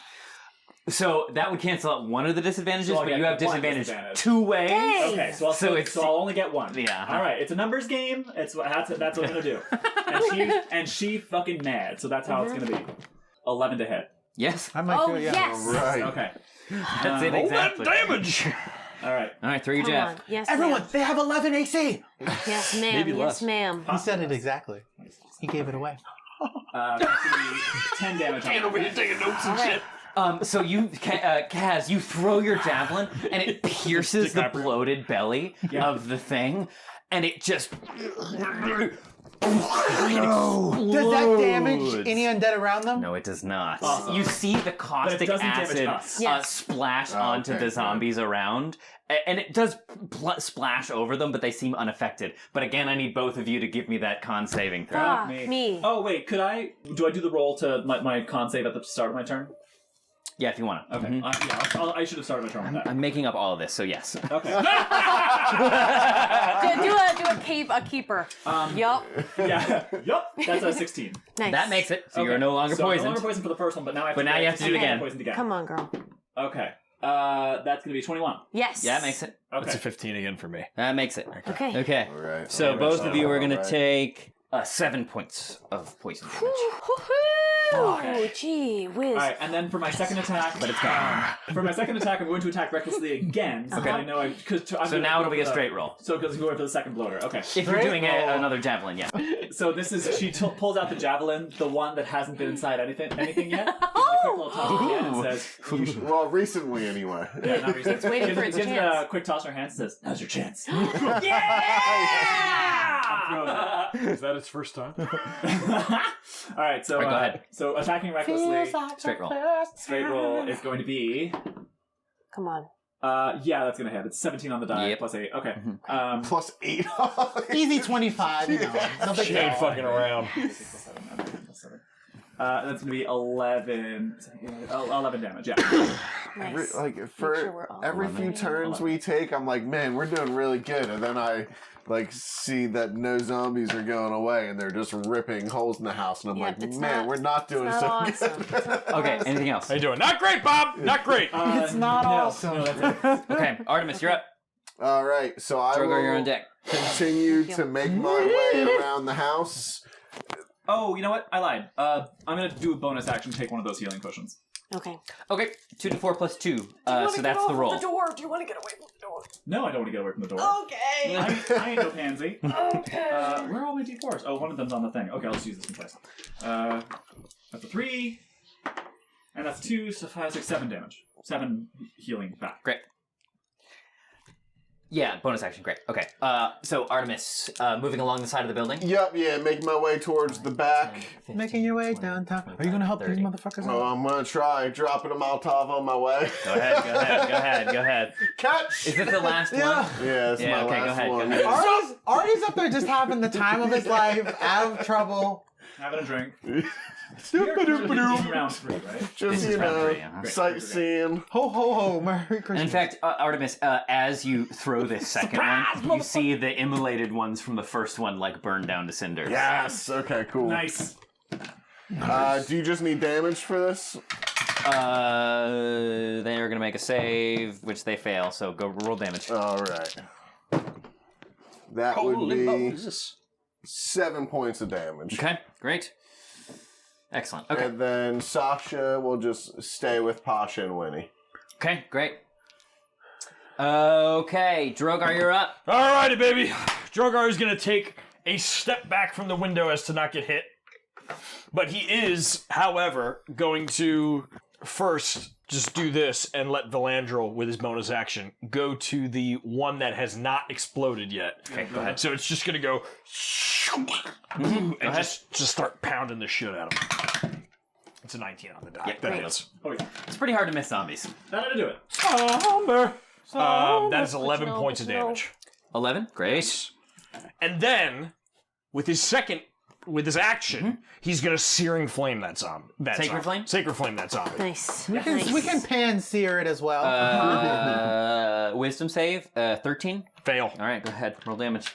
[SPEAKER 2] So that would cancel out one of the disadvantages,
[SPEAKER 8] So I'll
[SPEAKER 2] but
[SPEAKER 8] get
[SPEAKER 2] you have
[SPEAKER 8] one
[SPEAKER 2] disadvantage
[SPEAKER 8] disadvantage.
[SPEAKER 2] 2 ways.
[SPEAKER 7] Dang.
[SPEAKER 8] Okay, so I'll only get one.
[SPEAKER 2] Yeah.
[SPEAKER 8] All right, it's a numbers game. That's what I'm gonna do. And she fucking mad. So that's how it's gonna be. 11 to hit.
[SPEAKER 2] Yes.
[SPEAKER 6] I might
[SPEAKER 7] Oh
[SPEAKER 6] do it, yeah.
[SPEAKER 7] yes.
[SPEAKER 5] Right.
[SPEAKER 8] Okay.
[SPEAKER 2] That's it
[SPEAKER 1] Roll
[SPEAKER 2] exactly.
[SPEAKER 1] that damage.
[SPEAKER 8] All right.
[SPEAKER 2] All right, throw your
[SPEAKER 7] Come
[SPEAKER 2] jab.
[SPEAKER 7] on. Yes,
[SPEAKER 6] Everyone,
[SPEAKER 7] ma'am.
[SPEAKER 6] they have 11 AC.
[SPEAKER 7] Yes, ma'am.
[SPEAKER 1] Maybe
[SPEAKER 7] yes,
[SPEAKER 1] less.
[SPEAKER 7] ma'am.
[SPEAKER 6] He said it exactly. He gave it away.
[SPEAKER 8] That's gonna be 10 damage.
[SPEAKER 1] Stand over here taking notes and shit.
[SPEAKER 2] So you, Kaz, you throw your javelin, and it pierces the bloated belly of the thing, and it just
[SPEAKER 6] Does that damage any undead around them?
[SPEAKER 2] No, it does not. You see the caustic
[SPEAKER 8] doesn't damage
[SPEAKER 2] acid
[SPEAKER 8] us.
[SPEAKER 7] Yes.
[SPEAKER 2] splash onto
[SPEAKER 5] okay,
[SPEAKER 2] the
[SPEAKER 5] good.
[SPEAKER 2] zombies around, and it does splash over them, but they seem unaffected. But again, I need both of you to give me that con saving throw.
[SPEAKER 7] Ah, me.
[SPEAKER 8] Oh wait, do I do the roll to my con save at the start of my turn?
[SPEAKER 2] Yeah, if you want to.
[SPEAKER 8] Okay. I should have started my turn with that.
[SPEAKER 2] I'm making up all of this, so yes.
[SPEAKER 8] Okay.
[SPEAKER 7] Do a keeper. Yup.
[SPEAKER 8] Yeah. Yup. That's a 16.
[SPEAKER 7] Nice.
[SPEAKER 2] That makes it. So
[SPEAKER 8] Okay.
[SPEAKER 2] you're no longer
[SPEAKER 8] So I'm
[SPEAKER 2] poisoned.
[SPEAKER 8] no longer poisoned for the first one, but now I have to
[SPEAKER 2] do it again.
[SPEAKER 8] Poisoned again.
[SPEAKER 7] Come on, girl.
[SPEAKER 8] Okay. That's gonna be 21.
[SPEAKER 7] Yes.
[SPEAKER 2] Yeah, that makes it.
[SPEAKER 8] Okay.
[SPEAKER 1] That's a 15 again for me.
[SPEAKER 2] That makes it.
[SPEAKER 7] Okay.
[SPEAKER 2] Okay.
[SPEAKER 5] All right.
[SPEAKER 2] So both of you are going to
[SPEAKER 5] All right.
[SPEAKER 2] take 7 points of poison damage.
[SPEAKER 7] Woo! Gee whiz.
[SPEAKER 8] All right, and then for my second attack, but it's gone. For my second attack, I'm going to attack recklessly again. So I know
[SPEAKER 2] So now it'll be a straight roll.
[SPEAKER 8] So because going for the second bloater. Okay.
[SPEAKER 2] If you're doing another javelin, yeah.
[SPEAKER 8] So this is she pulls out the javelin, the one that hasn't been inside anything yet. Gives it a quick little toss in her hand and says,
[SPEAKER 5] Well, recently anyway.
[SPEAKER 8] Yeah, not recently.
[SPEAKER 7] It's waiting for its
[SPEAKER 8] gives it
[SPEAKER 7] chance.
[SPEAKER 8] a quick toss in her hand and says, "Now's your chance."
[SPEAKER 1] Is that its first time?
[SPEAKER 8] All right, so
[SPEAKER 2] All right, go ahead.
[SPEAKER 8] So attacking recklessly,
[SPEAKER 2] Straight roll.
[SPEAKER 8] straight roll is going to be.
[SPEAKER 7] Come on.
[SPEAKER 8] Yeah, that's gonna hit. It's 17 on the die
[SPEAKER 2] Yep.
[SPEAKER 8] plus 8. Okay.
[SPEAKER 5] Plus 8.
[SPEAKER 6] Easy 25, you know. No big
[SPEAKER 1] She ain't
[SPEAKER 6] deal.
[SPEAKER 1] fucking around.
[SPEAKER 8] That's gonna be 11 damage. Yeah.
[SPEAKER 7] Nice.
[SPEAKER 5] Like
[SPEAKER 7] sure
[SPEAKER 5] for
[SPEAKER 7] we're all
[SPEAKER 5] every few turns we take, I'm like, man, we're doing really good, and then I like see that no zombies are going away, and they're just ripping holes in the house, and I'm like,
[SPEAKER 7] it's
[SPEAKER 5] man,
[SPEAKER 7] not-
[SPEAKER 5] we're not doing
[SPEAKER 7] it's
[SPEAKER 5] so
[SPEAKER 7] not
[SPEAKER 5] good.
[SPEAKER 7] awesome. It's not
[SPEAKER 2] Okay,
[SPEAKER 7] awesome.
[SPEAKER 2] anything else?
[SPEAKER 1] How you doing? Not great, Bob. Not great.
[SPEAKER 6] It's not awesome.
[SPEAKER 8] No, that's it.
[SPEAKER 2] Okay, Artemis, you're up.
[SPEAKER 5] All right, so I
[SPEAKER 2] Drogar,
[SPEAKER 5] will
[SPEAKER 2] you're on deck.
[SPEAKER 5] continue to make my way around the house.
[SPEAKER 8] Oh, you know what? I lied. I'm gonna do a bonus action. Take one of those healing potions.
[SPEAKER 7] Okay.
[SPEAKER 2] Okay, 2d4 plus 2. So that's the roll.
[SPEAKER 7] Do you want to get away from the door?
[SPEAKER 8] No, I don't want to get away from the door.
[SPEAKER 7] Okay.
[SPEAKER 8] I ain't no pansy.
[SPEAKER 7] Okay.
[SPEAKER 8] Where are all my d4s? Oh, one of them's on the thing. Okay, I'll just use this one twice. That's a 3. And that's 2, so 5, 6, 7 damage. 7 healing back.
[SPEAKER 2] Great. Yeah, bonus action, great. Okay, so Artemis, moving along the side of the building.
[SPEAKER 5] Yep, yeah, making my way towards the back.
[SPEAKER 6] Making your way downtown. Are you going to help these
[SPEAKER 2] 30.
[SPEAKER 6] motherfuckers
[SPEAKER 5] Oh,
[SPEAKER 6] out?
[SPEAKER 5] I'm gonna try dropping a Molotov on my way.
[SPEAKER 2] Go ahead.
[SPEAKER 5] Catch!
[SPEAKER 2] Is this the last one?
[SPEAKER 5] Yeah, it's
[SPEAKER 2] Yeah,
[SPEAKER 5] my
[SPEAKER 2] okay, go
[SPEAKER 5] last
[SPEAKER 2] ahead,
[SPEAKER 5] one.
[SPEAKER 2] go ahead.
[SPEAKER 6] Artie's up there just having the time of his life, out of trouble.
[SPEAKER 8] Having a drink.
[SPEAKER 5] Doop-a-doop-a-doop.
[SPEAKER 8] Round 3, right?
[SPEAKER 5] Just,
[SPEAKER 2] This is
[SPEAKER 5] you
[SPEAKER 2] round
[SPEAKER 5] know,
[SPEAKER 2] 3, huh?
[SPEAKER 5] sightseeing.
[SPEAKER 6] Ho, ho, ho. Merry Christmas.
[SPEAKER 2] And in fact, Artemis, as you throw this second one, you see the immolated ones from the first one like burn down to cinders.
[SPEAKER 5] Yes, okay, cool.
[SPEAKER 8] Nice.
[SPEAKER 5] Do you just need damage for this?
[SPEAKER 2] They are going to make a save, which they fail, so go roll damage.
[SPEAKER 5] Alright. That would be 7 points of damage.
[SPEAKER 2] Okay, great. Excellent. Okay.
[SPEAKER 5] And then Sasha will just stay with Pasha and Winnie.
[SPEAKER 2] Okay, great. Okay, Drogar, you're up.
[SPEAKER 1] Alrighty, baby. Drogar is going to take a step back from the window as to not get hit. But he is, however, going to first just do this and let Valandrel, with his bonus action, go to the one that has not exploded yet.
[SPEAKER 2] Okay, go ahead.
[SPEAKER 1] So it's just going to go and just start pounding the shit out of him. It's a 19 on the die.
[SPEAKER 2] Yep,
[SPEAKER 1] That
[SPEAKER 2] great.
[SPEAKER 1] hits.
[SPEAKER 8] Oh, yeah.
[SPEAKER 2] It's pretty hard to miss zombies.
[SPEAKER 8] That ought to do it.
[SPEAKER 1] That is 11 points of damage.
[SPEAKER 2] 11? Great.
[SPEAKER 1] And then, with his action, he's gonna searing flame that zombie.
[SPEAKER 2] Sacred flame?
[SPEAKER 1] Sacred flame that zombie.
[SPEAKER 7] Nice.
[SPEAKER 6] We can pan sear it as well.
[SPEAKER 2] Wisdom save, 13.
[SPEAKER 1] Fail.
[SPEAKER 2] All right, go ahead. Roll damage.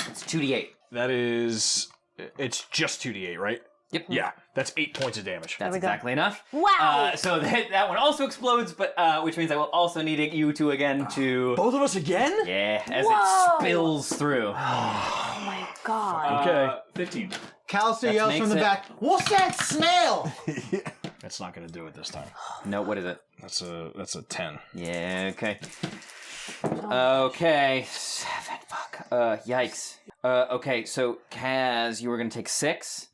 [SPEAKER 2] It's 2d8.
[SPEAKER 1] That is, it's just 2d8, right?
[SPEAKER 2] Yep.
[SPEAKER 1] Yeah, that's 8 points of damage.
[SPEAKER 2] That's
[SPEAKER 7] we go.
[SPEAKER 2] exactly enough.
[SPEAKER 7] Wow.
[SPEAKER 2] So that one also explodes, but which means I will also need you two again to...
[SPEAKER 1] Both of us again?
[SPEAKER 2] Yeah, as
[SPEAKER 7] Whoa.
[SPEAKER 2] it spills through.
[SPEAKER 7] Oh my god.
[SPEAKER 1] Okay.
[SPEAKER 8] 15.
[SPEAKER 6] Callister yells
[SPEAKER 2] makes
[SPEAKER 6] from the
[SPEAKER 2] it-
[SPEAKER 6] back, "What's that smell?"
[SPEAKER 1] That's not gonna do it this time.
[SPEAKER 2] No, what is it?
[SPEAKER 1] That's a 10.
[SPEAKER 2] Yeah, okay. Okay, 7, fuck. Yikes. Okay, so Kaz, you were gonna take 6.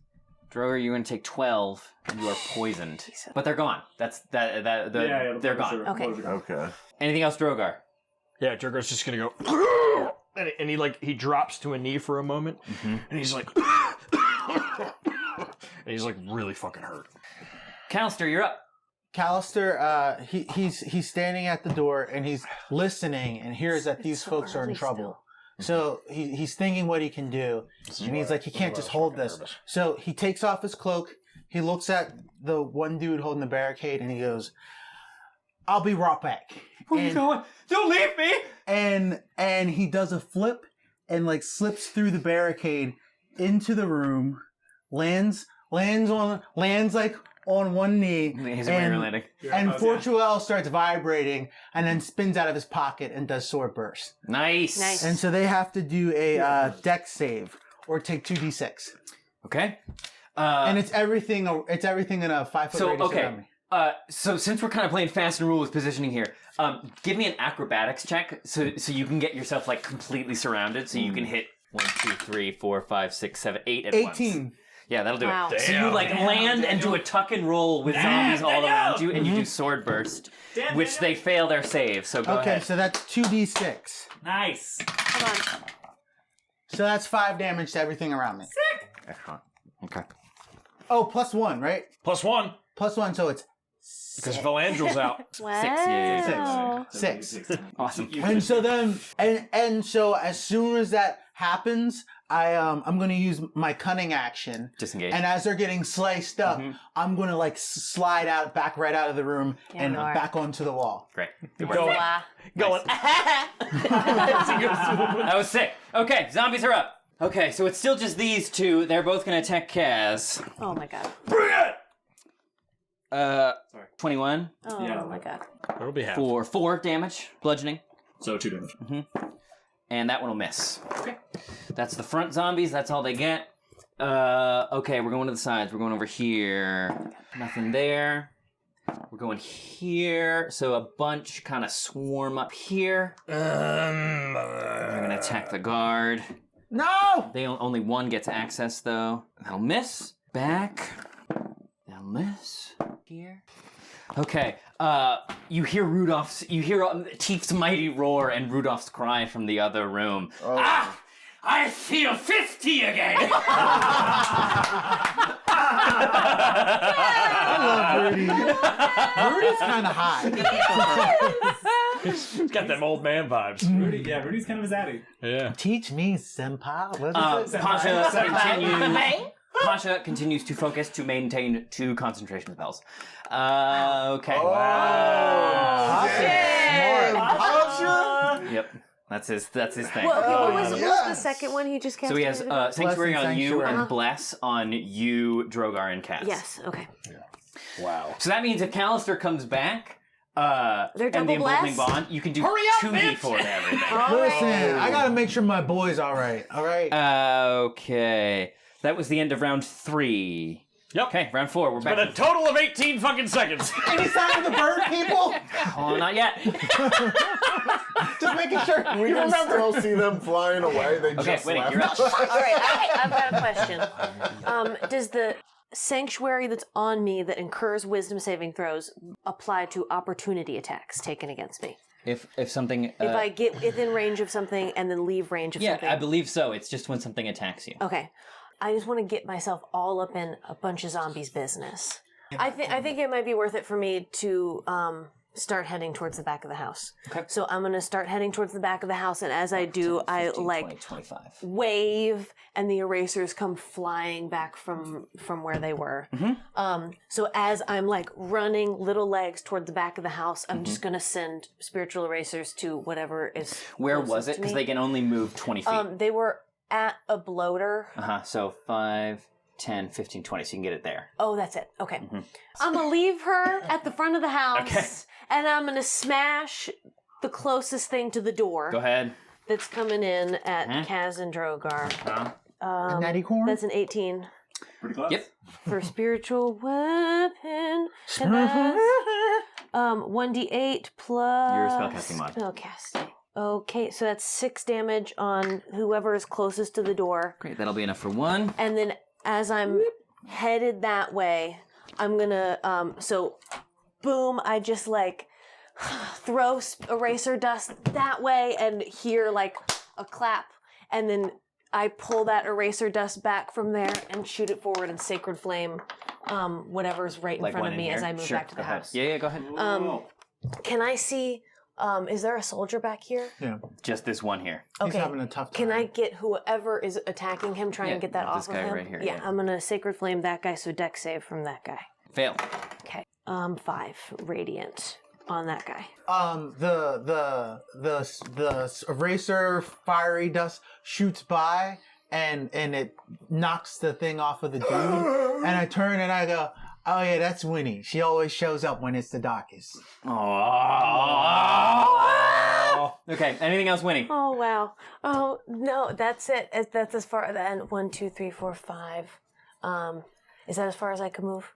[SPEAKER 2] Drogar, you're gonna take 12, and you are poisoned. But they're gone. They're gone.
[SPEAKER 7] Okay.
[SPEAKER 5] Okay.
[SPEAKER 2] Anything else, Drogar?
[SPEAKER 1] Yeah, Drogar's just gonna go, and he drops to a knee for a moment, and he's like, and he's like really fucking hurt.
[SPEAKER 2] Callister, you're up.
[SPEAKER 6] Callister, he's standing at the door and he's listening and hears that these
[SPEAKER 7] so
[SPEAKER 6] folks are in
[SPEAKER 7] early
[SPEAKER 6] trouble. So he's thinking what he can do, and he's like, he can't just hold this. So he takes off his cloak. He looks at the one dude holding the barricade, and he goes, "I'll be right back." And,
[SPEAKER 2] Don't leave me!
[SPEAKER 6] and he does a flip and like slips through the barricade into the room, lands like on one knee,
[SPEAKER 2] He's a mirror landing.
[SPEAKER 6] and Fortuel starts vibrating and then spins out of his pocket and does sword burst.
[SPEAKER 2] Nice.
[SPEAKER 7] Nice.
[SPEAKER 6] And so they have to do a dex save or take 2d6.
[SPEAKER 2] Okay.
[SPEAKER 6] And it's everything in a 5 foot
[SPEAKER 2] So,
[SPEAKER 6] radius
[SPEAKER 2] okay.
[SPEAKER 6] around me.
[SPEAKER 2] So since we're kind of playing fast and rule with positioning here, give me an acrobatics check so you can get yourself like completely surrounded, so you can hit 1, 2, 3, 4, 5, 6, 7, 8 at once.
[SPEAKER 6] 18.
[SPEAKER 2] Yeah, that'll do
[SPEAKER 7] Wow.
[SPEAKER 2] it. So you like land and do a tuck and roll with zombies all around you, and you do sword burst, which they fail their save. So go
[SPEAKER 6] Okay,
[SPEAKER 2] ahead.
[SPEAKER 6] so that's 2d6.
[SPEAKER 8] Nice.
[SPEAKER 7] Hold on.
[SPEAKER 6] So that's 5 damage to everything around me.
[SPEAKER 2] Excellent. Okay.
[SPEAKER 6] Oh, +1, right?
[SPEAKER 1] +1
[SPEAKER 6] +1, so it's
[SPEAKER 1] because Valandrel's out.
[SPEAKER 7] Wow.
[SPEAKER 2] 6, yeah.
[SPEAKER 6] 6.
[SPEAKER 2] Awesome.
[SPEAKER 6] And so then, and so as soon as that happens, I'm gonna use my cunning action.
[SPEAKER 2] Disengage.
[SPEAKER 6] And as they're getting sliced up, I'm gonna like slide out, back right out of the room, and
[SPEAKER 7] you are.
[SPEAKER 6] back onto the wall.
[SPEAKER 2] Great.
[SPEAKER 1] Going.
[SPEAKER 2] That was sick. Okay, zombies are up. Okay, so it's still just these two. They're both gonna attack Kaz.
[SPEAKER 7] Oh my god.
[SPEAKER 2] 21
[SPEAKER 7] Oh
[SPEAKER 8] Yeah.
[SPEAKER 7] my god.
[SPEAKER 1] It'll be half.
[SPEAKER 2] for 4 damage, bludgeoning.
[SPEAKER 8] So 2 damage.
[SPEAKER 2] And that one will miss. Okay. That's the front zombies. That's all they get. Okay, we're going to the sides. We're going over here. Nothing there. We're going here. So a bunch kind of swarm up here. They're going to attack the guard.
[SPEAKER 6] No!
[SPEAKER 2] Only one gets access, though. That'll miss. Back. That'll miss. Here. Okay. You hear Teef's mighty roar and Rudolph's cry from the other room.
[SPEAKER 5] Oh.
[SPEAKER 2] Ah! I feel 50 again!
[SPEAKER 6] I love Rudy. Rudy's kind of hot.
[SPEAKER 1] He's got them old man vibes.
[SPEAKER 8] Rudy's kind of a zaddy.
[SPEAKER 1] Yeah.
[SPEAKER 6] Teach me, senpai. What is it?
[SPEAKER 2] Pasha continues to focus to maintain 2 concentration spells. Okay.
[SPEAKER 5] Oh, Pasha?
[SPEAKER 2] Yep. That's his thing.
[SPEAKER 7] What was the
[SPEAKER 5] yes.
[SPEAKER 7] second one he just cast?
[SPEAKER 2] So he has Sanctuary
[SPEAKER 6] Bless and
[SPEAKER 2] on you
[SPEAKER 6] Sanctuary.
[SPEAKER 2] and Bless on you, Drogar, and Cass.
[SPEAKER 7] Yes, okay.
[SPEAKER 1] Wow.
[SPEAKER 2] So that means if Callister comes back,
[SPEAKER 7] They're
[SPEAKER 2] and the
[SPEAKER 7] double
[SPEAKER 2] Emboldening
[SPEAKER 7] blessed?
[SPEAKER 2] Bond, you can do
[SPEAKER 1] Hurry up,
[SPEAKER 2] 2d4 to everything.
[SPEAKER 6] Listen, I gotta make sure my boy's all right. All right.
[SPEAKER 2] Okay. That was the end of round 3.
[SPEAKER 1] Yep.
[SPEAKER 2] Okay, round 4. We're
[SPEAKER 1] But
[SPEAKER 2] back.
[SPEAKER 1] a total of 18 fucking seconds.
[SPEAKER 6] Any sign of the bird people?
[SPEAKER 2] Oh, not yet.
[SPEAKER 6] Just making sure.
[SPEAKER 5] We
[SPEAKER 6] You
[SPEAKER 5] can
[SPEAKER 6] remember?
[SPEAKER 5] still see them flying away. They
[SPEAKER 2] Okay,
[SPEAKER 5] just
[SPEAKER 2] Winnie,
[SPEAKER 5] left.
[SPEAKER 2] you're up.
[SPEAKER 7] All right, I've got a question. Does the sanctuary that's on me that incurs wisdom saving throws apply to opportunity attacks taken against me?
[SPEAKER 2] If something...
[SPEAKER 7] If I get within range of something and then leave range of
[SPEAKER 2] yeah,
[SPEAKER 7] something?
[SPEAKER 2] I believe so. It's just when something attacks you.
[SPEAKER 7] Okay. I just want to get myself all up in a bunch of zombies' business. I think it might be worth it for me to start heading towards the back of the house.
[SPEAKER 2] Okay.
[SPEAKER 7] So I'm going to start heading towards the back of the house, and as I do,
[SPEAKER 2] 10, 15,
[SPEAKER 7] I
[SPEAKER 2] 20,
[SPEAKER 7] like
[SPEAKER 2] 25.
[SPEAKER 7] wave, and the erasers come flying back from where they were. So as I'm like running little legs toward the back of the house, I'm just going to send spiritual erasers to whatever is
[SPEAKER 2] Where
[SPEAKER 7] closest
[SPEAKER 2] was it?
[SPEAKER 7] to
[SPEAKER 2] Because
[SPEAKER 7] me.
[SPEAKER 2] they can only move 20 feet.
[SPEAKER 7] They were at a bloater.
[SPEAKER 2] So 5, 10, 15, 20. So you can get it there.
[SPEAKER 7] Oh, that's it. Okay. I'm going to leave her at the front of the house.
[SPEAKER 2] Okay.
[SPEAKER 7] And I'm going to smash the closest thing to the door
[SPEAKER 2] Go ahead.
[SPEAKER 7] that's coming in at Kaz and Drogar.
[SPEAKER 6] A natty corn?
[SPEAKER 7] That's an 18
[SPEAKER 8] Pretty close.
[SPEAKER 2] Yep.
[SPEAKER 7] for spiritual weapon. And that's 1d8 plus...
[SPEAKER 2] Your spellcasting mod.
[SPEAKER 7] Spellcasting. Okay, so that's 6 damage on whoever is closest to the door.
[SPEAKER 2] Great. That'll be enough for 1.
[SPEAKER 7] And then as I'm headed that way, I'm gonna, so boom, I just like throw eraser dust that way and hear like a clap. And then I pull that eraser dust back from there and shoot it forward in Sacred Flame, whatever's right in
[SPEAKER 2] Like
[SPEAKER 7] front
[SPEAKER 2] one
[SPEAKER 7] of
[SPEAKER 2] in
[SPEAKER 7] me
[SPEAKER 2] here.
[SPEAKER 7] as I move
[SPEAKER 2] Sure,
[SPEAKER 7] back to the
[SPEAKER 2] go ahead.
[SPEAKER 7] house.
[SPEAKER 2] Yeah, go ahead.
[SPEAKER 7] Can I see, is there a soldier back here?
[SPEAKER 6] Yeah.
[SPEAKER 2] Just this one here.
[SPEAKER 6] He's
[SPEAKER 7] Okay.
[SPEAKER 6] having a tough time.
[SPEAKER 7] Can I get whoever is attacking him, try
[SPEAKER 2] Yeah,
[SPEAKER 7] and get that
[SPEAKER 2] this
[SPEAKER 7] off
[SPEAKER 2] guy
[SPEAKER 7] of him?
[SPEAKER 2] right here,
[SPEAKER 7] Yeah,
[SPEAKER 2] yeah.
[SPEAKER 7] I'm gonna Sacred Flame that guy, so deck save from that guy.
[SPEAKER 2] Fail.
[SPEAKER 7] Okay. 5 radiant on that guy.
[SPEAKER 6] The eraser fiery dust shoots by and it knocks the thing off of the dude. And I turn and I go, oh yeah, that's Winnie. She always shows up when it's the darkest.
[SPEAKER 2] Okay, anything else, Winnie?
[SPEAKER 7] Oh wow. Oh no, that's it. That's as far as 1, 2, 3, 4, 5. Is that as far as I can move?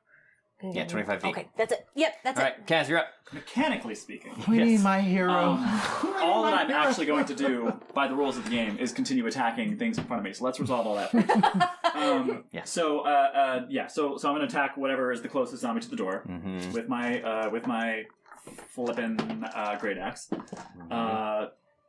[SPEAKER 2] Yeah, 25 feet.
[SPEAKER 7] Okay, that's it. Yep, that's
[SPEAKER 2] All
[SPEAKER 7] it.
[SPEAKER 2] right, Kaz, you're up.
[SPEAKER 8] Mechanically speaking,
[SPEAKER 6] Winnie, my hero.
[SPEAKER 8] all that I'm actually going to do by the rules of the game is continue attacking things in front of me. So let's resolve all that first.
[SPEAKER 2] Yeah.
[SPEAKER 8] So So I'm going to attack whatever is the closest zombie to the door with my flippin' great axe.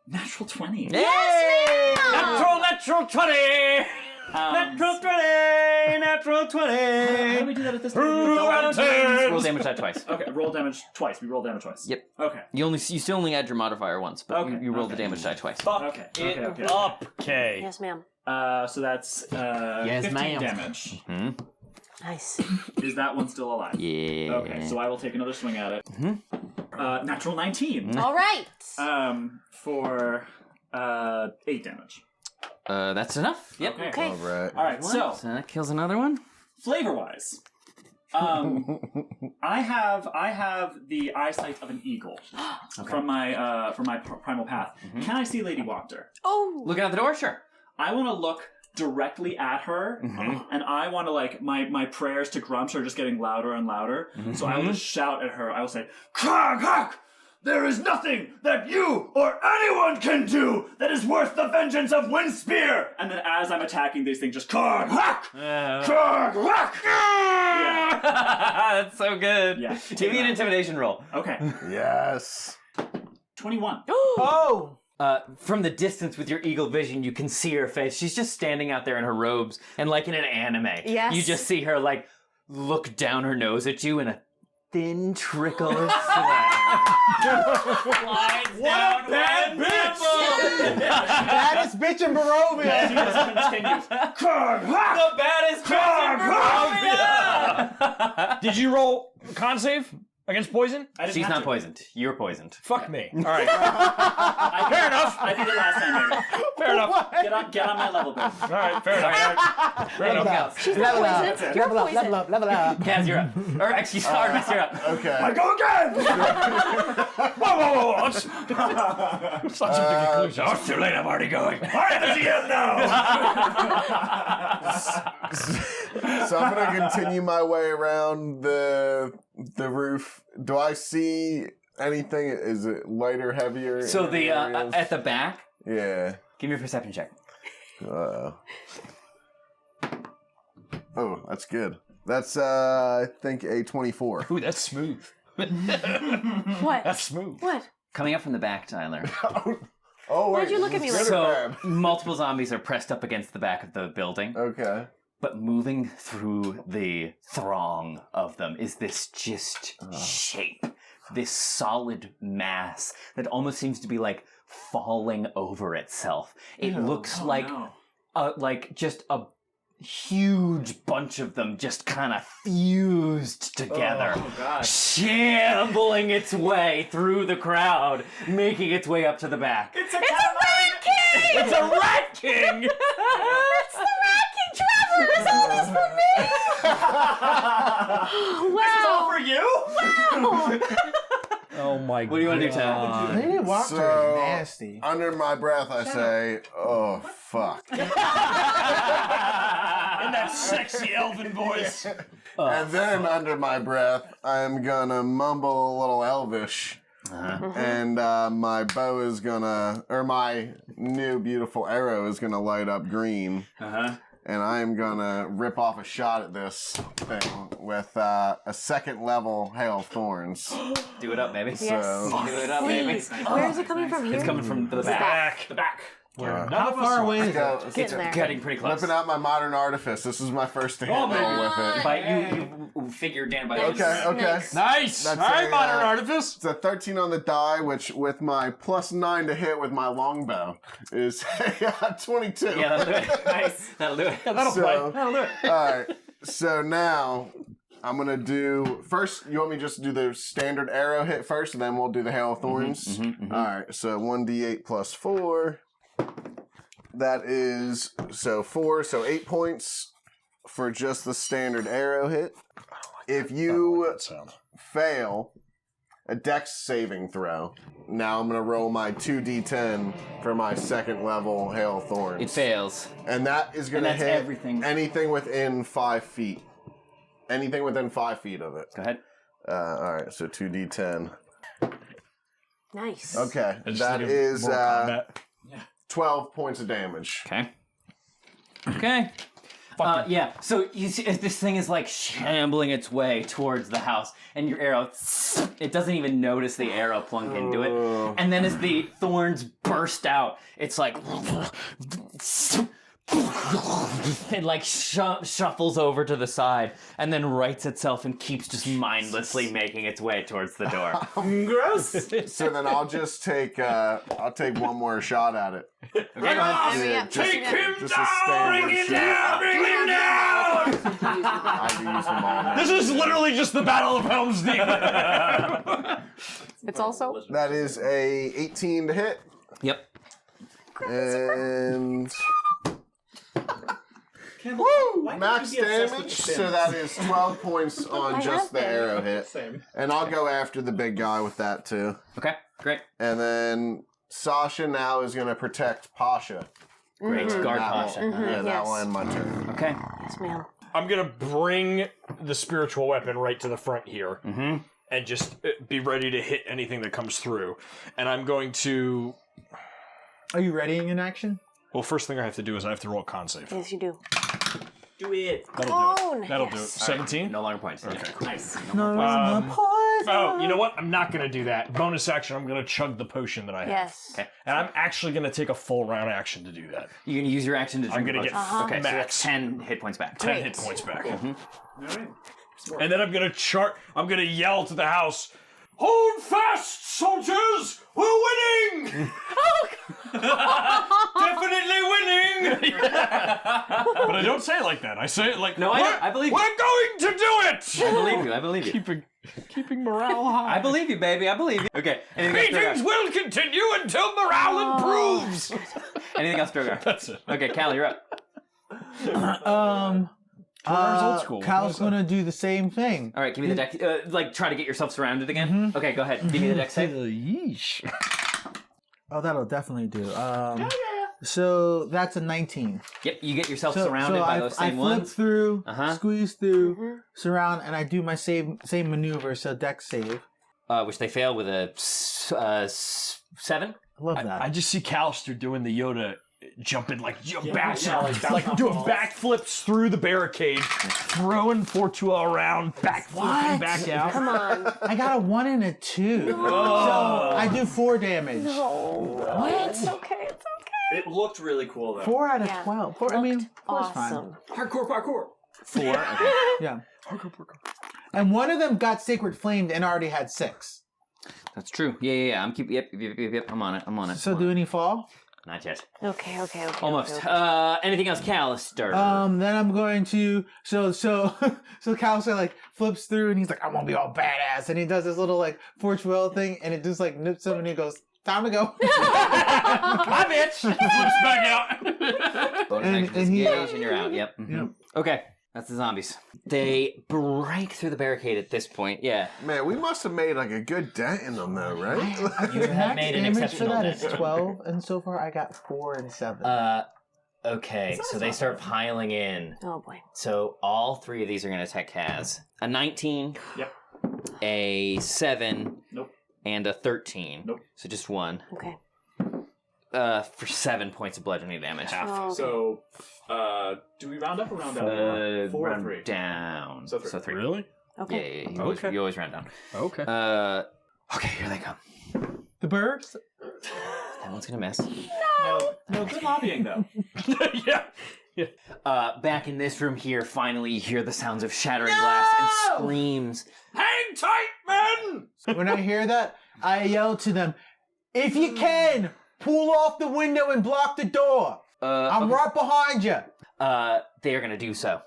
[SPEAKER 8] Natural 20.
[SPEAKER 2] Yay! Natural 20!
[SPEAKER 8] Natural
[SPEAKER 2] 20! Natural 20!
[SPEAKER 8] How do we do that at this time?
[SPEAKER 2] Roll damage die twice.
[SPEAKER 8] Okay, roll damage twice. We roll damage twice.
[SPEAKER 2] Yep.
[SPEAKER 8] Okay.
[SPEAKER 2] You still only add your modifier once, but
[SPEAKER 8] Okay,
[SPEAKER 2] you roll the
[SPEAKER 8] okay.
[SPEAKER 2] damage die twice.
[SPEAKER 8] Okay. Okay.
[SPEAKER 1] Up, Kay.
[SPEAKER 7] Yes, ma'am.
[SPEAKER 8] So that's 15
[SPEAKER 6] ma'am.
[SPEAKER 8] damage.
[SPEAKER 7] Nice.
[SPEAKER 8] Is that one still alive?
[SPEAKER 2] Yeah.
[SPEAKER 8] Okay, so I will take another swing at it. Natural 19.
[SPEAKER 7] All right.
[SPEAKER 8] For 8 damage.
[SPEAKER 2] That's enough. Yep.
[SPEAKER 7] Okay.
[SPEAKER 5] All right.
[SPEAKER 8] All right. So
[SPEAKER 2] So that kills another one.
[SPEAKER 8] flavor-wise, I have the eyesight of an eagle from my primal path. Can I see Lady Wachter?
[SPEAKER 7] Oh.
[SPEAKER 2] Looking out the door? Sure.
[SPEAKER 8] I want to look directly at her, and I want to my prayers to Grumsh are just getting louder and louder. So I will just shout at her. I will say, "Krog Hawk! There is nothing that you or anyone can do that is worth the vengeance of Windspear!" And then as I'm attacking these things, just Krog Hawk! Krog Hawk! Yeah.
[SPEAKER 2] That's so good.
[SPEAKER 8] Yeah.
[SPEAKER 2] Give me an intimidation roll.
[SPEAKER 8] Okay.
[SPEAKER 5] Yes.
[SPEAKER 8] 21.
[SPEAKER 6] Oh!
[SPEAKER 2] From the distance with your eagle vision, you can see her face. She's just standing out there in her robes, and like in an anime,
[SPEAKER 7] Yes.
[SPEAKER 2] you just see her like look down her nose at you, and a thin trickle of sweat slides down
[SPEAKER 8] bad
[SPEAKER 2] her
[SPEAKER 8] bitch!
[SPEAKER 2] nipple.
[SPEAKER 6] Baddest bitch in Barovia!
[SPEAKER 8] She just continues. Krog Hawk!
[SPEAKER 2] The baddest bitch in Barovia!
[SPEAKER 1] Did you roll con save against poison?
[SPEAKER 8] I didn't
[SPEAKER 2] She's
[SPEAKER 8] have
[SPEAKER 2] not
[SPEAKER 8] to.
[SPEAKER 2] poisoned. You're poisoned.
[SPEAKER 1] Fuck me. All right.
[SPEAKER 8] Fair enough. I did it last time, maybe.
[SPEAKER 1] Fair enough.
[SPEAKER 8] Get on my level, baby.
[SPEAKER 1] All right. Fair enough. Fair enough.
[SPEAKER 2] Else.
[SPEAKER 7] She's not poisoned. You're poisoned.
[SPEAKER 6] Level up.
[SPEAKER 2] Kaz, you're up. Or actually, Artemis, you're up.
[SPEAKER 5] Okay.
[SPEAKER 8] I go again!
[SPEAKER 1] Whoa. Let's not jump to conclusions. Oh, it's too late. I'm already going.
[SPEAKER 8] I'm the GM now!
[SPEAKER 5] So I'm gonna continue my way around the roof. Do I see anything? Is it lighter, heavier?
[SPEAKER 2] So
[SPEAKER 5] in
[SPEAKER 2] the
[SPEAKER 5] areas?
[SPEAKER 2] at the back,
[SPEAKER 5] Yeah.
[SPEAKER 2] give me a perception check.
[SPEAKER 5] Oh, that's good. That's I think a 24.
[SPEAKER 1] Ooh, that's smooth.
[SPEAKER 7] What?
[SPEAKER 1] That's smooth.
[SPEAKER 7] What?
[SPEAKER 2] Coming up from the back, Tyler.
[SPEAKER 5] Oh,
[SPEAKER 7] Why'd
[SPEAKER 5] wait,
[SPEAKER 7] you look at me
[SPEAKER 5] it's
[SPEAKER 7] like
[SPEAKER 2] So
[SPEAKER 5] grab.
[SPEAKER 2] multiple zombies are pressed up against the back of the building,
[SPEAKER 5] Okay.
[SPEAKER 2] but moving through the throng of them is this just shape, this solid mass that almost seems to be like falling over itself. It looks like just a huge bunch of them just kind of fused together, shambling its way through the crowd, making its way up to the back.
[SPEAKER 8] It's a rat king!
[SPEAKER 2] It's a rat king!
[SPEAKER 7] It's the Rat King, Trevor! Is all this for me? Wow!
[SPEAKER 8] This is all for you?
[SPEAKER 1] Oh my god.
[SPEAKER 2] What do you want to do, Tom?
[SPEAKER 6] Lady Wachter
[SPEAKER 5] So,
[SPEAKER 6] is nasty.
[SPEAKER 5] under my breath, I say, "Oh fuck,"
[SPEAKER 1] In that sexy elven voice.
[SPEAKER 5] and then under my breath, I'm gonna mumble a little Elvish. And my bow is gonna, or my new beautiful arrow is gonna light up green. And I'm gonna rip off a shot at this thing with a second level Hail of Thorns.
[SPEAKER 2] Do it up, baby.
[SPEAKER 7] Yes.
[SPEAKER 5] So,
[SPEAKER 2] Do it up, baby.
[SPEAKER 7] Please. Where is it coming from? Here?
[SPEAKER 2] It's coming from the back.
[SPEAKER 8] The back.
[SPEAKER 6] How far away is it?
[SPEAKER 5] let's
[SPEAKER 7] Getting there.
[SPEAKER 2] Getting pretty close.
[SPEAKER 5] Whipping out my modern artifice. This is my first hand roll with it.
[SPEAKER 2] But you figure Dan by
[SPEAKER 5] Okay, okay.
[SPEAKER 1] Nice.
[SPEAKER 5] That's
[SPEAKER 1] All right,
[SPEAKER 5] a,
[SPEAKER 1] modern artifice.
[SPEAKER 5] It's a 13 on the die, which with my +9 to hit with my longbow is a 22.
[SPEAKER 2] Yeah, that'll do it. Nice. That'll do it.
[SPEAKER 1] That'll
[SPEAKER 5] So-
[SPEAKER 1] play. That'll do it.
[SPEAKER 5] All right. So now I'm gonna do first. You want me just to do the standard arrow hit first, and then we'll do the Hail of Thorns. All right. So 1d8 plus 4. That is 4. So 8 points for just the standard arrow hit. If you fail a dex saving throw, now I'm gonna roll my 2d10 for my second level Hail of Thorns.
[SPEAKER 2] It fails.
[SPEAKER 5] And that is going
[SPEAKER 2] And
[SPEAKER 5] to
[SPEAKER 2] that's
[SPEAKER 5] hit
[SPEAKER 2] everything.
[SPEAKER 5] anything within 5 feet. anything within 5 feet of it.
[SPEAKER 2] Go ahead.
[SPEAKER 5] All right, so 2d10.
[SPEAKER 7] Nice.
[SPEAKER 5] Okay,
[SPEAKER 1] I just
[SPEAKER 5] that
[SPEAKER 1] think of
[SPEAKER 5] is
[SPEAKER 1] Mortal Kombat.
[SPEAKER 5] 12 points of damage.
[SPEAKER 2] Okay. Yeah, so you see, this thing is like shambling its way towards the house, and your arrow, it doesn't even notice the arrow plunk into it. And then as the thorns burst out, it's like, it like shuffles over to the side, and then rights itself and keeps just mindlessly making its way towards the door.
[SPEAKER 8] Gross.
[SPEAKER 5] So then I'll just take one more shot at it.
[SPEAKER 2] Okay, go ahead.
[SPEAKER 7] Yeah,
[SPEAKER 4] Take him
[SPEAKER 5] Just a
[SPEAKER 4] down!
[SPEAKER 5] standard
[SPEAKER 4] Bring him
[SPEAKER 5] shot.
[SPEAKER 4] down! Bring him down!
[SPEAKER 5] I'll use them all now.
[SPEAKER 1] This is literally just the Battle of Helm's Deep.
[SPEAKER 9] It's also
[SPEAKER 5] That is a 18 to hit.
[SPEAKER 2] Yep.
[SPEAKER 5] And
[SPEAKER 8] Campbell, why
[SPEAKER 5] max
[SPEAKER 8] can't you be obsessed with
[SPEAKER 5] damage,
[SPEAKER 8] the
[SPEAKER 5] so that is 12 points on
[SPEAKER 7] I
[SPEAKER 5] just
[SPEAKER 7] have
[SPEAKER 5] the
[SPEAKER 7] been.
[SPEAKER 5] arrow hit.
[SPEAKER 8] Same.
[SPEAKER 5] And I'll go after the big guy with that too.
[SPEAKER 2] Okay, great.
[SPEAKER 5] And then Sasha now is going to protect Pasha.
[SPEAKER 2] Great. Guard
[SPEAKER 5] That will-
[SPEAKER 2] Pasha.
[SPEAKER 5] Yeah, that
[SPEAKER 7] Yes.
[SPEAKER 5] will end my turn.
[SPEAKER 2] Okay.
[SPEAKER 7] Yes, ma'am.
[SPEAKER 1] I'm gonna bring the spiritual weapon right to the front here, and just be ready to hit anything that comes through. And I'm going to.
[SPEAKER 6] Are you readying an action?
[SPEAKER 1] Well, first thing I have to do is I have to roll a con save.
[SPEAKER 7] Yes, you do.
[SPEAKER 8] Do it.
[SPEAKER 1] That'll do it. That'll do it.
[SPEAKER 7] Yes.
[SPEAKER 1] 17.
[SPEAKER 2] No longer points.
[SPEAKER 1] Okay, cool.
[SPEAKER 8] Nice.
[SPEAKER 1] Oh, you know what? I'm not gonna do that. Bonus action. I'm gonna chug the potion that I have.
[SPEAKER 7] Yes.
[SPEAKER 2] Okay.
[SPEAKER 1] And I'm actually gonna take a full round action to do that.
[SPEAKER 2] You're gonna use your action to drink
[SPEAKER 1] I'm gonna
[SPEAKER 2] the
[SPEAKER 1] get
[SPEAKER 2] potion. Okay, so
[SPEAKER 1] max
[SPEAKER 2] that's 10 hit points back.
[SPEAKER 1] 10 hit points back.
[SPEAKER 8] All right.
[SPEAKER 1] And then I'm gonna I'm gonna yell to the house, "Hold fast, soldiers! We're winning! Definitely winning!" But I don't say it like that. I say it like,
[SPEAKER 2] No, I believe you.
[SPEAKER 1] We're going to do it!
[SPEAKER 2] I believe you. I believe you.
[SPEAKER 1] Keeping morale high.
[SPEAKER 2] I believe you, baby. I believe you. Okay. Anything else,
[SPEAKER 1] Meetings will continue until morale improves.
[SPEAKER 2] Drogar? Anything else, Drogar?
[SPEAKER 1] That's it.
[SPEAKER 2] Okay, Callie, you're up.
[SPEAKER 1] Drogar's old school.
[SPEAKER 6] Cal's gonna do the same thing.
[SPEAKER 2] All right, give me the deck. Like, try to get yourself surrounded again. Okay, go ahead. Give me the deck save.
[SPEAKER 6] Yeesh. Oh, that'll definitely do. So that's a 19.
[SPEAKER 2] Yep, you get yourself
[SPEAKER 6] So,
[SPEAKER 2] surrounded by those
[SPEAKER 6] I
[SPEAKER 2] same
[SPEAKER 6] flip
[SPEAKER 2] ones.
[SPEAKER 6] through,
[SPEAKER 2] Uh-huh.
[SPEAKER 6] squeeze through, surround, and I do my same maneuver. So deck save.
[SPEAKER 2] Which they fail with a 7.
[SPEAKER 6] I love that.
[SPEAKER 1] I just see Callister doing the Yoda jumping like
[SPEAKER 8] yeah, like
[SPEAKER 1] doing backflips through the barricade, throwing Fortua around, backflipping back out.
[SPEAKER 7] Come on.
[SPEAKER 6] I got a 1 and a 2. So I do 4 damage.
[SPEAKER 7] What? It's okay. It's okay.
[SPEAKER 8] It looked really cool though.
[SPEAKER 6] 4 out of
[SPEAKER 7] Yeah.
[SPEAKER 6] 12. 4, I mean, 4's
[SPEAKER 7] Awesome.
[SPEAKER 8] Hardcore parkour.
[SPEAKER 2] 4. Okay.
[SPEAKER 6] Yeah. And one of them got Sacred Flamed and already had 6.
[SPEAKER 2] That's true. Yeah. I'm keep. Yep. I'm on it.
[SPEAKER 6] So do any fall?
[SPEAKER 2] Not yet.
[SPEAKER 7] Okay.
[SPEAKER 2] Almost.
[SPEAKER 7] okay.
[SPEAKER 2] Anything else, Callister?
[SPEAKER 6] Then I'm going to so Callister like flips through and he's like, I'm gonna be all badass, and he does this little like Forge Will thing, and it just like nips him and he goes, time to go.
[SPEAKER 2] Bye, bitch.
[SPEAKER 1] Flips back out.
[SPEAKER 2] Bonus
[SPEAKER 6] And-
[SPEAKER 2] action
[SPEAKER 6] and he-
[SPEAKER 2] disengage, and you're out. Yep.
[SPEAKER 6] Yep.
[SPEAKER 2] Okay. That's the zombies. They break through the barricade at this point. Yeah.
[SPEAKER 5] Man, we must have made like a good dent in them though, right?
[SPEAKER 2] You have made an
[SPEAKER 6] Damage for
[SPEAKER 2] exceptional
[SPEAKER 6] that is
[SPEAKER 2] dent.
[SPEAKER 6] 12, and so far I got 4 and 7.
[SPEAKER 2] Okay, so they start piling in.
[SPEAKER 7] Oh boy.
[SPEAKER 2] So all 3 of these are going to attack Kaz. A 19.
[SPEAKER 8] Yep.
[SPEAKER 2] A 7.
[SPEAKER 8] Nope.
[SPEAKER 2] And a 13.
[SPEAKER 8] Nope.
[SPEAKER 2] So just 1.
[SPEAKER 7] Okay.
[SPEAKER 2] For 7 points of bludgeoning damage.
[SPEAKER 7] Oh, okay.
[SPEAKER 8] So, do we round up or round down? 4 or
[SPEAKER 2] round
[SPEAKER 8] 3?
[SPEAKER 2] down.
[SPEAKER 8] So 3.
[SPEAKER 1] Really?
[SPEAKER 7] Okay.
[SPEAKER 2] Yeah, you always round down.
[SPEAKER 1] Okay.
[SPEAKER 2] Okay, here they come.
[SPEAKER 6] The birds?
[SPEAKER 2] That one's going to miss.
[SPEAKER 8] No, good lobbying though.
[SPEAKER 1] Yeah.
[SPEAKER 2] Back in this room here, finally you hear the sounds of shattering glass and screams.
[SPEAKER 1] Hang tight, men!
[SPEAKER 6] When I hear that, I yell to them, if you can, pull off the window and block the door. I'm
[SPEAKER 2] Okay.
[SPEAKER 6] right behind you.
[SPEAKER 2] They are going to do so.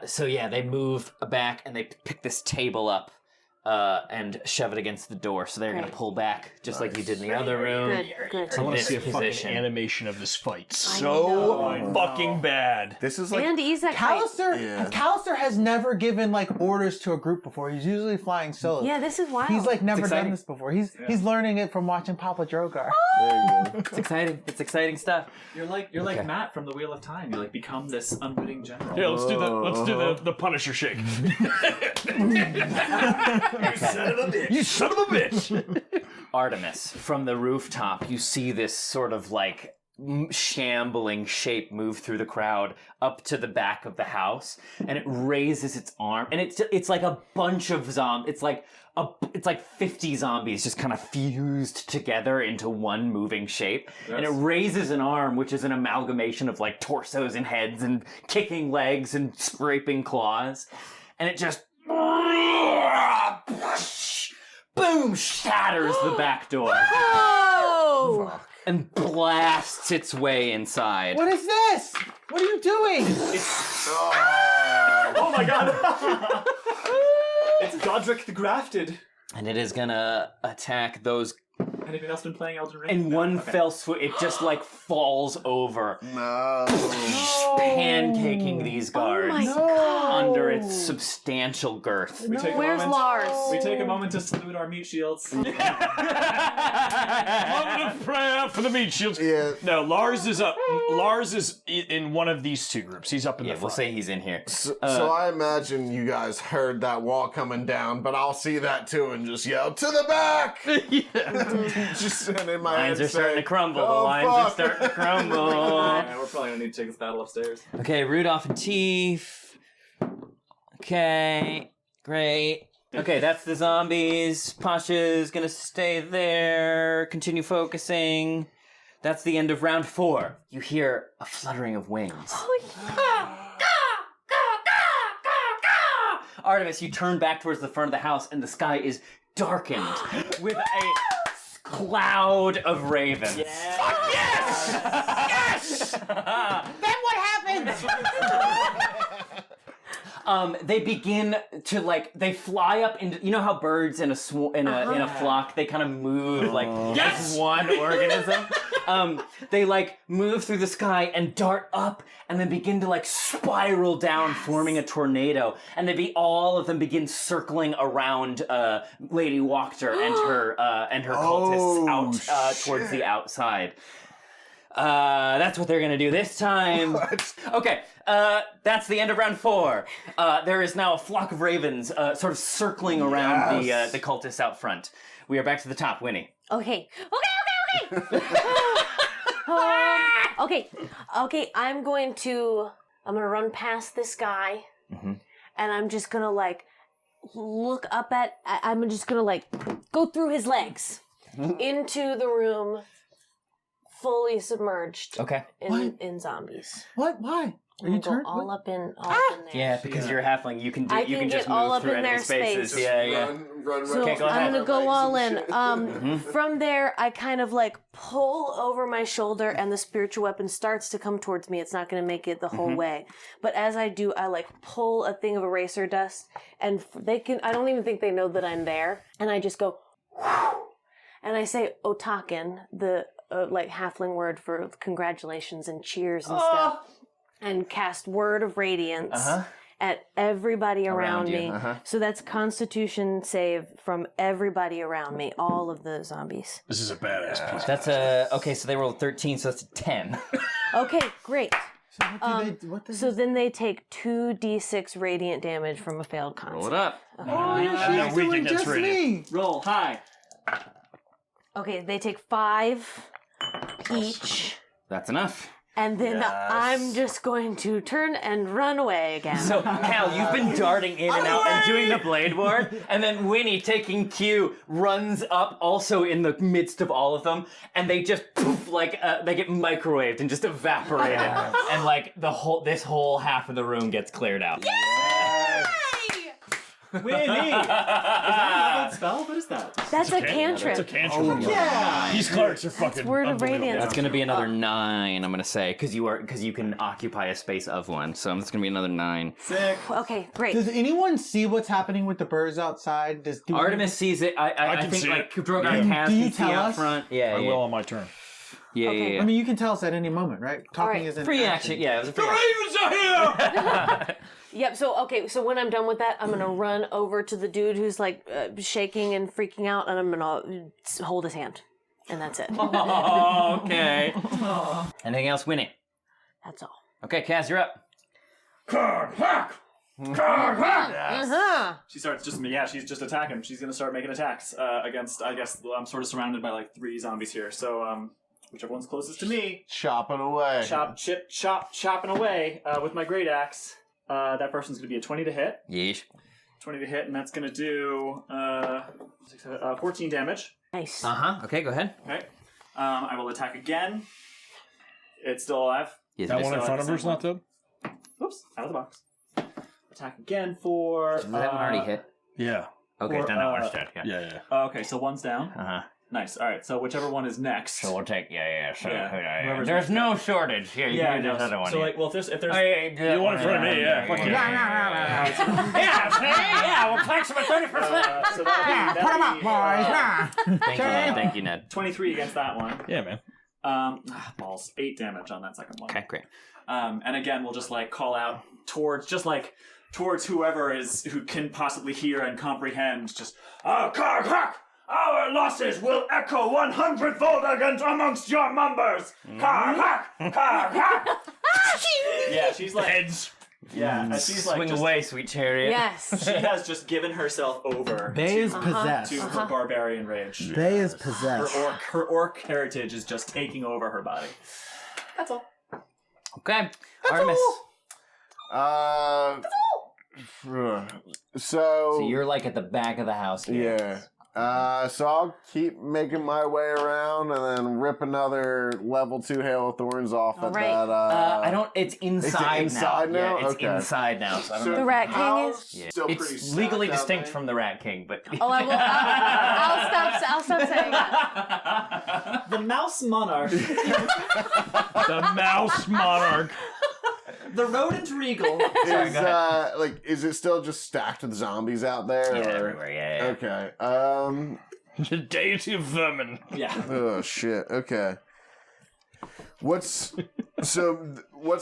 [SPEAKER 2] So yeah, they move back and they pick this table up and shove it against the door. So they're going to pull back, just like you did in the other room.
[SPEAKER 7] Good.
[SPEAKER 1] I want to see a fucking animation of this fight. So fucking bad.
[SPEAKER 5] This is like
[SPEAKER 7] And Isaac.
[SPEAKER 6] Callister has never given like orders to a group before. He's usually flying solo.
[SPEAKER 7] Yeah, this is wild.
[SPEAKER 6] He's like never
[SPEAKER 2] exciting.
[SPEAKER 6] done this before. He's learning it from watching Papa Drogar.
[SPEAKER 5] there you go.
[SPEAKER 2] It's exciting. It's exciting stuff.
[SPEAKER 8] You're like Matt from the Wheel of Time. You like become this unwitting general.
[SPEAKER 1] Yeah, let's do the Punisher shake. You son of a bitch!
[SPEAKER 2] Artemis, from the rooftop, you see this sort of like shambling shape move through the crowd up to the back of the house, and it raises its arm, and it's like a bunch of zombies. It's like 50 zombies just kind of fused together into one moving shape. Yes. And it raises an arm, which is an amalgamation of like torsos and heads and kicking legs and scraping claws. And it just boom, shatters the back door.
[SPEAKER 7] Oh!
[SPEAKER 2] And blasts its way inside.
[SPEAKER 6] What is this? What are you doing?
[SPEAKER 8] Oh my god! It's Godric the Grafted.
[SPEAKER 2] And it is gonna attack those.
[SPEAKER 8] Anything else been playing Elden Ring?
[SPEAKER 2] In one fell swoop, it just like falls over,
[SPEAKER 5] No.
[SPEAKER 2] pancaking these guards
[SPEAKER 7] my God.
[SPEAKER 2] under its substantial girth.
[SPEAKER 8] We take
[SPEAKER 7] Where's
[SPEAKER 8] a moment,
[SPEAKER 7] Lars?
[SPEAKER 8] We take a moment to salute our meat shields.
[SPEAKER 1] Moment of prayer for the meat shields.
[SPEAKER 5] Yeah.
[SPEAKER 1] No, Lars is up. Lars is in one of these two groups. He's up in
[SPEAKER 2] Yeah,
[SPEAKER 1] the
[SPEAKER 2] we'll
[SPEAKER 1] front.
[SPEAKER 2] say he's in here.
[SPEAKER 5] So I imagine you guys heard that wall coming down, but I'll see that too and just yell, "To the back!" Just in my
[SPEAKER 2] Lines
[SPEAKER 5] head
[SPEAKER 2] are starting to
[SPEAKER 5] say,
[SPEAKER 2] crumble.
[SPEAKER 5] "Oh,
[SPEAKER 2] The lines are
[SPEAKER 5] fuck."
[SPEAKER 2] starting to crumble.
[SPEAKER 8] Yeah, we're probably gonna need to take this battle upstairs.
[SPEAKER 2] Okay, Rudolph and Teef. Okay, great. Okay, that's the zombies. Pasha's gonna stay there, continue focusing. That's the end of round 4. You hear a fluttering of wings. Artemis, you turn back towards the front of the house, and the sky is darkened with a cloud of ravens.
[SPEAKER 6] Then what happens?
[SPEAKER 2] They begin to they fly up into, you know how birds in a flock, they kind of move as one organism. They move through the sky and dart up and then begin to spiral down, forming a tornado. And all of them begin circling around Lady Wachter and her cultists out towards the outside. That's what they're gonna do this time. Okay, that's the end of round 4. There is now a flock of ravens sort of circling around the cultists out front. We are back to the top, Winnie.
[SPEAKER 7] Okay. Okay, I'm gonna run past this guy, and I'm just gonna look up at. I'm just gonna go through his legs into the room, fully submerged.
[SPEAKER 2] Okay.
[SPEAKER 7] In zombies.
[SPEAKER 6] What? Why? Are
[SPEAKER 7] I'm
[SPEAKER 6] you
[SPEAKER 7] gonna
[SPEAKER 6] turned?
[SPEAKER 7] go all up in there.
[SPEAKER 2] Yeah, because you're a halfling, you can
[SPEAKER 7] I can
[SPEAKER 2] just
[SPEAKER 7] get all
[SPEAKER 2] move
[SPEAKER 7] up
[SPEAKER 2] through
[SPEAKER 7] in
[SPEAKER 2] enemy
[SPEAKER 7] their
[SPEAKER 2] spaces.
[SPEAKER 7] space.
[SPEAKER 2] Yeah.
[SPEAKER 5] Run.
[SPEAKER 7] So
[SPEAKER 2] Okay, go ahead.
[SPEAKER 7] I'm gonna go all in.
[SPEAKER 5] Shit.
[SPEAKER 7] From there, I kind of pull over my shoulder, and the spiritual weapon starts to come towards me. It's not gonna make it the whole way, but as I do, I pull a thing of eraser dust, and I don't even think they know that I'm there, and I just go, and I say Otaken, the halfling word for congratulations and cheers and stuff, and cast Word of Radiance at everybody around me. So that's Constitution save from everybody around me, all of the zombies.
[SPEAKER 1] This is a badass piece.
[SPEAKER 2] That's okay, so they rolled 13, so that's a 10.
[SPEAKER 7] Okay, great.
[SPEAKER 6] So
[SPEAKER 7] Then they take 2d6 radiant damage from a failed con.
[SPEAKER 2] Roll it up.
[SPEAKER 6] Oh, yeah, she's doing just me.
[SPEAKER 8] Roll high.
[SPEAKER 7] Okay, they take 5 each.
[SPEAKER 2] That's enough.
[SPEAKER 7] And then I'm just going to turn and run away again.
[SPEAKER 2] So, Cal, you've been darting in and out and doing the blade ward, and then Winnie, taking cue, runs up also in the midst of all of them, and they just poof, they get microwaved and just evaporated, and this whole half of the room gets cleared out.
[SPEAKER 8] Winnie! Is that a leveled spell? What is that?
[SPEAKER 7] That's a cantrip.
[SPEAKER 1] It's a cantrip.
[SPEAKER 8] Yeah.
[SPEAKER 1] These clerics are fucking
[SPEAKER 7] Word of
[SPEAKER 1] unbelievable.
[SPEAKER 7] Radiance.
[SPEAKER 2] That's going to be another 9, I'm going to say, because you can occupy a space of 1. So it's going to be another 9.
[SPEAKER 8] Sick.
[SPEAKER 7] Okay, great.
[SPEAKER 6] Does anyone see what's happening with the birds outside?
[SPEAKER 2] Artemis sees it. I
[SPEAKER 1] can
[SPEAKER 2] think
[SPEAKER 1] see
[SPEAKER 2] like
[SPEAKER 1] it.
[SPEAKER 2] Drogar
[SPEAKER 6] Yeah. Do you
[SPEAKER 2] can see
[SPEAKER 6] tell
[SPEAKER 2] out
[SPEAKER 6] us?
[SPEAKER 2] front. Yeah,
[SPEAKER 1] I will on my turn.
[SPEAKER 7] Okay.
[SPEAKER 6] I mean, you can tell us at any moment, right? Talking
[SPEAKER 7] right.
[SPEAKER 6] is an
[SPEAKER 2] Free action. Yeah, it was a free
[SPEAKER 1] The
[SPEAKER 2] action.
[SPEAKER 1] ravens are here!
[SPEAKER 7] Yep. So when I'm done with that, I'm gonna run over to the dude who's like shaking and freaking out, and I'm gonna hold his hand, and that's it.
[SPEAKER 2] Oh, okay. Anything else, Winnie?
[SPEAKER 7] That's all.
[SPEAKER 2] Okay, Kaz, you're up.
[SPEAKER 8] She starts she's just attacking. She's gonna start making attacks against. I guess I'm sort of surrounded by like 3 zombies here. So whichever one's closest to me,
[SPEAKER 5] Chopping away.
[SPEAKER 8] chopping away with my great axe. That person's gonna be a 20 to hit.
[SPEAKER 2] Yeesh.
[SPEAKER 8] 20 to hit, and that's gonna do 14 damage.
[SPEAKER 7] Nice.
[SPEAKER 2] Okay, go ahead.
[SPEAKER 8] Okay. I will attack again. It's still alive.
[SPEAKER 2] Yes,
[SPEAKER 1] That
[SPEAKER 2] it is.
[SPEAKER 1] one in front of her's not dead?
[SPEAKER 8] Oops, out of the box. Attack again for.
[SPEAKER 2] Does that one already hit?
[SPEAKER 1] Yeah.
[SPEAKER 2] Okay,
[SPEAKER 8] Or,
[SPEAKER 2] then that one's dead. Yeah.
[SPEAKER 1] Yeah.
[SPEAKER 8] Okay, so one's down.
[SPEAKER 2] Uh-huh.
[SPEAKER 8] Nice. All right, so whichever one is next.
[SPEAKER 2] So we'll take, So,
[SPEAKER 8] Yeah. Whoever's
[SPEAKER 2] There's no shortage. Here, you can do this other one.
[SPEAKER 8] So like, well, if there's
[SPEAKER 1] You want it in front of me, yeah. Fuck
[SPEAKER 2] yeah, we'll tax him at 30%.
[SPEAKER 8] So that'll be
[SPEAKER 2] Thank you, Ned.
[SPEAKER 8] 23 against that one.
[SPEAKER 1] Yeah, man.
[SPEAKER 8] Balls. 8 damage on that second one.
[SPEAKER 2] Okay, great.
[SPEAKER 8] And again, we'll just like call out towards whoever who can possibly hear and comprehend. Just Karhak! Our losses will echo 100-fold amongst your members. Karhak! Karhak! Yeah, she's like
[SPEAKER 1] Heads.
[SPEAKER 8] yeah, and she's like
[SPEAKER 2] Swing
[SPEAKER 8] just,
[SPEAKER 2] away, sweet chariot.
[SPEAKER 7] Yes.
[SPEAKER 8] she has just given herself over
[SPEAKER 6] Bay is possessed.
[SPEAKER 8] to her barbarian rage.
[SPEAKER 6] Bay is
[SPEAKER 8] Her
[SPEAKER 6] possessed.
[SPEAKER 8] her orc heritage is just taking over her body. That's all.
[SPEAKER 2] Okay, Artemis. So you're like at the back of the house here.
[SPEAKER 5] Yeah. So I'll keep making my way around and then rip another level 2 Hail of Thorns off
[SPEAKER 7] All
[SPEAKER 5] at
[SPEAKER 7] right.
[SPEAKER 5] that.
[SPEAKER 2] I don't. It's inside,
[SPEAKER 5] inside now?
[SPEAKER 2] Yeah, it's
[SPEAKER 5] Okay.
[SPEAKER 2] inside now. So I don't
[SPEAKER 5] So
[SPEAKER 2] know.
[SPEAKER 7] The Rat King
[SPEAKER 5] how's
[SPEAKER 7] is.
[SPEAKER 2] Yeah.
[SPEAKER 5] still pretty
[SPEAKER 2] It's
[SPEAKER 5] stacked
[SPEAKER 2] legally
[SPEAKER 5] out
[SPEAKER 2] distinct
[SPEAKER 5] there?
[SPEAKER 2] from the Rat King, but
[SPEAKER 7] Oh, I will. I'll stop saying that.
[SPEAKER 8] The Mouse Monarch.
[SPEAKER 1] The Mouse Monarch.
[SPEAKER 8] The Rodent Regal.
[SPEAKER 5] Is it still just stacked with zombies out there?
[SPEAKER 2] yeah,
[SPEAKER 5] or?
[SPEAKER 2] everywhere. Yeah.
[SPEAKER 5] Okay.
[SPEAKER 1] The deity of vermin.
[SPEAKER 8] Yeah.
[SPEAKER 5] Oh shit. Okay. What's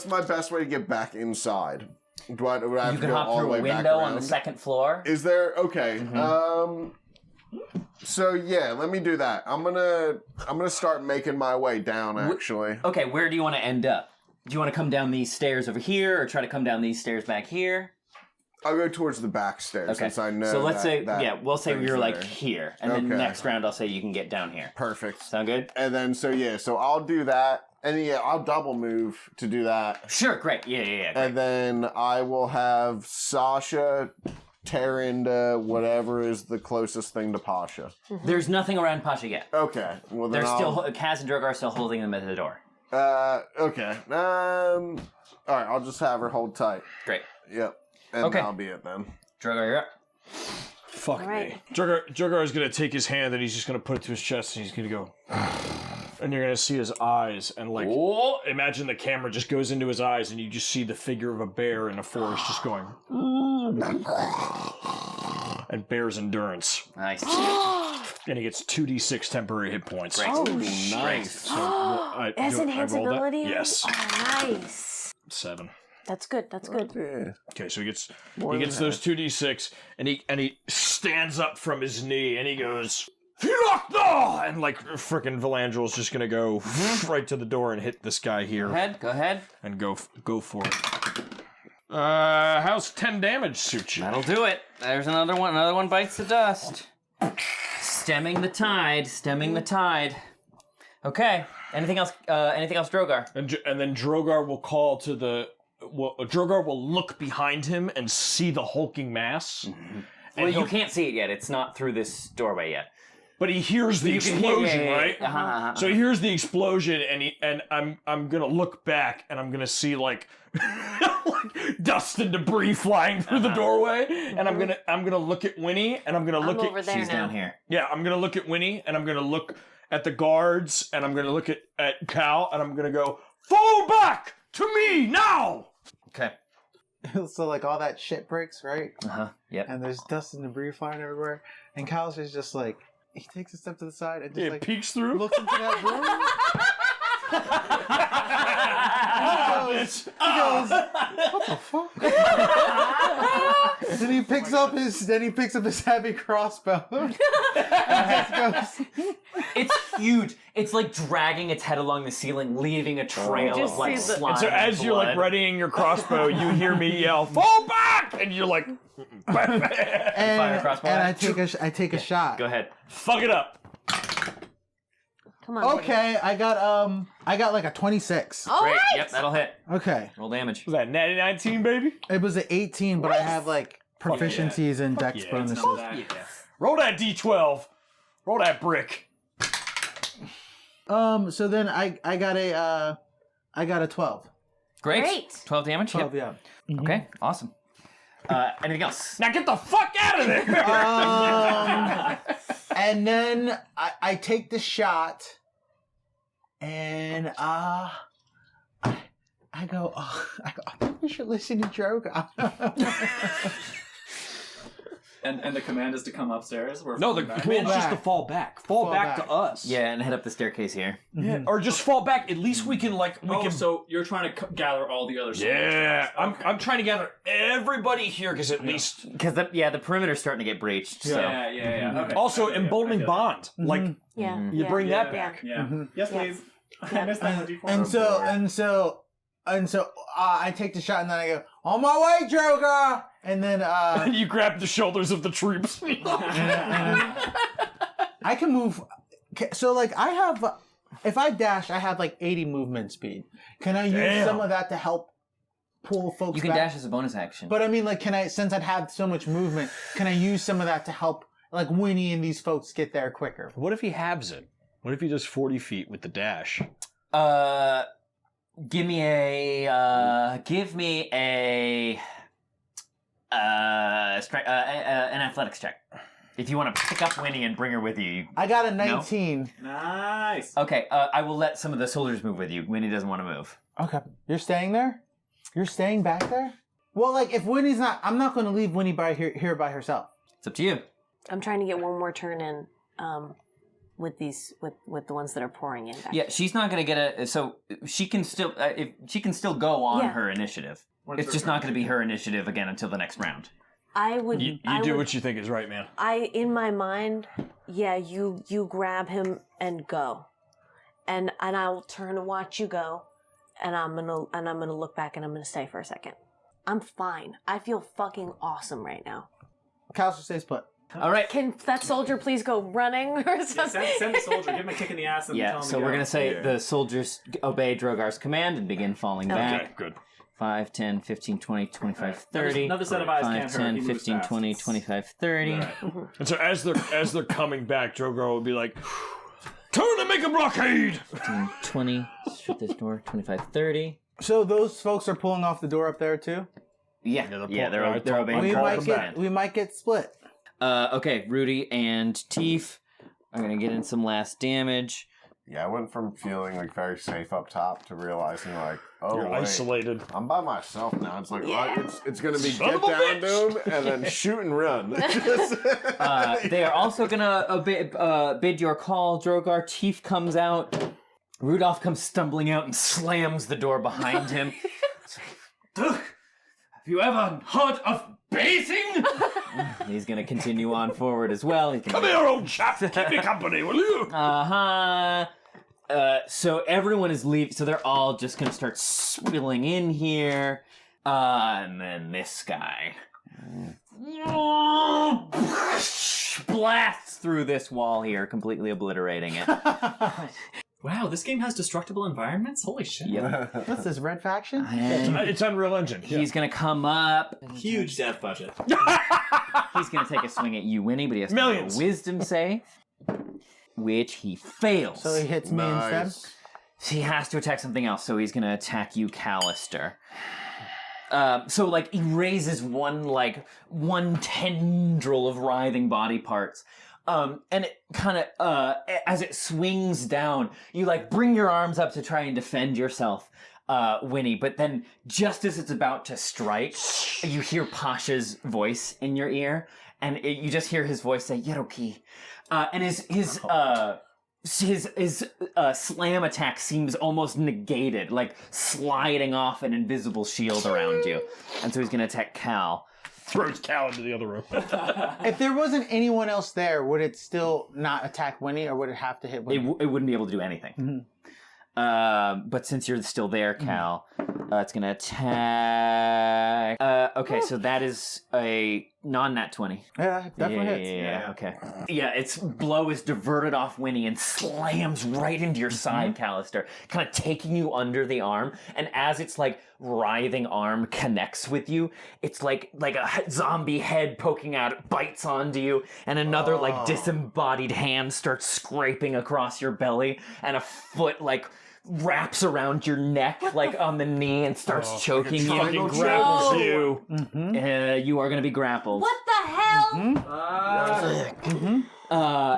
[SPEAKER 5] my best way to get back inside? Do I have
[SPEAKER 2] You
[SPEAKER 5] to
[SPEAKER 2] can
[SPEAKER 5] go
[SPEAKER 2] hop
[SPEAKER 5] all the
[SPEAKER 2] through
[SPEAKER 5] way
[SPEAKER 2] a
[SPEAKER 5] back
[SPEAKER 2] window on
[SPEAKER 5] around?
[SPEAKER 2] the second floor.
[SPEAKER 5] Is there okay? So yeah, let me do that. I'm gonna start making my way down. Actually,
[SPEAKER 2] Okay, where do you want to end up? Do you want to come down these stairs over here, or try to come down these stairs back here?
[SPEAKER 5] I'll go towards the back stairs
[SPEAKER 2] Okay.
[SPEAKER 5] since I know.
[SPEAKER 2] So let's say,
[SPEAKER 5] that
[SPEAKER 2] we'll say
[SPEAKER 5] thing's
[SPEAKER 2] you're like
[SPEAKER 5] there.
[SPEAKER 2] here, and then
[SPEAKER 5] Okay.
[SPEAKER 2] next round I'll say you can get down here.
[SPEAKER 5] Perfect.
[SPEAKER 2] Sound good?
[SPEAKER 5] And then so I'll do that, and I'll double move to do that,
[SPEAKER 2] Sure, great. Yeah. Great.
[SPEAKER 5] and then I will have Sasha tear into whatever is the closest thing to Pasha.
[SPEAKER 2] There's nothing around Pasha yet.
[SPEAKER 5] Okay. Well, then
[SPEAKER 2] They're
[SPEAKER 5] I'll,
[SPEAKER 2] still Kaz and Drogar are still holding them at the door.
[SPEAKER 5] Okay. All right. I'll just have her hold tight.
[SPEAKER 2] Great.
[SPEAKER 5] Yep. And
[SPEAKER 2] Okay.
[SPEAKER 5] that'll be it then.
[SPEAKER 2] Drogar, you're up.
[SPEAKER 1] Fuck
[SPEAKER 7] All right.
[SPEAKER 1] me. Drogar is gonna take his hand and he's just gonna put it to his chest and he's gonna go. And you're gonna see his eyes and like imagine the camera just goes into his eyes and you just see the figure of a bear in a forest just going. And bear's endurance.
[SPEAKER 2] Nice.
[SPEAKER 1] And he gets 2d6 temporary hit points.
[SPEAKER 2] Great.
[SPEAKER 7] Oh,
[SPEAKER 5] Nice.
[SPEAKER 1] So,
[SPEAKER 7] As
[SPEAKER 1] I
[SPEAKER 7] enhance
[SPEAKER 1] roll that?
[SPEAKER 7] ability?
[SPEAKER 1] Yes.
[SPEAKER 7] Oh, nice.
[SPEAKER 1] 7.
[SPEAKER 7] That's good. That's good.
[SPEAKER 5] Yeah.
[SPEAKER 1] Okay, so he gets
[SPEAKER 5] More than
[SPEAKER 1] those 2d6 and he stands up from his knee and he goes Wachter! And like frickin' Valandrel's just gonna go right to the door and hit this guy here
[SPEAKER 2] Go ahead.
[SPEAKER 1] and go for it. How's 10 damage suit you?
[SPEAKER 2] That'll do it. There's another one. Another one bites the dust. Stemming the tide. Okay. Anything else? Drogar?
[SPEAKER 1] And then Drogar will call to the. Drogar will look behind him and see the hulking mass.
[SPEAKER 2] Well, you can't see it yet. It's not through this doorway yet.
[SPEAKER 1] but he hears the explosion, right? So he hears the explosion, and I'm gonna look back, and I'm gonna see like dust and debris flying through the doorway, and I'm gonna look at Winnie, and I'm gonna look
[SPEAKER 7] over
[SPEAKER 1] at
[SPEAKER 7] there
[SPEAKER 3] She's
[SPEAKER 7] now.
[SPEAKER 3] down here.
[SPEAKER 1] yeah, I'm gonna look at Winnie, and I'm gonna look at the guards, and I'm gonna look at Cal, and I'm gonna go, fall back to me now.
[SPEAKER 3] Okay.
[SPEAKER 6] So like all that shit breaks, right?
[SPEAKER 3] Yep.
[SPEAKER 6] And there's dust and debris flying everywhere. And Kyle's just like, he takes a step to the side and just
[SPEAKER 1] It
[SPEAKER 6] like
[SPEAKER 1] peeks through.
[SPEAKER 6] looks into that room. He goes, what the fuck? Then he picks up his heavy crossbow. And just goes,
[SPEAKER 3] It's huge. It's like dragging its head along the ceiling, leaving a trail
[SPEAKER 7] Just
[SPEAKER 3] of like
[SPEAKER 7] see the-
[SPEAKER 3] slime.
[SPEAKER 1] And so as
[SPEAKER 3] and
[SPEAKER 1] you're like
[SPEAKER 3] blood.
[SPEAKER 1] readying your crossbow, you hear me yell, fall back! And you're like,
[SPEAKER 6] and
[SPEAKER 3] crossbow
[SPEAKER 6] I
[SPEAKER 3] at?
[SPEAKER 6] take a shot.
[SPEAKER 3] Go ahead.
[SPEAKER 1] fuck it up.
[SPEAKER 7] Come on.
[SPEAKER 6] Okay, I got like a 26.
[SPEAKER 7] All
[SPEAKER 3] Great.
[SPEAKER 7] right.
[SPEAKER 3] Yep, that'll hit.
[SPEAKER 6] Okay.
[SPEAKER 3] Roll damage.
[SPEAKER 1] Was that natty 19, baby?
[SPEAKER 6] It was an 18, but I have like proficiencies and dex
[SPEAKER 1] yeah.
[SPEAKER 6] bonuses.
[SPEAKER 1] Roll that D12. Roll that brick.
[SPEAKER 6] So then I got a 12.
[SPEAKER 3] Great. 12 damage.
[SPEAKER 6] 12,
[SPEAKER 3] Yep.
[SPEAKER 6] yeah.
[SPEAKER 3] Okay. Awesome. Anything else?
[SPEAKER 1] Now get the fuck out of there!
[SPEAKER 6] And then I take the shot, and I go, I think we should listen to Drogar.
[SPEAKER 8] And the command is to come upstairs?
[SPEAKER 1] No, the command's
[SPEAKER 6] Fall
[SPEAKER 1] just to
[SPEAKER 6] back.
[SPEAKER 1] fall back. Fall back
[SPEAKER 6] back.
[SPEAKER 1] to us.
[SPEAKER 3] Yeah, and head up the staircase here.
[SPEAKER 1] Yeah, or just fall back. At least we can like we can.
[SPEAKER 8] So you're trying to gather all the other soldiers.
[SPEAKER 1] Yeah,
[SPEAKER 8] Okay.
[SPEAKER 1] I'm trying to gather everybody here because at least
[SPEAKER 3] Because the perimeter's starting to get breached. So.
[SPEAKER 8] Yeah. Okay.
[SPEAKER 1] also
[SPEAKER 8] I feel
[SPEAKER 1] emboldening
[SPEAKER 8] it.
[SPEAKER 1] bond. Like
[SPEAKER 7] Yeah.
[SPEAKER 1] you bring
[SPEAKER 7] yeah,
[SPEAKER 1] that back.
[SPEAKER 8] Yeah. Yes,
[SPEAKER 7] Yeah.
[SPEAKER 8] please. I missed that
[SPEAKER 6] And so I take the shot, and then I go, on my way, Drogar! And then
[SPEAKER 1] And you grab the shoulders of the troops.
[SPEAKER 6] I can move. So like I have, if I dash, I have like 80 movement speed. Can I use
[SPEAKER 1] Damn.
[SPEAKER 6] some of that to help pull folks
[SPEAKER 3] You can
[SPEAKER 6] back?
[SPEAKER 3] dash as a bonus action.
[SPEAKER 6] But I mean, like, can I, since I'd have so much movement, can I use some of that to help, like, Winnie and these folks get there quicker?
[SPEAKER 1] What if he halves it? What if he does 40 feet with the dash?
[SPEAKER 3] Give me an athletics check. If you want to pick up Winnie and bring her with you.
[SPEAKER 6] I got a 19.
[SPEAKER 8] Nice.
[SPEAKER 3] Okay, I will let some of the soldiers move with you. Winnie doesn't want to move.
[SPEAKER 6] Okay. You're staying there? You're staying back there? Well, like, if Winnie's not, I'm not going to leave Winnie here by herself.
[SPEAKER 3] It's up to you.
[SPEAKER 7] I'm trying to get one more turn in with these with the ones that are pouring in. Back.
[SPEAKER 3] Yeah, she's not going to get a. So she can still she can still go on
[SPEAKER 7] Yeah.
[SPEAKER 3] her initiative.
[SPEAKER 8] What's
[SPEAKER 3] It's
[SPEAKER 8] her
[SPEAKER 3] just not going to be her initiative again until the next round.
[SPEAKER 7] I would.
[SPEAKER 1] You
[SPEAKER 7] I
[SPEAKER 1] do
[SPEAKER 7] would,
[SPEAKER 1] what you think is right, man.
[SPEAKER 7] in my mind, yeah. You grab him and go, and I'll turn and watch you go, and I'm gonna look back and I'm gonna stay for a second. I'm fine. I feel fucking awesome right now.
[SPEAKER 6] Callister stays put.
[SPEAKER 3] All right.
[SPEAKER 7] Can that soldier please go running or
[SPEAKER 8] Yeah,
[SPEAKER 7] something?
[SPEAKER 8] send the soldier. Give him a kick in the ass and tell
[SPEAKER 3] Yeah,
[SPEAKER 8] him
[SPEAKER 3] so
[SPEAKER 8] to
[SPEAKER 3] we're
[SPEAKER 8] go.
[SPEAKER 3] going to say the soldiers obey Drogar's command and begin falling
[SPEAKER 1] Okay,
[SPEAKER 3] back.
[SPEAKER 1] good.
[SPEAKER 3] 5, 10, 15, 20, 25,
[SPEAKER 8] Right.
[SPEAKER 3] 30.
[SPEAKER 8] Another set of eyes
[SPEAKER 3] 5,
[SPEAKER 8] can't hurt.
[SPEAKER 3] 10,
[SPEAKER 8] He moves
[SPEAKER 3] 15,
[SPEAKER 8] fast.
[SPEAKER 3] 20, 25, 30.
[SPEAKER 8] Right.
[SPEAKER 1] And so as they're coming back, Drogar will be like, "Turn and make a blockade."
[SPEAKER 3] 15, 20. Shut this door. 25, 30.
[SPEAKER 6] So those folks are pulling off the door up there, too?
[SPEAKER 3] Yeah, they're obeying
[SPEAKER 6] We
[SPEAKER 3] Drogar's
[SPEAKER 6] might
[SPEAKER 3] command.
[SPEAKER 6] get split.
[SPEAKER 3] Okay, Rudy and Teef are going to get in some last damage.
[SPEAKER 5] Yeah, I went from feeling like very safe up top to realizing like, oh,
[SPEAKER 1] You're
[SPEAKER 5] wait,
[SPEAKER 1] isolated.
[SPEAKER 5] I'm by myself now. It's like,
[SPEAKER 7] Yeah.
[SPEAKER 5] it's gonna be
[SPEAKER 1] Son
[SPEAKER 5] get
[SPEAKER 1] of a
[SPEAKER 5] down to him and then shoot and run.
[SPEAKER 3] They are also going to bid your call, Drogar. Teef comes out. Rudolph comes stumbling out and slams the door behind him. Have you ever heard of bathing? He's going to continue on forward as well. He's
[SPEAKER 1] Come
[SPEAKER 3] gonna...
[SPEAKER 1] here, old chap. Keep me company, will you?
[SPEAKER 3] Uh-huh. So everyone is leaving. So they're all just going to start spilling in here. And then this guy blasts through this wall here, completely obliterating it.
[SPEAKER 8] Wow, this game has destructible environments? Holy shit.
[SPEAKER 3] Yep.
[SPEAKER 6] What's this, Red Faction?
[SPEAKER 3] And
[SPEAKER 1] It's Unreal Engine.
[SPEAKER 3] he's going to come up.
[SPEAKER 8] Huge dev budget.
[SPEAKER 3] He's going to take a swing at you, Winnie, but he has to
[SPEAKER 1] Millions.
[SPEAKER 3] make a wisdom save.
[SPEAKER 2] which he fails.
[SPEAKER 6] So he hits me instead?
[SPEAKER 5] Nice.
[SPEAKER 2] He has to attack something else, so he's gonna attack you, Callister. So like he raises one tendril of writhing body parts. And it kind of, as it swings down, you like bring your arms up to try and defend yourself, Winnie. But then just as it's about to strike, you hear Pasha's voice in your ear, and you just hear his voice say, Yeroki. And his slam attack seems almost negated, like sliding off an invisible shield around you. And so he's gonna attack Cal.
[SPEAKER 1] Throws Cal into the other room.
[SPEAKER 6] If there wasn't anyone else there, would it still not attack Winnie, or would it have to hit Winnie?
[SPEAKER 2] It wouldn't be able to do anything.
[SPEAKER 6] Mm-hmm.
[SPEAKER 2] But since you're still there, Cal, it's gonna attack. Okay, so that is a non-nat 20.
[SPEAKER 6] Yeah, definitely hits.
[SPEAKER 2] Yeah, okay. Yeah, its blow is diverted off Winnie and slams right into your side, Callister, kind of taking you under the arm. And as its like writhing arm connects with you, it's like a zombie head poking out, it bites onto you, and another like disembodied hand starts scraping across your belly, and a foot like wraps around your neck, like on the knee, and starts choking you.
[SPEAKER 1] Fucking grapples you.
[SPEAKER 2] You are going to be grappled.
[SPEAKER 7] What the hell?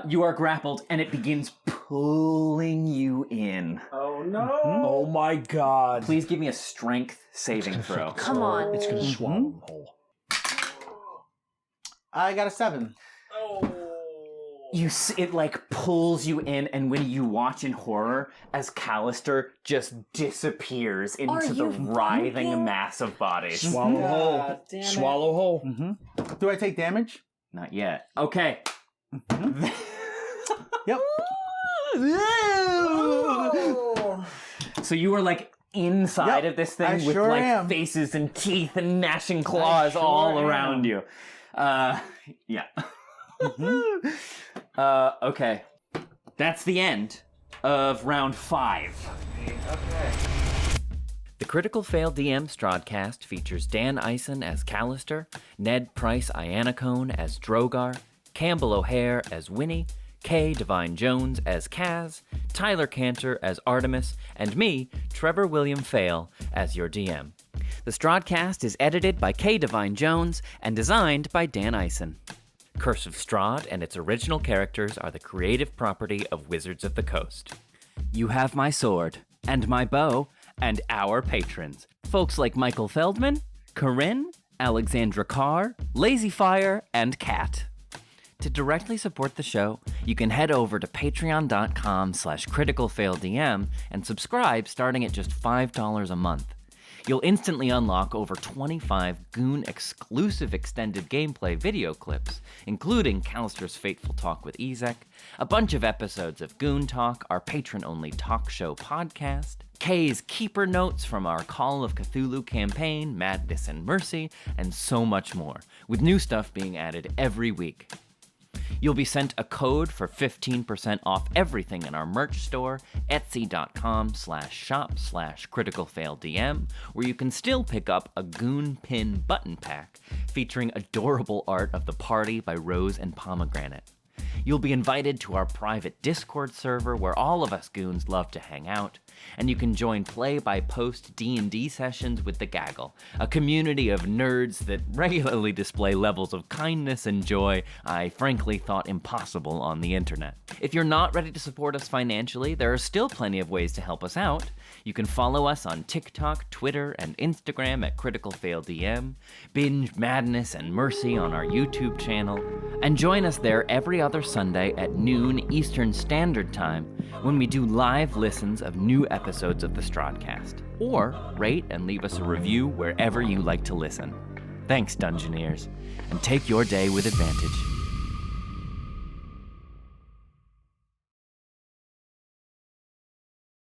[SPEAKER 2] You are grappled, and it begins pulling you in.
[SPEAKER 8] Oh no!
[SPEAKER 1] Oh my god.
[SPEAKER 2] Please give me a strength saving throw.
[SPEAKER 7] Come on.
[SPEAKER 1] It's gonna swallow him whole.
[SPEAKER 6] I got a 7.
[SPEAKER 2] It like pulls you in, and when you watch in horror as Callister just disappears into the writhing mass of bodies.
[SPEAKER 1] Swallow whole. Swallow whole.
[SPEAKER 6] Do I take damage?
[SPEAKER 2] Not yet. Okay.
[SPEAKER 6] Yep.
[SPEAKER 2] So you are like inside of this thing
[SPEAKER 6] I
[SPEAKER 2] with
[SPEAKER 6] sure
[SPEAKER 2] like
[SPEAKER 6] am.
[SPEAKER 2] faces and teeth and gnashing claws all around you. Yeah. Okay. That's the end of round 5.
[SPEAKER 3] The Critical Fail DM Strahdcast features Dan Ison as Callister, Ned Pryce Iannacone as Drogar, Campbell O'Hare as Winnie, Kay Devine-Jones as Kaz, Tyler Kanter as Artemis, and me, Trevor William Fayle, as your DM. The Strahdcast is edited by Kay Devine-Jones and designed by Dan Ison. Curse of Strahd and its original characters are the creative property of Wizards of the Coast. You have my sword, and my bow, and our patrons. Folks like Michael Feldman, Corinne, Alexandra Carr, Lazy Fire, and Kat. To directly support the show, you can head over to patreon.com/criticalfaildm and subscribe starting at just $5 a month. You'll instantly unlock over 25 Goon exclusive extended gameplay video clips, including Callister's fateful talk with Ezek, a bunch of episodes of Goon Talk, our patron-only talk show podcast, Kay's Keeper Notes from our Call of Cthulhu campaign, Madness and Mercy, and so much more, with new stuff being added every week. You'll be sent a code for 15% off everything in our merch store, etsy.com/shop/criticalfaildm, where you can still pick up a Goon Pin button pack featuring adorable art of the party by Rose and Pomegranate. You'll be invited to our private Discord server where all of us goons love to hang out, and you can join play-by-post D&D sessions with the Gaggle, a community of nerds that regularly display levels of kindness and joy I frankly thought impossible on the internet. If you're not ready to support us financially, there are still plenty of ways to help us out. You can follow us on TikTok, Twitter, and Instagram at CriticalFailDM, binge Madness and Mercy on our YouTube channel, and join us there every other Sunday at noon Eastern Standard Time when we do live listens of new episodes of the Strahdcast. Or rate and leave us a review wherever you like to listen. Thanks, Dungeoneers, and take your day with advantage.